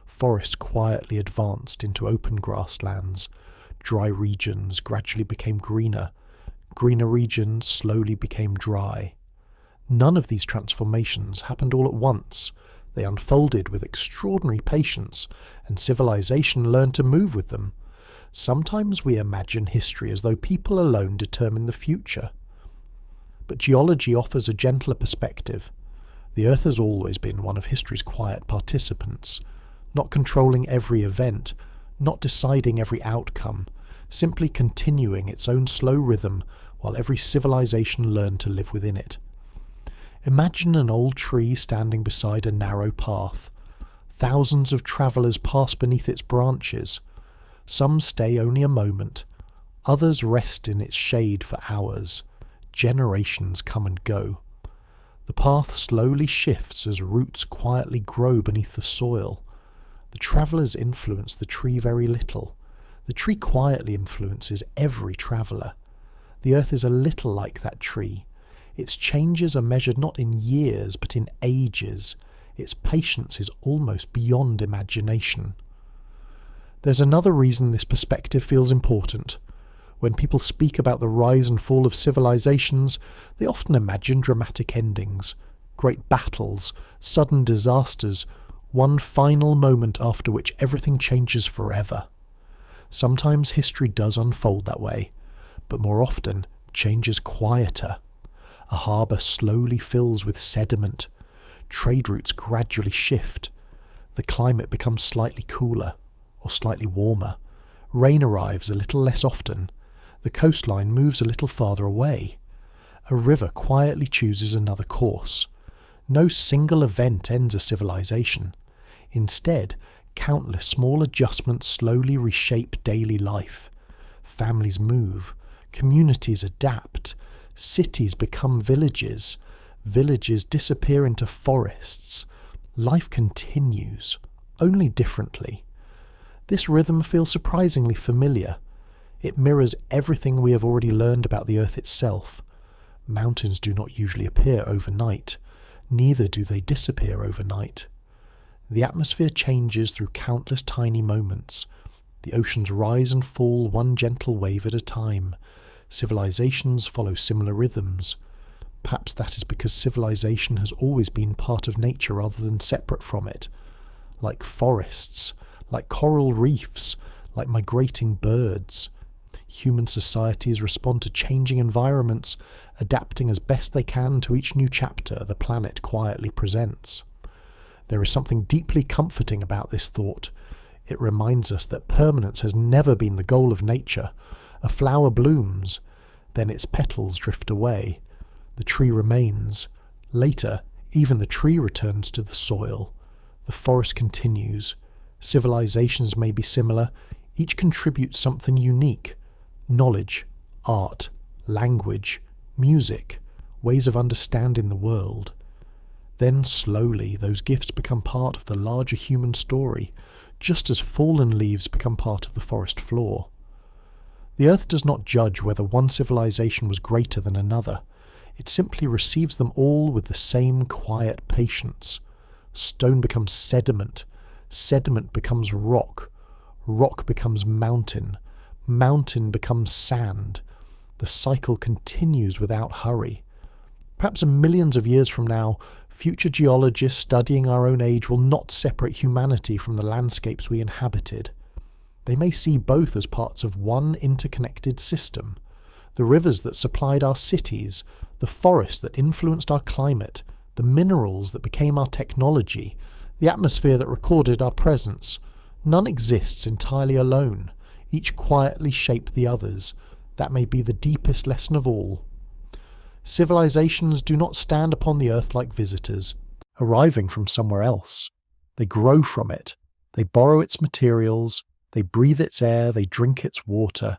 Forests quietly advanced into open grasslands. Dry regions gradually became greener. Greener regions slowly became dry. None of these transformations happened all at once. They unfolded with extraordinary patience, and civilization learned to move with them. Sometimes we imagine history as though people alone determine the future. But geology offers a gentler perspective. The Earth has always been one of history's quiet participants, not controlling every event, not deciding every outcome, simply continuing its own slow rhythm while every civilization learned to live within it. Imagine an old tree standing beside a narrow path. Thousands of travellers pass beneath its branches. Some stay only a moment. Others rest in its shade for hours. Generations come and go. The path slowly shifts as roots quietly grow beneath the soil. The travellers influence the tree very little. The tree quietly influences every traveller. The earth is a little like that tree. Its changes are measured not in years, but in ages. Its patience is almost beyond imagination. There's another reason this perspective feels important. When people speak about the rise and fall of civilizations, they often imagine dramatic endings, great battles, sudden disasters, one final moment after which everything changes forever. Sometimes history does unfold that way, but more often change is quieter. A harbour slowly fills with sediment. Trade routes gradually shift. The climate becomes slightly cooler, or slightly warmer. Rain arrives a little less often. The coastline moves a little farther away. A river quietly chooses another course. No single event ends a civilization. Instead, countless small adjustments slowly reshape daily life. Families move. Communities adapt. Cities become villages. Villages disappear into forests. Life continues, only differently. This rhythm feels surprisingly familiar. It mirrors everything we have already learned about the Earth itself. Mountains do not usually appear overnight. Neither do they disappear overnight. The atmosphere changes through countless tiny moments. The oceans rise and fall one gentle wave at a time. Civilizations follow similar rhythms. Perhaps that is because civilization has always been part of nature rather than separate from it. Like forests, like coral reefs, like migrating birds. Human societies respond to changing environments, adapting as best they can to each new chapter the planet quietly presents. There is something deeply comforting about this thought. It reminds us that permanence has never been the goal of nature. A flower blooms, then its petals drift away. The tree remains. Later, even the tree returns to the soil. The forest continues. Civilizations may be similar, each contributes something unique: knowledge, art, language, music, ways of understanding the world. Then slowly those gifts become part of the larger human story, just as fallen leaves become part of the forest floor. The Earth does not judge whether one civilization was greater than another. It simply receives them all with the same quiet patience. Stone becomes sediment, sediment becomes rock, rock becomes mountain, mountain becomes sand. The cycle continues without hurry. Perhaps millions of years from now, future geologists studying our own age will not separate humanity from the landscapes we inhabited. They may see both as parts of one interconnected system. The rivers that supplied our cities, the forests that influenced our climate, the minerals that became our technology, the atmosphere that recorded our presence. None exists entirely alone. Each quietly shaped the others. That may be the deepest lesson of all. Civilizations do not stand upon the earth like visitors, arriving from somewhere else. They grow from it. They borrow its materials. They breathe its air. They drink its water.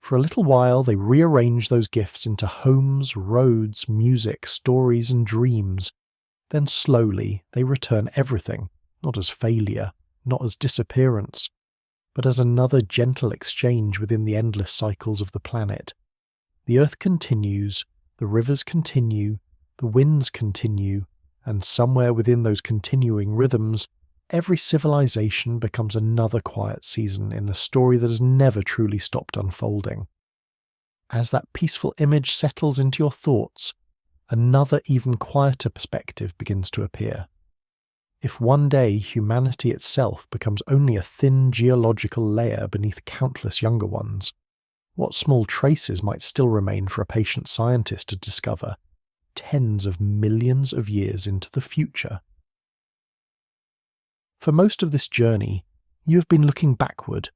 For a little while, they rearrange those gifts into homes, roads, music, stories, and dreams. Then slowly, they return everything, not as failure, not as disappearance, but as another gentle exchange within the endless cycles of the planet. The earth continues, the rivers continue, the winds continue, and somewhere within those continuing rhythms, every civilization becomes another quiet season in a story that has never truly stopped unfolding. As that peaceful image settles into your thoughts, another even quieter perspective begins to appear. If one day humanity itself becomes only a thin geological layer beneath countless younger ones, what small traces might still remain for a patient scientist to discover tens of millions of years into the future? For most of this journey, you have been looking backward,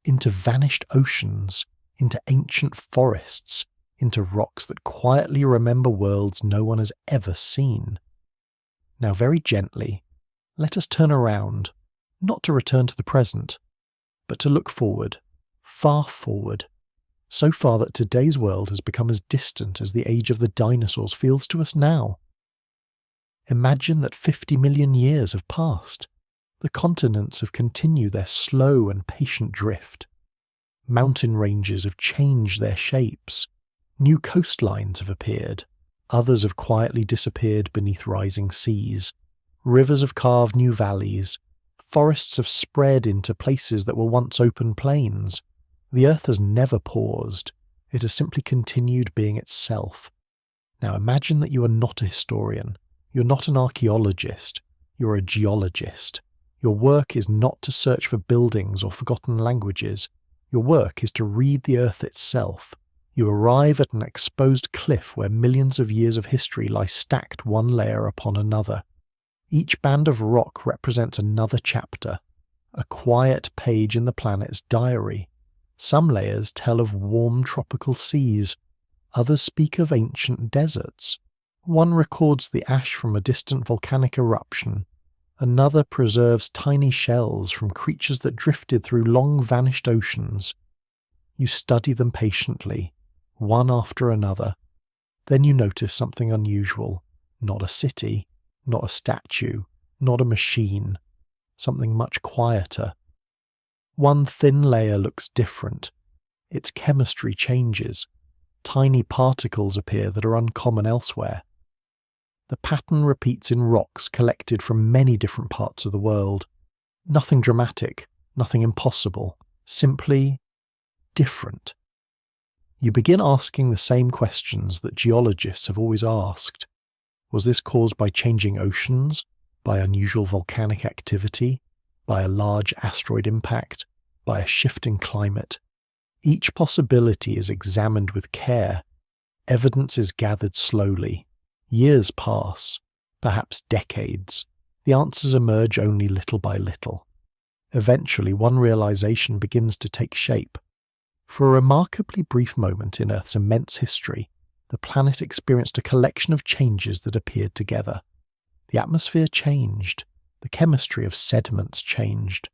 into vanished oceans, into ancient forests, into rocks that quietly remember worlds no one has ever seen. Now very gently, let us turn around, not to return to the present, but to look forward, far forward, so far that today's world has become as distant as the age of the dinosaurs feels to us now. Imagine that 50 million years have passed. The continents have continued their slow and patient drift. Mountain ranges have changed their shapes. New coastlines have appeared. Others have quietly disappeared beneath rising seas. Rivers have carved new valleys. Forests have spread into places that were once open plains. The earth has never paused. It has simply continued being itself. Now imagine that you are not a historian. You're not an archaeologist. You're a geologist. Your work is not to search for buildings or forgotten languages. Your work is to read the earth itself. You arrive at an exposed cliff where millions of years of history lie stacked one layer upon another. Each band of rock represents another chapter, a quiet page in the planet's diary. Some layers tell of warm tropical seas, others speak of ancient deserts. One records the ash from a distant volcanic eruption, another preserves tiny shells from creatures that drifted through long-vanished oceans. You study them patiently, one after another. Then you notice something unusual. Not a city, not a statue, not a machine. Something much quieter. One thin layer looks different. Its chemistry changes. Tiny particles appear that are uncommon elsewhere. The pattern repeats in rocks collected from many different parts of the world. Nothing dramatic, nothing impossible, simply different. You begin asking the same questions that geologists have always asked. Was this caused by changing oceans, by unusual volcanic activity, by a large asteroid impact, by a shifting climate? Each possibility is examined with care. Evidence is gathered slowly. Years pass, perhaps decades. The answers emerge only little by little. Eventually, one realization begins to take shape. For a remarkably brief moment in Earth's immense history, the planet experienced a collection of changes that appeared together. The atmosphere changed. the chemistry of sediments changed.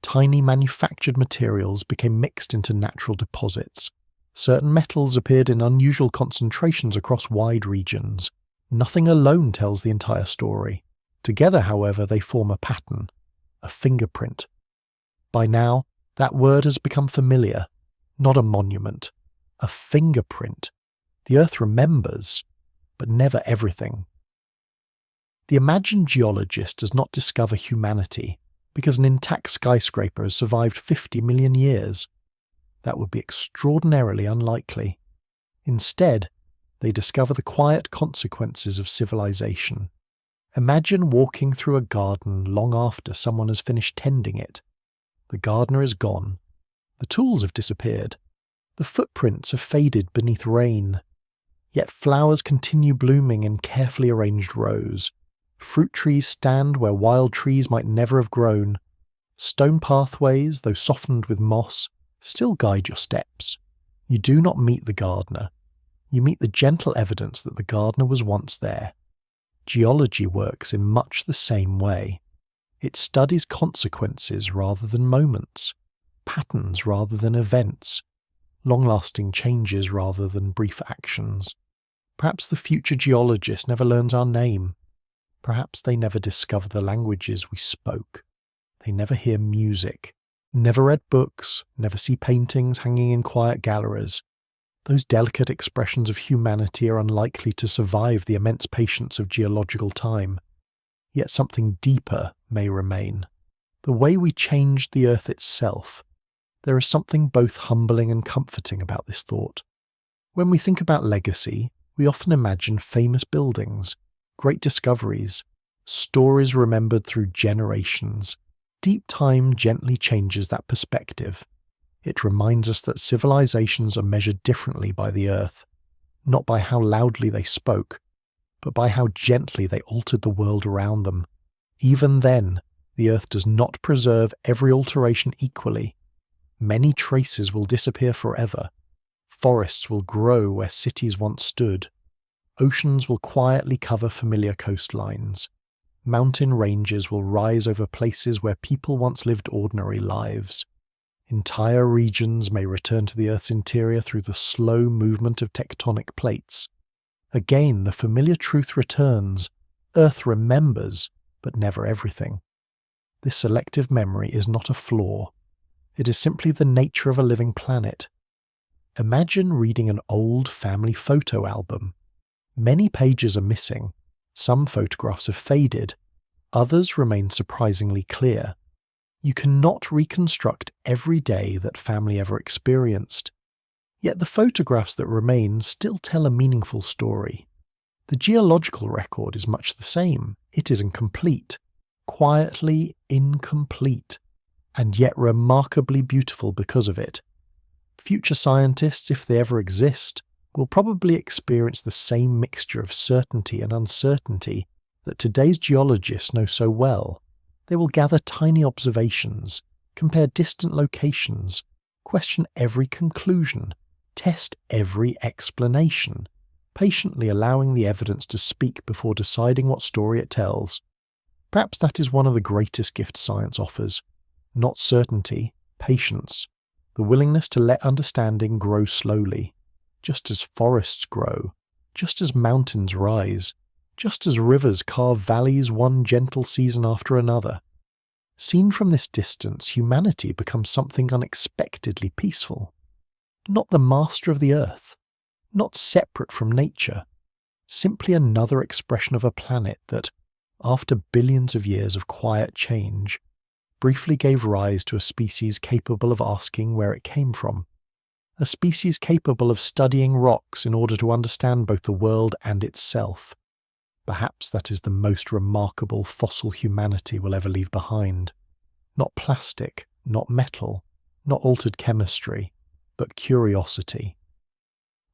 Tiny manufactured materials became mixed into natural deposits. Certain metals appeared in unusual concentrations across wide regions. Nothing alone tells the entire story. Together, however, they form a pattern, a fingerprint. By now, that word has become familiar. Not a monument, a fingerprint. The Earth remembers, but never everything. The imagined geologist does not discover humanity because an intact skyscraper has survived 50 million years. That would be extraordinarily unlikely. Instead, they discover the quiet consequences of civilization. Imagine walking through a garden long after someone has finished tending it. The gardener is gone. The tools have disappeared. The footprints have faded beneath rain. Yet flowers continue blooming in carefully arranged rows. Fruit trees stand where wild trees might never have grown. Stone pathways, though softened with moss, still guide your steps. You do not meet the gardener. You meet the gentle evidence that the gardener was once there. Geology works in much the same way. It studies consequences rather than moments, patterns rather than events, long-lasting changes rather than brief actions. Perhaps the future geologist never learns our name. Perhaps they never discover the languages we spoke. They never hear music, never read books, never see paintings hanging in quiet galleries. Those delicate expressions of humanity are unlikely to survive the immense patience of geological time. Yet something deeper may remain. The way we changed the Earth itself. There is something both humbling and comforting about this thought. When we think about legacy, we often imagine famous buildings, great discoveries, stories remembered through generations. Deep time gently changes that perspective. It reminds us that civilizations are measured differently by the Earth, not by how loudly they spoke, but by how gently they altered the world around them. Even then, the Earth does not preserve every alteration equally. Many traces will disappear forever. Forests will grow where cities once stood. Oceans will quietly cover familiar coastlines. Mountain ranges will rise over places where people once lived ordinary lives. Entire regions may return to the Earth's interior through the slow movement of tectonic plates. Again, the familiar truth returns. Earth remembers, but never everything. This selective memory is not a flaw. It is simply the nature of a living planet. Imagine reading an old family photo album. Many pages are missing. Some photographs have faded. Others remain surprisingly clear. You cannot reconstruct every day that family ever experienced. Yet the photographs that remain still tell a meaningful story. The geological record is much the same. It is incomplete, quietly incomplete, and yet remarkably beautiful because of it. Future scientists, if they ever exist, will probably experience the same mixture of certainty and uncertainty that today's geologists know so well. They will gather tiny observations, compare distant locations, question every conclusion, test every explanation, patiently allowing the evidence to speak before deciding what story it tells. Perhaps that is one of the greatest gifts science offers. Not certainty, patience, the willingness to let understanding grow slowly, just as forests grow, just as mountains rise, just as rivers carve valleys one gentle season after another. Seen from this distance, humanity becomes something unexpectedly peaceful. Not the master of the earth, not separate from nature, simply another expression of a planet that, after billions of years of quiet change, briefly gave rise to a species capable of asking where it came from. A species capable of studying rocks in order to understand both the world and itself. Perhaps that is the most remarkable fossil humanity will ever leave behind. Not plastic, not metal, not altered chemistry, but curiosity.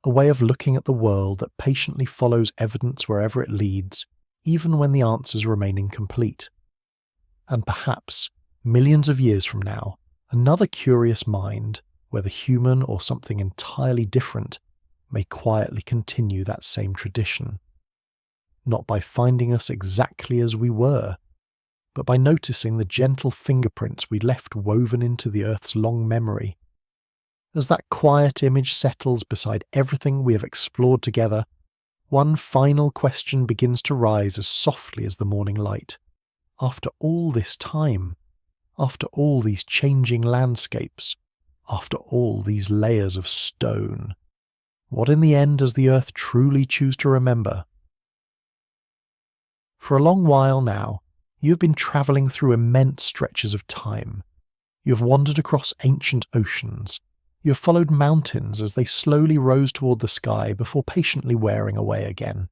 A way of looking at the world that patiently follows evidence wherever it leads, even when the answers remain incomplete. And perhaps, millions of years from now, another curious mind, whether human or something entirely different, may quietly continue that same tradition. Not by finding us exactly as we were, but by noticing the gentle fingerprints we left woven into the Earth's long memory. As that quiet image settles beside everything we have explored together, one final question begins to rise as softly as the morning light. After all this time, after all these changing landscapes, after all these layers of stone, what in the end does the Earth truly choose to remember? For a long while now, you have been travelling through immense stretches of time. You have wandered across ancient oceans. You have followed mountains as they slowly rose toward the sky before patiently wearing away again.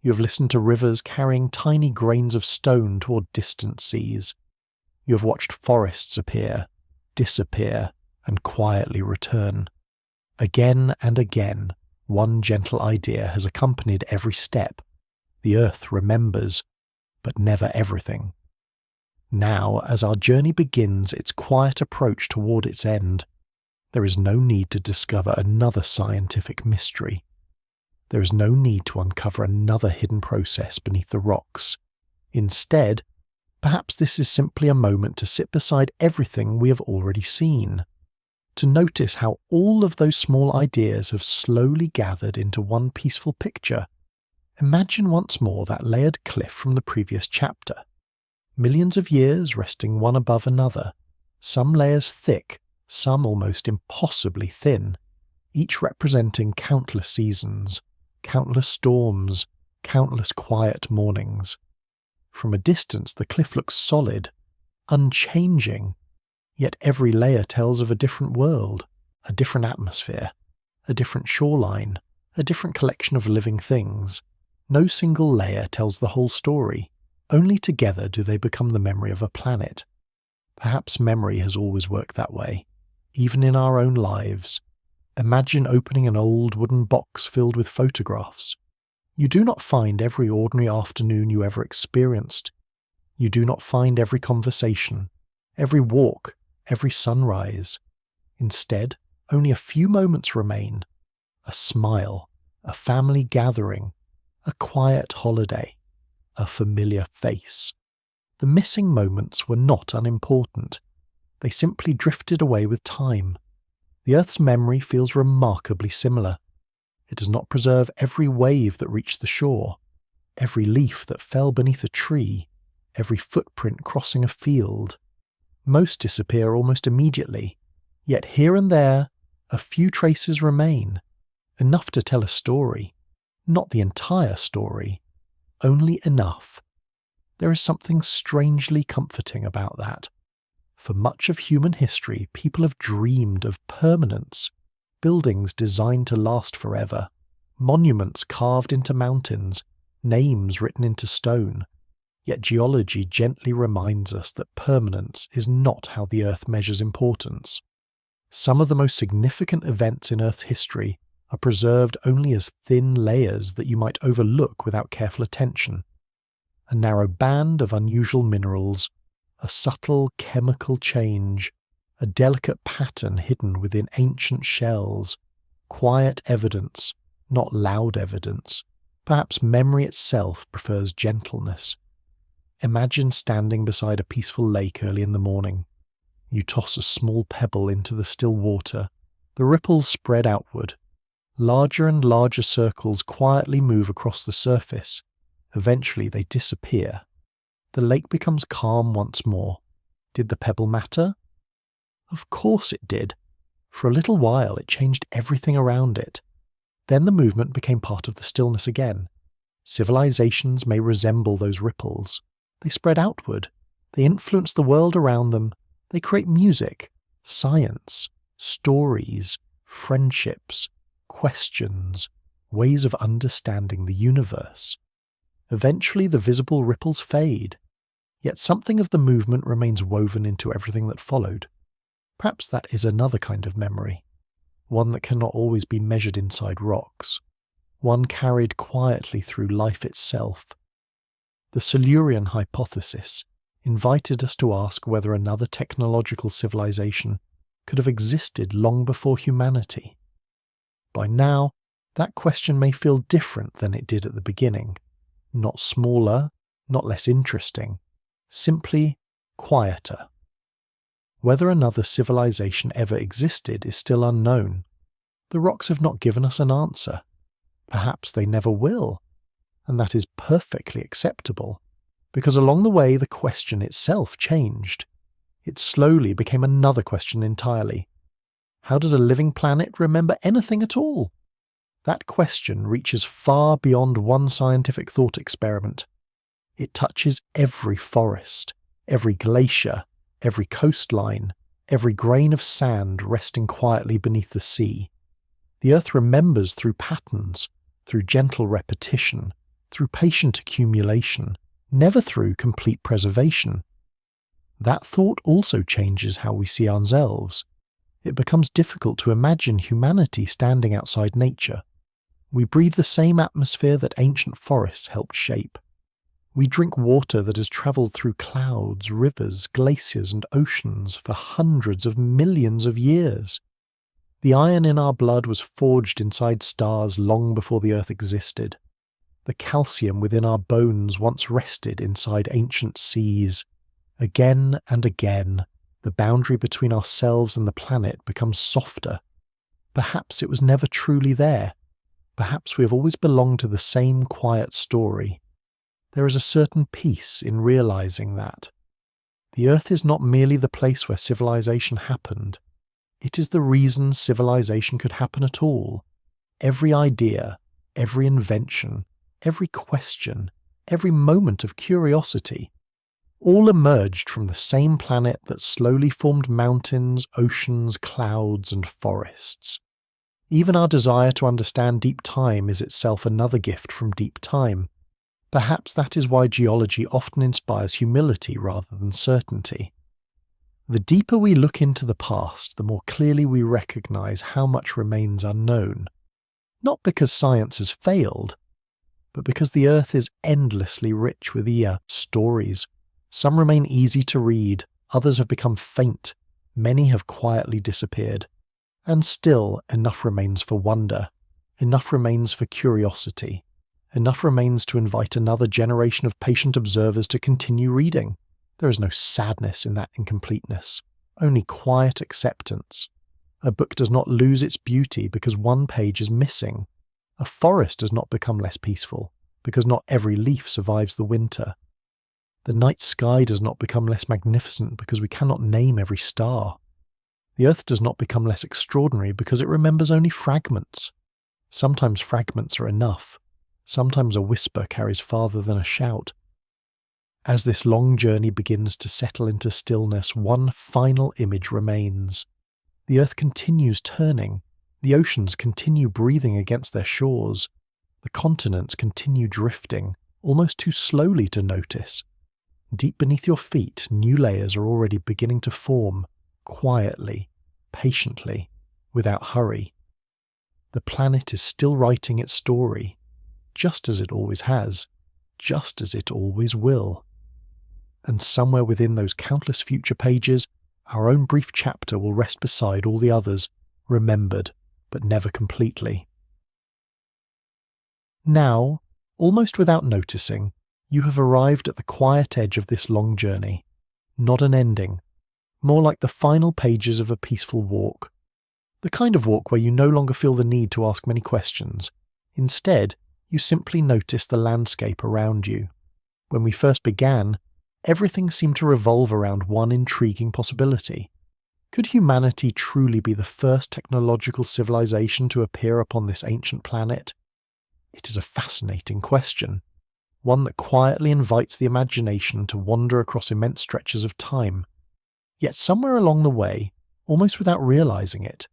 You have listened to rivers carrying tiny grains of stone toward distant seas. You have watched forests appear, disappear, and quietly return. Again and again, one gentle idea has accompanied every step. The Earth remembers, but never everything. Now, as our journey begins its quiet approach toward its end, there is no need to discover another scientific mystery. There is no need to uncover another hidden process beneath the rocks. Instead, perhaps this is simply a moment to sit beside everything we have already seen, to notice how all of those small ideas have slowly gathered into one peaceful picture. Imagine once more that layered cliff from the previous chapter. Millions of years resting one above another, some layers thick, some almost impossibly thin, each representing countless seasons, countless storms, countless quiet mornings. From a distance the cliff looks solid, unchanging, yet every layer tells of a different world, a different atmosphere, a different shoreline, a different collection of living things. No single layer tells the whole story. Only together do they become the memory of a planet. Perhaps memory has always worked that way, even in our own lives. Imagine opening an old wooden box filled with photographs. You do not find every ordinary afternoon you ever experienced. You do not find every conversation, every walk, every sunrise. Instead, only a few moments remain. A smile, a family gathering, a quiet holiday, a familiar face. The missing moments were not unimportant. They simply drifted away with time. The Earth's memory feels remarkably similar. It does not preserve every wave that reached the shore, every leaf that fell beneath a tree, every footprint crossing a field. Most disappear almost immediately, yet here and there, a few traces remain, enough to tell a story. Not the entire story, only enough. There is something strangely comforting about that. For much of human history, people have dreamed of permanence, buildings designed to last forever, monuments carved into mountains, names written into stone. Yet geology gently reminds us that permanence is not how the Earth measures importance. Some of the most significant events in Earth's history are preserved only as thin layers that you might overlook without careful attention. A narrow band of unusual minerals, a subtle chemical change, a delicate pattern hidden within ancient shells, quiet evidence, not loud evidence. Perhaps memory itself prefers gentleness. Imagine standing beside a peaceful lake early in the morning. You toss a small pebble into the still water. The ripples spread outward. Larger and larger circles quietly move across the surface. Eventually they disappear. The lake becomes calm once more. Did the pebble matter? Of course it did. For a little while it changed everything around it. Then the movement became part of the stillness again. Civilizations may resemble those ripples. They spread outward. They influence the world around them. They create music, science, stories, friendships, questions, ways of understanding the universe. Eventually the visible ripples fade, yet something of the movement remains woven into everything that followed. Perhaps that is another kind of memory, one that cannot always be measured inside rocks, one carried quietly through life itself. The Silurian Hypothesis invited us to ask whether another technological civilization could have existed long before humanity. By now, that question may feel different than it did at the beginning. Not smaller, not less interesting, simply quieter. Whether another civilization ever existed is still unknown. The rocks have not given us an answer. Perhaps they never will, and that is perfectly acceptable, because along the way the question itself changed. It slowly became another question entirely. How does a living planet remember anything at all? That question reaches far beyond one scientific thought experiment. It touches every forest, every glacier, every coastline, every grain of sand resting quietly beneath the sea. The Earth remembers through patterns, through gentle repetition, through patient accumulation, never through complete preservation. That thought also changes how we see ourselves. It becomes difficult to imagine humanity standing outside nature. We breathe the same atmosphere that ancient forests helped shape. We drink water that has travelled through clouds, rivers, glaciers and oceans for hundreds of millions of years. The iron in our blood was forged inside stars long before the Earth existed. The calcium within our bones once rested inside ancient seas. Again and again, the boundary between ourselves and the planet becomes softer. Perhaps it was never truly there. Perhaps we have always belonged to the same quiet story. There is a certain peace in realizing that. The Earth is not merely the place where civilization happened. It is the reason civilization could happen at all. Every idea, every invention, every question, every moment of curiosity, all emerged from the same planet that slowly formed mountains, oceans, clouds, and forests. Even our desire to understand deep time is itself another gift from deep time. Perhaps that is why geology often inspires humility rather than certainty. The deeper we look into the past, the more clearly we recognize how much remains unknown. Not because science has failed, but because the Earth is endlessly rich with stories. Some remain easy to read, others have become faint, many have quietly disappeared. And still, enough remains for wonder, enough remains for curiosity, enough remains to invite another generation of patient observers to continue reading. There is no sadness in that incompleteness, only quiet acceptance. A book does not lose its beauty because one page is missing. A forest does not become less peaceful because not every leaf survives the winter. The night sky does not become less magnificent because we cannot name every star. The Earth does not become less extraordinary because it remembers only fragments. Sometimes fragments are enough. Sometimes a whisper carries farther than a shout. As this long journey begins to settle into stillness, one final image remains. The Earth continues turning. The oceans continue breathing against their shores. The continents continue drifting, almost too slowly to notice. Deep beneath your feet, new layers are already beginning to form, quietly, patiently, without hurry. The planet is still writing its story, just as it always has, just as it always will. And somewhere within those countless future pages, our own brief chapter will rest beside all the others, remembered, but never completely. Now, almost without noticing, you have arrived at the quiet edge of this long journey. Not an ending, more like the final pages of a peaceful walk. The kind of walk where you no longer feel the need to ask many questions. Instead, you simply notice the landscape around you. When we first began, everything seemed to revolve around one intriguing possibility. Could humanity truly be the first technological civilization to appear upon this ancient planet? It is a fascinating question, one that quietly invites the imagination to wander across immense stretches of time. Yet somewhere along the way, almost without realizing it,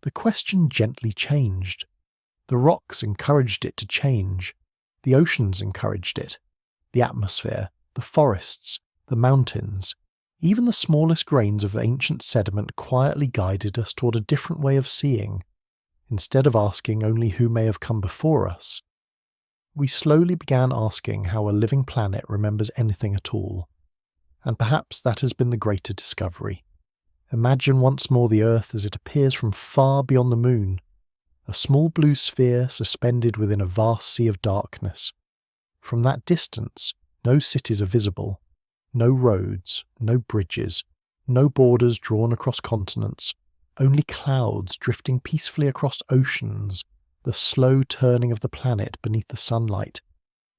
the question gently changed. The rocks encouraged it to change. The oceans encouraged it. The atmosphere, the forests, the mountains, even the smallest grains of ancient sediment quietly guided us toward a different way of seeing. Instead of asking only who may have come before us, we slowly began asking how a living planet remembers anything at all. And perhaps that has been the greater discovery. Imagine once more the Earth as it appears from far beyond the moon, a small blue sphere suspended within a vast sea of darkness. From that distance, no cities are visible, No roads, no bridges, no borders drawn across continents, only clouds drifting peacefully across oceans, the slow turning of the planet beneath the sunlight,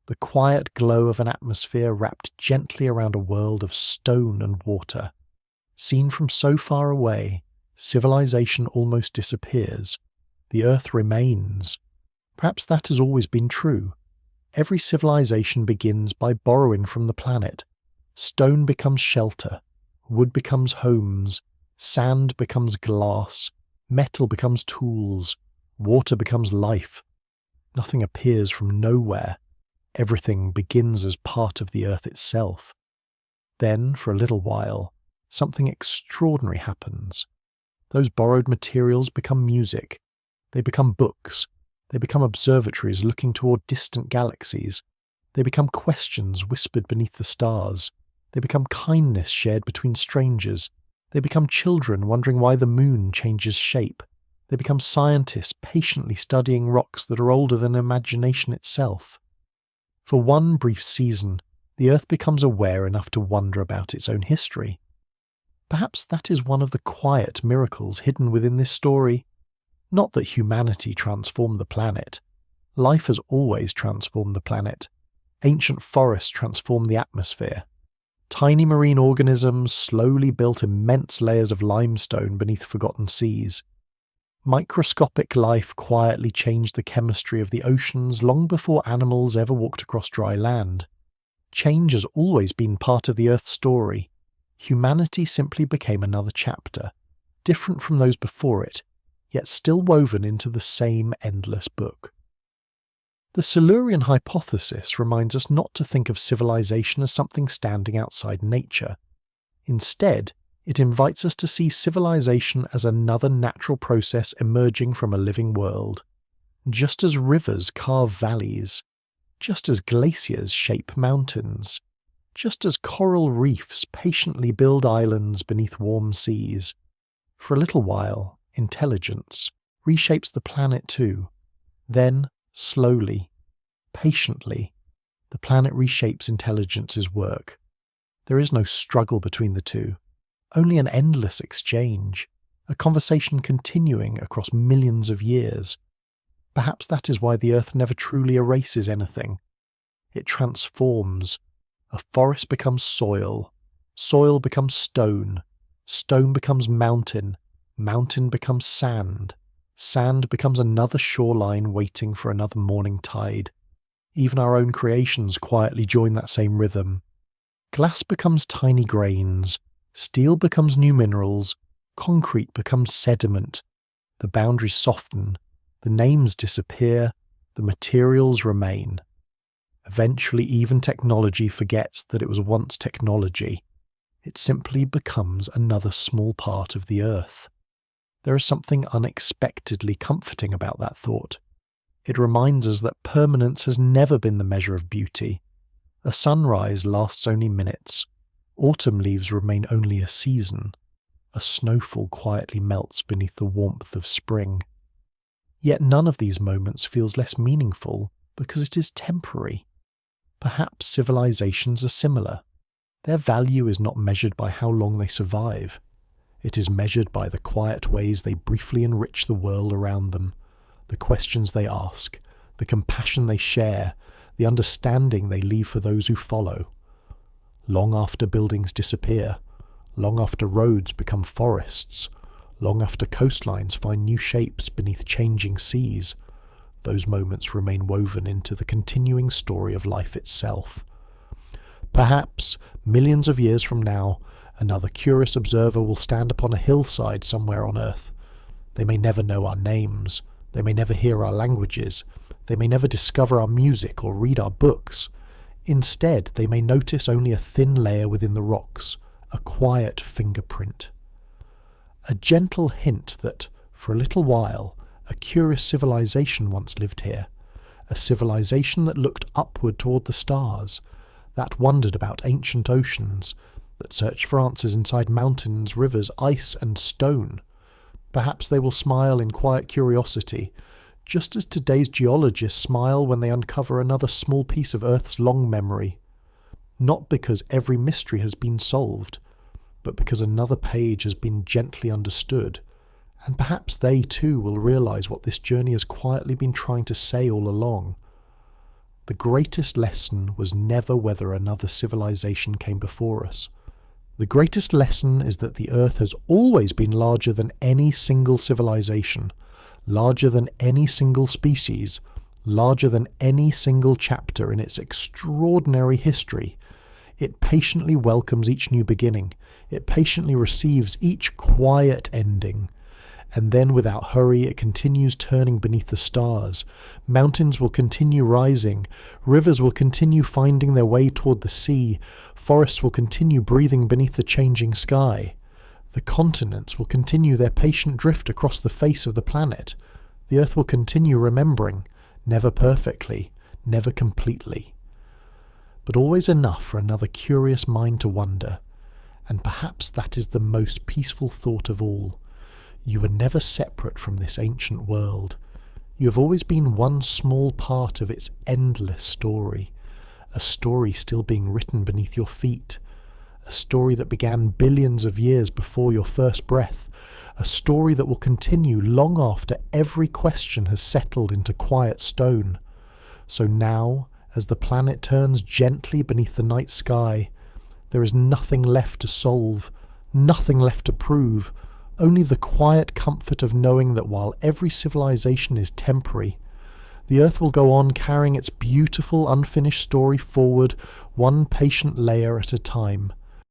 the quiet glow of an atmosphere wrapped gently around a world of stone and water. Seen from so far away, civilization almost disappears. The Earth remains. Perhaps that has always been true. Every civilization begins by borrowing from the planet. Stone becomes shelter, wood becomes homes, sand becomes glass, metal becomes tools, water becomes life. Nothing appears from nowhere. Everything begins as part of the Earth itself. Then, for a little while, something extraordinary happens. Those borrowed materials become music. They become books. They become observatories looking toward distant galaxies. They become questions whispered beneath the stars. They become kindness shared between strangers. They become children wondering why the moon changes shape. They become scientists patiently studying rocks that are older than imagination itself. For one brief season, the Earth becomes aware enough to wonder about its own history. Perhaps that is one of the quiet miracles hidden within this story. Not that humanity transformed the planet. Life has always transformed the planet. Ancient forests transformed the atmosphere. Tiny marine organisms slowly built immense layers of limestone beneath forgotten seas. Microscopic life quietly changed the chemistry of the oceans long before animals ever walked across dry land. Change has always been part of the Earth's story. Humanity simply became another chapter, different from those before it, yet still woven into the same endless book. The Silurian Hypothesis reminds us not to think of civilization as something standing outside nature. Instead, it invites us to see civilization as another natural process emerging from a living world. Just as rivers carve valleys, just as glaciers shape mountains, just as coral reefs patiently build islands beneath warm seas. For a little while, intelligence reshapes the planet too. Then, slowly, patiently, the planet reshapes intelligence's work. There is no struggle between the two, only an endless exchange, a conversation continuing across millions of years. Perhaps that is why the Earth never truly erases anything. It transforms. A forest becomes soil, soil becomes stone, stone becomes mountain, mountain becomes sand, sand becomes another shoreline waiting for another morning tide. Even our own creations quietly join that same rhythm. Glass becomes tiny grains, steel becomes new minerals, concrete becomes sediment. The boundaries soften, the names disappear, the materials remain. Eventually even technology forgets that it was once technology. It simply becomes another small part of the Earth. There is something unexpectedly comforting about that thought. It reminds us that permanence has never been the measure of beauty. A sunrise lasts only minutes. Autumn leaves remain only a season. A snowfall quietly melts beneath the warmth of spring. Yet none of these moments feels less meaningful because it is temporary. Perhaps civilizations are similar. Their value is not measured by how long they survive. It is measured by the quiet ways they briefly enrich the world around them, the questions they ask, the compassion they share, the understanding they leave for those who follow. Long after buildings disappear, long after roads become forests, long after coastlines find new shapes beneath changing seas, those moments remain woven into the continuing story of life itself. Perhaps, millions of years from now, another curious observer will stand upon a hillside somewhere on Earth. They may never know our names, they may never hear our languages, they may never discover our music or read our books. Instead, they may notice only a thin layer within the rocks, a quiet fingerprint. A gentle hint that, for a little while, a curious civilization once lived here, a civilization that looked upward toward the stars, that wondered about ancient oceans, that searched for answers inside mountains, rivers, ice and stone. Perhaps they will smile in quiet curiosity, just as today's geologists smile when they uncover another small piece of Earth's long memory. not because every mystery has been solved, but because another page has been gently understood, and perhaps they too will realize what this journey has quietly been trying to say all along. The greatest lesson was never whether another civilization came before us. The greatest lesson is that the Earth has always been larger than any single civilization, larger than any single species, larger than any single chapter in its extraordinary history. It patiently welcomes each new beginning. It patiently receives each quiet ending. And then without hurry it continues turning beneath the stars. Mountains will continue rising. Rivers will continue finding their way toward the sea. Forests will continue breathing beneath the changing sky. The continents will continue their patient drift across the face of the planet. The Earth will continue remembering, never perfectly, never completely, but always enough for another curious mind to wonder. And perhaps that is the most peaceful thought of all. You were never separate from this ancient world. You have always been one small part of its endless story, a story still being written beneath your feet, a story that began billions of years before your first breath, a story that will continue long after every question has settled into quiet stone. So now, as the planet turns gently beneath the night sky, there is nothing left to solve, nothing left to prove, only the quiet comfort of knowing that while every civilization is temporary, the Earth will go on carrying its beautiful unfinished story forward, one patient layer at a time,